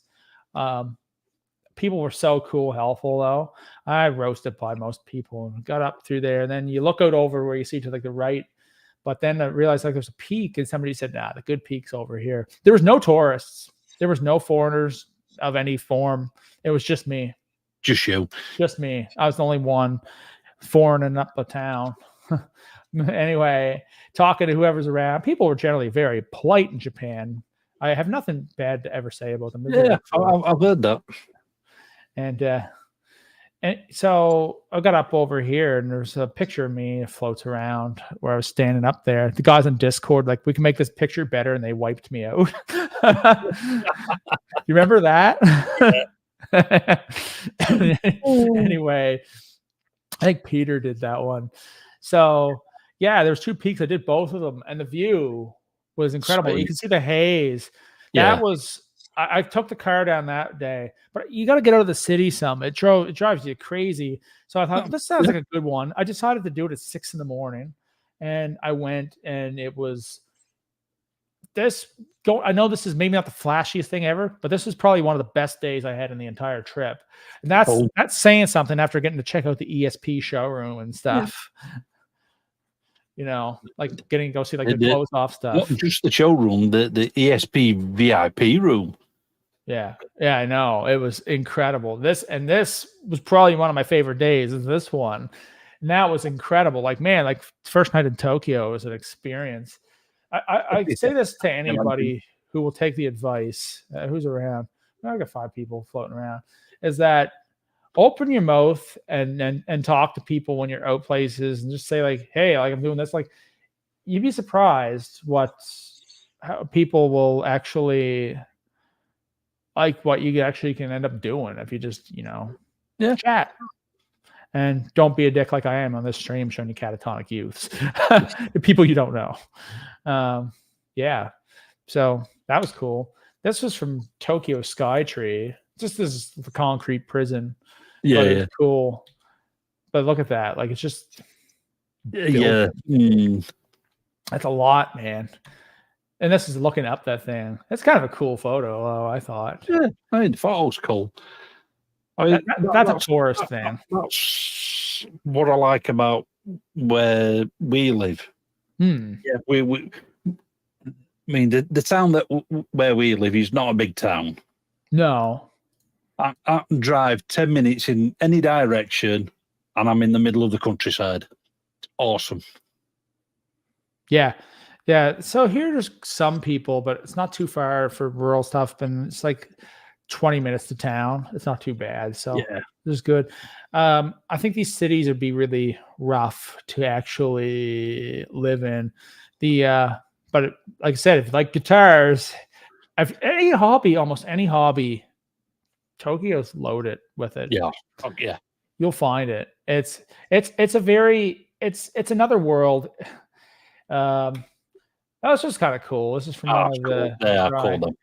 People were so cool, helpful though. I roasted by most people and got up through there. And then you look out over where you see to like the right. But then I realized like there's a peak, and somebody said, nah, the good peak's over here. There was no tourists. There was no foreigners of any form. It was just me. Just you. Just me. I was the only one foreigning up the town. Anyway, talking to whoever's around. People were generally very polite in Japan. I have nothing bad to ever say about them. Yeah, I've heard that. And so I got up over here, and there's a picture of me that floats around where I was standing up there. The guys on Discord, like, we can make this picture better, and they wiped me out. You remember that? Yeah. Anyway, I think Peter did that one. So yeah, there's two peaks. I did both of them, and the view was incredible. Sweet. You can see the haze. Yeah. That was I took the car down that day, but you got to get out of the city some. It drives you crazy. So I thought this sounds like a good one. I decided to do it at 6 a.m, and I went, and it was I know this is maybe not the flashiest thing ever, but this was probably one of the best days I had in the entire trip. And that's saying something after getting to check out the ESP showroom and stuff. Yeah. You know, like getting to go see like the closed off stuff. Not just the showroom, the ESP VIP room. Yeah, I know. It was incredible. This was probably one of my favorite days, is this one. And that was incredible. Like, man, like first night in Tokyo was an experience. I say this to anybody who will take the advice, who's around. I got 5 people floating around. Is that open your mouth and talk to people when you're out places, and just say like, hey, like I'm doing this. Like, you'd be surprised how people will actually like what you actually can end up doing if you just, chat. And don't be a dick like I am on this stream showing you catatonic youths. The people you don't know. Yeah. So that was cool. This was from Tokyo Skytree. Just this concrete prison. Yeah, yeah. Cool. But look at that. Like, it's just yeah. That's a lot, man. And this is looking up that thing. It's kind of a cool photo, I thought. Yeah, I mean, the photo's cool. That's a tourist thing. That's what I like about where we live. Yeah, I mean, the town where we live is not a big town. No. I can drive 10 minutes in any direction, and I'm in the middle of the countryside. Awesome. Yeah. So here's some people, but it's not too far for rural stuff, and it's like 20 minutes to town. It's not too bad. So yeah, this is good. I think these cities would be really rough to actually live in. But like I said, if you like guitars, if almost any hobby, Tokyo's loaded with it. Yeah. Oh, yeah. You'll find it. It's another world. That was just kind of cool. This is from one of the. They are shrine. cool.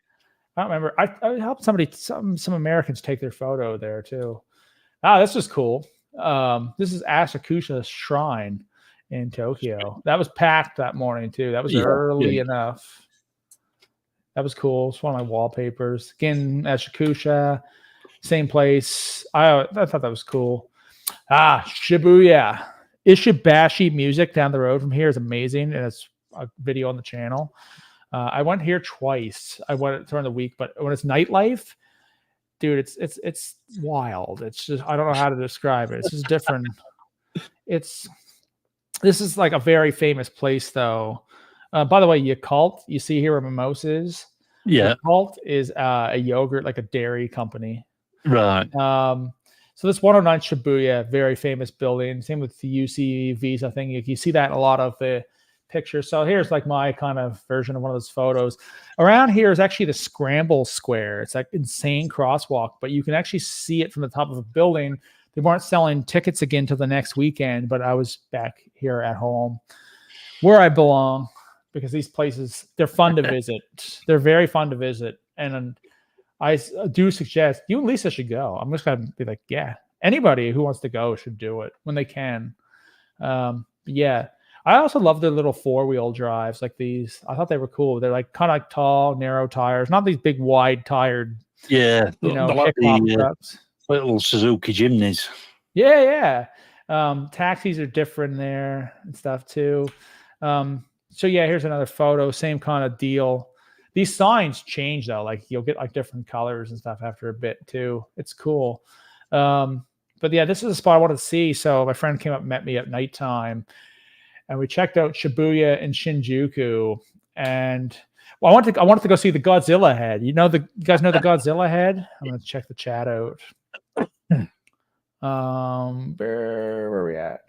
I don't remember. I helped some Americans take their photo there too. This was cool. This is Asakusa's shrine in Tokyo. That was packed that morning too. That was early enough. That was cool. It's one of my wallpapers. Again, Asakusa, same place. I thought that was cool. Shibuya. Ishibashi music down the road from here is amazing, and it's a video on the channel. I went here twice. I went during the week, but when it's nightlife, dude, it's wild. It's just, I don't know how to describe it. It's just different. This is like a very famous place though. By the way, Yakult, you see here where Mimosa is. Yeah. Yakult is a yogurt, like a dairy company. Right. So this 109 Shibuya, very famous building. Same with the UC Visa thing. You see that in a lot of the pictures. So here's like my kind of version of one of those photos. Around here is actually the Scramble Square. It's like insane crosswalk, but you can actually see it from the top of a building. They weren't selling tickets again till the next weekend, but I was back here at home where I belong, because these places, they're fun to visit. They're very fun to visit. And I do suggest you and Lisa should go. I'm just going to be like, yeah, anybody who wants to go should do it when they can. Yeah. I also love their little 4-wheel drives like these. I thought they were cool. They're like kind of like tall, narrow tires, not these big, wide tired, like the trucks. Little Suzuki Jimneys. Yeah. Taxis are different there and stuff too. So yeah, here's another photo, same kind of deal. These signs change though, like you'll get like different colors and stuff after a bit too. It's cool. But yeah, this is a spot I wanted to see. So my friend came up and met me at nighttime, and we checked out Shibuya and Shinjuku. And well, I wanted to go see the Godzilla head. You guys know the Godzilla head? I'm gonna check the chat out. Where are we at?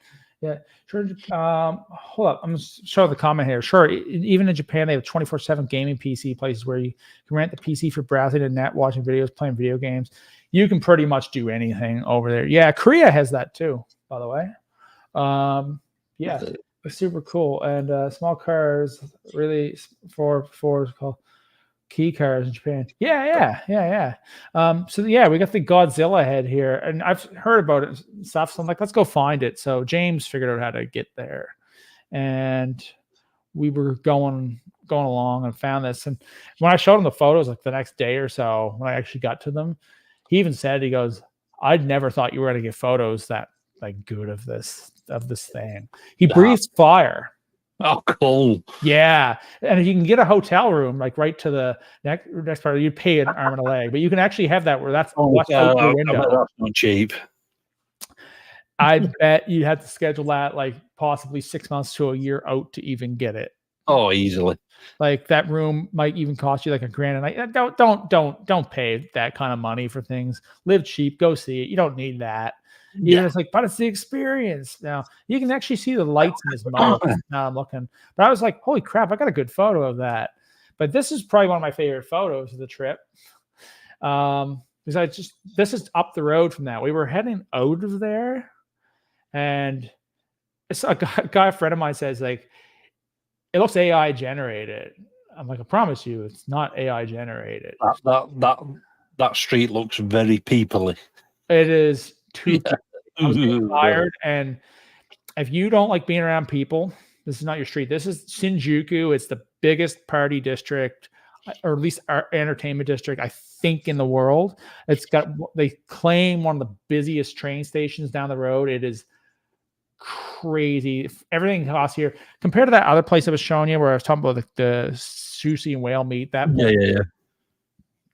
Yeah, sure. Hold up. I'm just showing the comment here. Sure. Even in Japan, they have 24/7 gaming PC places where you can rent the PC for browsing and net, watching videos, playing video games. You can pretty much do anything over there. Yeah, Korea has that too, by the way. Yeah, it's super cool. And small cars, really for called key cars in Japan. Yeah. So yeah, we got the Godzilla head here, and I've heard about it and stuff. So I'm like, let's go find it. So James figured out how to get there, and we were going along and found this. And when I showed him the photos, like the next day or so, when I actually got to them, he even said, he goes, "I'd never thought you were going to get photos that like good of this thing." He breathes fire. Oh, cool. Yeah. And if you can get a hotel room, like right to the next part, you'd pay an arm and a leg, but you can actually have that where that's out the window. That's not cheap. I bet you had to schedule that like possibly 6 months to a year out to even get it. Oh, easily. Like that room might even cost you like $1,000 a night. Don't pay that kind of money for things. Live cheap, go see it. You don't need that. It's like, but it's the experience. Now you can actually see the lights in his mouth. Now I'm looking, but I was like, holy crap, I got a good photo of that. But this is probably one of my favorite photos of the trip. Because this is up the road from that. We were heading out of there, and it's a guy friend of mine says, like, it looks AI generated. I'm like, I promise you, it's not AI generated. That street looks very peoply. It is too. I was getting tired, and if you don't like being around people, this is not your street. This is Shinjuku. It's the biggest party district, or at least our entertainment district, I think, in the world. They claim one of the busiest train stations down the road. It is crazy. Everything costs here compared to that other place I was showing you where I was talking about the sushi and whale meat. That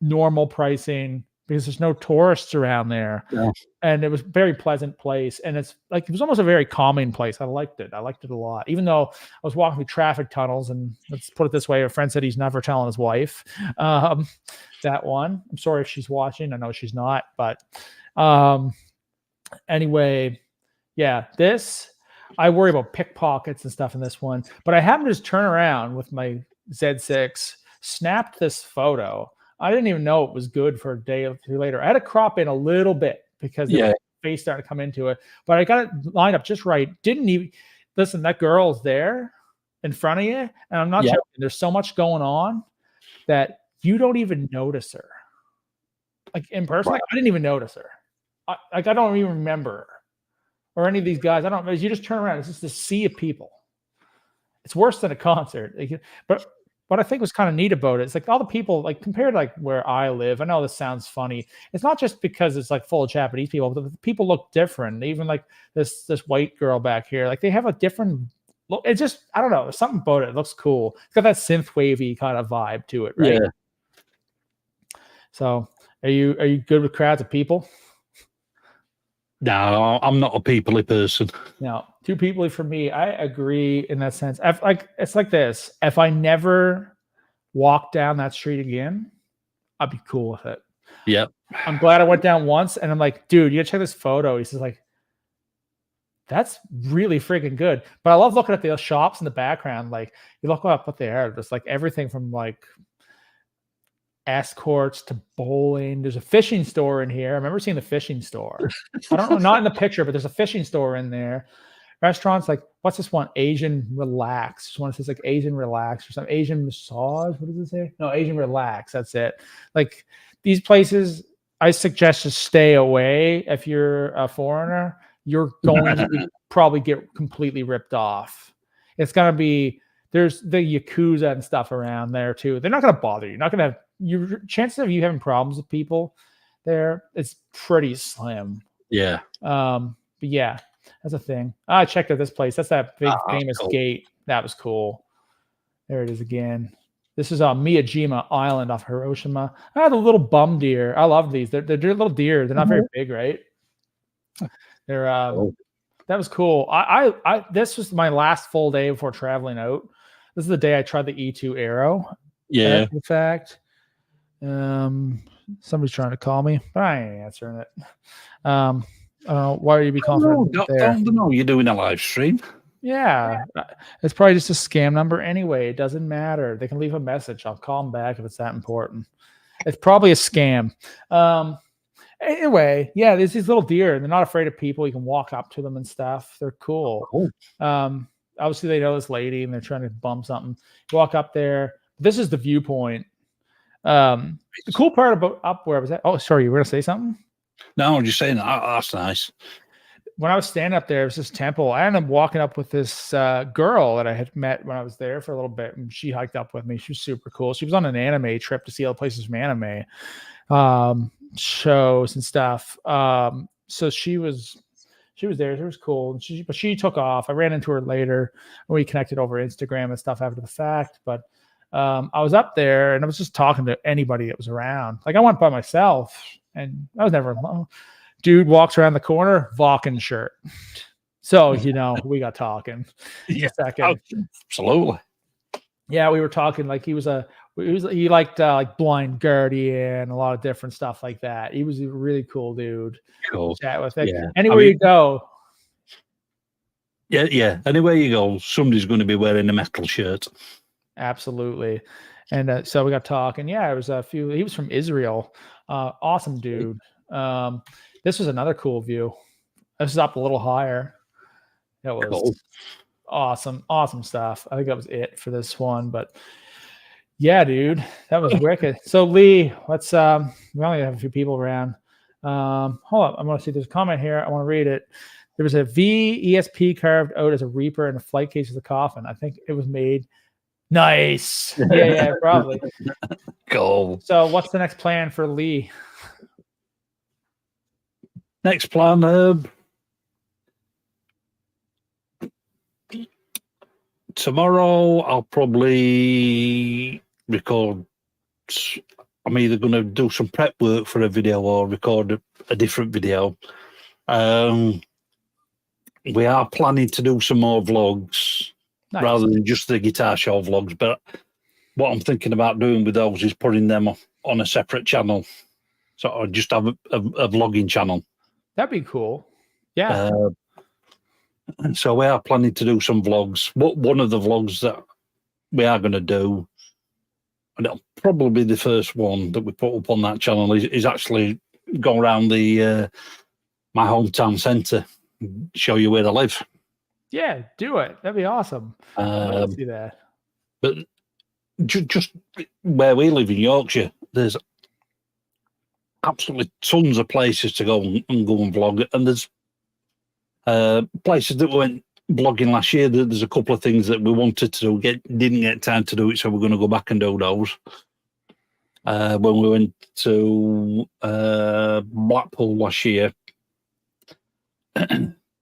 normal pricing, because there's no tourists around there. Yeah. And it was a very pleasant place. And it's like, it was almost a very calming place. I liked it a lot, even though I was walking through traffic tunnels. And let's put it this way, a friend said he's never telling his wife that one. I'm sorry if she's watching. I know she's not, but anyway, yeah, I worry about pickpockets and stuff in this one, but I happened to just turn around with my Z6, snapped this photo. I didn't even know it was good for a day or two later. I had to crop in a little bit because the face started to come into it, but I got it lined up just right. Didn't even listen. That girl's there in front of you, and I'm not Yeah. joking. There's so much going on that you don't even notice her. Like in person, like, I didn't even notice her. I don't even remember her or any of these guys. I don't know. You just turn around. It's just a sea of people. It's worse than a concert. But what I think was kind of neat about it, it's like all the people, like compared to like where I live. I know this sounds funny. It's not just because it's like full of Japanese people, but the people look different. Even like this white girl back here, like they have a different look. It's just, I don't know. There's something about it. It looks cool. It's got that synth wavy kind of vibe to it, right? Yeah. So are you good with crowds of people? No, I'm not a peoply person. No, too peoply for me. I agree in that sense. It's like this. If I never walk down that street again, I'd be cool with it. Yep. I'm glad I went down once, and I'm like, dude, you gotta check this photo. He says, like, that's really freaking good. But I love looking at the shops in the background. Like, you look up what they are. Just like everything from like escorts to bowling. There's a fishing store in here. I remember seeing the fishing store. I don't know, not in the picture, but there's a fishing store in there. Restaurants like, what's this one? Asian Relax. This one says like Asian Relax or something. Asian Massage. What does it say? No, Asian Relax. That's it. Like these places, I suggest just stay away. If you're a foreigner, you're going to probably get completely ripped off. It's going to be, there's the Yakuza and stuff around there too. They're not going to bother you. You're not going to have, your chances of you having problems with people there, it's pretty slim. Yeah. But yeah, that's a thing. I checked out this place. That's that big famous gate. That was cool. There it is again. This is Miyajima Island off Hiroshima. The little bum deer. I love these. They're little deer. They're not very big, right? They're that was cool. I this was my last full day before traveling out. This is the day I tried the E2 Aero. Yeah. In fact, somebody's trying to call me, but I ain't answering it. I don't know. Why are you be confident? Don't know. You're doing a live stream. Yeah, it's probably just a scam number anyway. It doesn't matter. They can leave a message. I'll call them back if it's that important. It's probably a scam. Anyway, yeah, there's these little deer, and they're not afraid of people. You can walk up to them and stuff. They're cool. Obviously, they know this lady, and they're trying to bump something. You walk up there. This is the viewpoint. The cool part about up where I was at. Oh, sorry, you were gonna say something? No, I'm just saying that's nice. When I was standing up there, it was this temple. I ended up walking up with this girl that I had met when I was there for a little bit, and she hiked up with me. She was super cool. She was on an anime trip to see other places from anime shows and stuff. So she was there. It was cool. But she took off. I ran into her later, and we connected over Instagram and stuff after the fact. But I was up there, and I was just talking to anybody that was around. Like I went by myself, and I was never alone. Dude walks around the corner, Vulcan shirt. So, we got talking. Yeah, second. Absolutely. Yeah, we were talking like he liked like Blind Guardian, a lot of different stuff like that. He was a really cool dude. Cool. To chat with. Like, yeah. Anywhere you go. Yeah. Anywhere you go, somebody's going to be wearing a metal shirt. Absolutely. And so we got talking. Yeah, it was a few. He was from Israel. Awesome dude. This was another cool view. This is up a little higher. It was cool. Awesome stuff. I think that was it for this one. But yeah, dude, that was wicked. So Lee, let's we only have a few people around. Hold up, I want to see. There's a comment here. I want to read it. There was a VESP carved out as a Reaper and a flight case as a coffin. I think it was made. Nice. Yeah, probably. Cool. So what's the next plan for Lee? Next plan, tomorrow I'll probably record. I'm either going to do some prep work for a video or record a different video. We are planning to do some more vlogs rather than just the guitar show vlogs. But what I'm thinking about doing with those is putting them on a separate channel. So I just have a vlogging channel. That'd be cool. Yeah. So we are planning to do some vlogs. One of the vlogs that we are going to do, and it'll probably be the first one that we put up on that channel, is actually go around my hometown centre, show you where I live. Yeah, do it. That'd be awesome. I'd like to see that. But just where we live in Yorkshire, there's absolutely tons of places to go and vlog. And there's places that we went blogging last year. There's a couple of things that we wanted to do, didn't get time to do it, so we're going to go back and do those. When we went to Blackpool last year,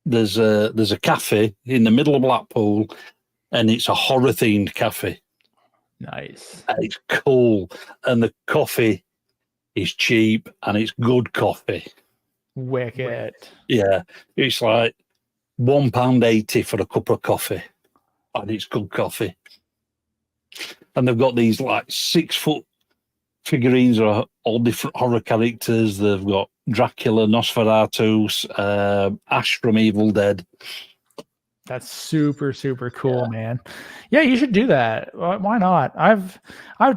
there's a cafe in the middle of Blackpool, and it's a horror themed cafe. Nice. And it's cool, and the coffee is cheap, and it's good coffee. Wicked. Yeah, it's like £1.80 for a cup of coffee, and it's good coffee. And they've got these like 6-foot figurines of all different horror characters. They've got Dracula, Nosferatu, Ash from Evil Dead. That's super, super cool, man. Yeah, you should do that. Why not? I've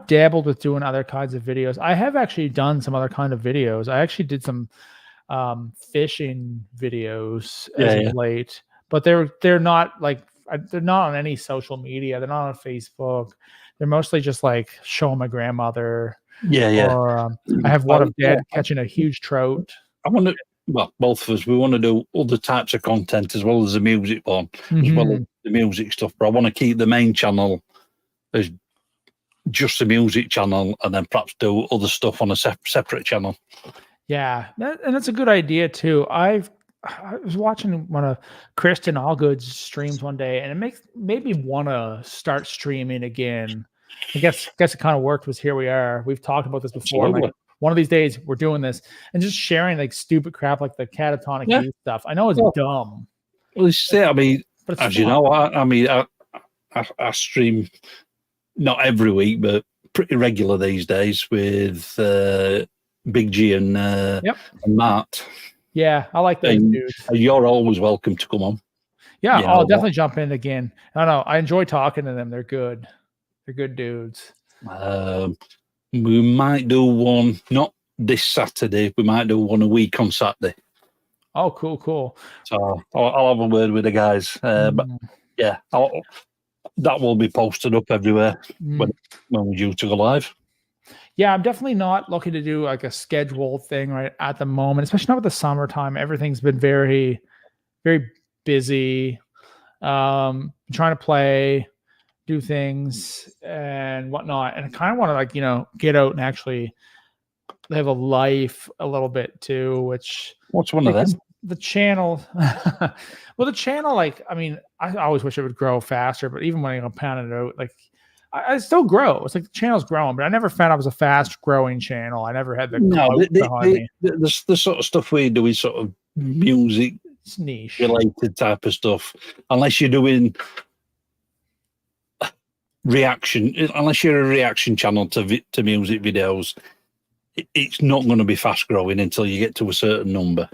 dabbled with doing other kinds of videos. I have actually done some other kind of videos. I actually did some fishing videos as of late, but they're not like they're not on any social media. They're not on Facebook. They're mostly just like showing my grandmother. Or I have one of Dad catching a huge trout. I want to. Well, both of us, we want to do other types of content as well as the music one, as well as the music stuff. But I want to keep the main channel as just the music channel, and then perhaps do other stuff on a separate channel. Yeah, and that's a good idea too. I was watching one of Kristen Allgood's streams one day, and it made me want to start streaming again. I guess it kind of worked. Was here we are. We've talked about this before. Like, one of these days we're doing this and just sharing like stupid crap like the catatonic youth stuff. I know it's dumb. Well, I mean, but as you know, I stream not every week, but pretty regular these days with Big G and Matt. Yeah, I like those dudes. You're always welcome to come on. Yeah, I'll definitely jump in again. I don't know. I enjoy talking to them. They're good. They're good dudes. We might do one, not this Saturday. We might do one a week on Saturday. Oh, cool. So I'll have a word with the guys. But yeah, that will be posted up everywhere when we're due to go live. Yeah, I'm definitely not looking to do like a scheduled thing right at the moment, especially not with the summertime. Everything's been very, very busy. Trying to play, do things and whatnot. And I kind of want to like, get out and actually live a life a little bit too, what's one of them? The channel. Well, the channel, like, I mean, I always wish it would grow faster, but even when I'm pounding it out, like I still grow. It's like the channel's growing, but I never found I was a fast growing channel. I never had the behind me. The sort of stuff we do is sort of music niche related type of stuff. Unless you're doing unless you're a reaction channel to music videos, it's not going to be fast growing until you get to a certain number.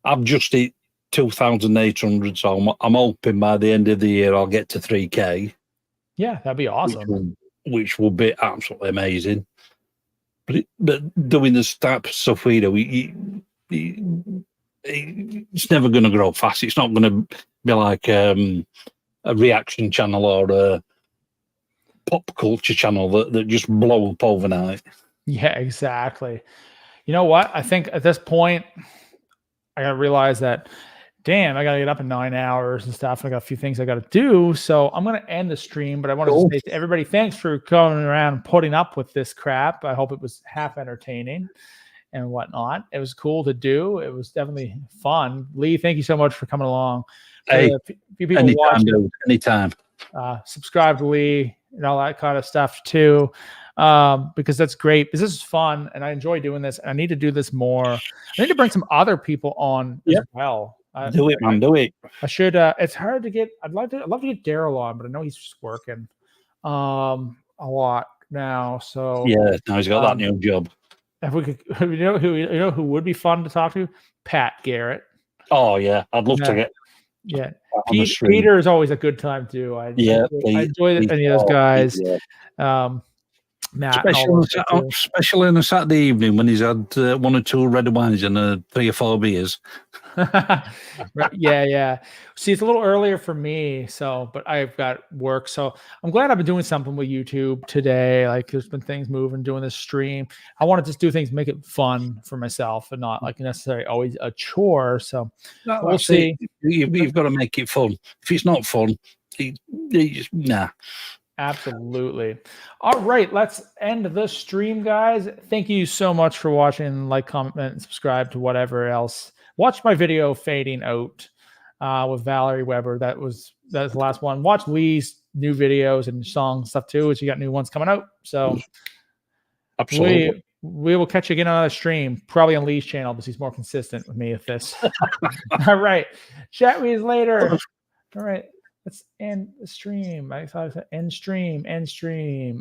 I've just hit 2,800, so I'm hoping by the end of the year I'll get to 3K. Yeah, that'd be awesome. Which will be absolutely amazing. But doing the type of stuff we do, it's never going to grow fast. It's not going to be like a reaction channel or a pop culture channel that just blow up overnight. Yeah, exactly. You know what? I think at this point, I got to realize that, damn, I got to get up in 9 hours and stuff. I got a few things I got to do. So I'm going to end the stream, but I want to say to everybody, thanks for coming around and putting up with this crap. I hope it was half entertaining and whatnot. It was cool to do. It was definitely fun. Lee, thank you so much for coming along. Hey, few people watching, dude, anytime. Subscribe to Lee and all that kind of stuff too. Because that's great. Because this is fun and I enjoy doing this. I need to do this more. I need to bring some other people on as well. Do it, man. Do it. I should. It's hard to get. I'd love to get Daryl on, but I know he's just working a lot now. So yeah, now he's got that new job. If we could, you know who would be fun to talk to? Pat Garrett. Oh yeah, I'd love to get. Yeah, Peter is always a good time too. I enjoy any of those guys. Matt, and all those guys too. Especially on a Saturday evening when he's had 1 or 2 red wines and 3 or 4 beers. Right, yeah. See, it's a little earlier for me, but I've got work. So I'm glad I've been doing something with YouTube today. Like there's been things moving, doing this stream. I want to just do things, make it fun for myself and not like necessarily always a chore. So we'll see. You've got to make it fun. If it's not fun, nah. Absolutely. All right, let's end the stream, guys. Thank you so much for watching. Like, comment, and subscribe to whatever else. Watch my video Fading Out with Valerie Weber. That was the last one. Watch Lee's new videos and song stuff too, which you got new ones coming out. So absolutely, we will catch you again on another stream, probably on Lee's channel because he's more consistent with me with this. All right, chat with you later. All right. Let's end the stream. I thought I said end stream.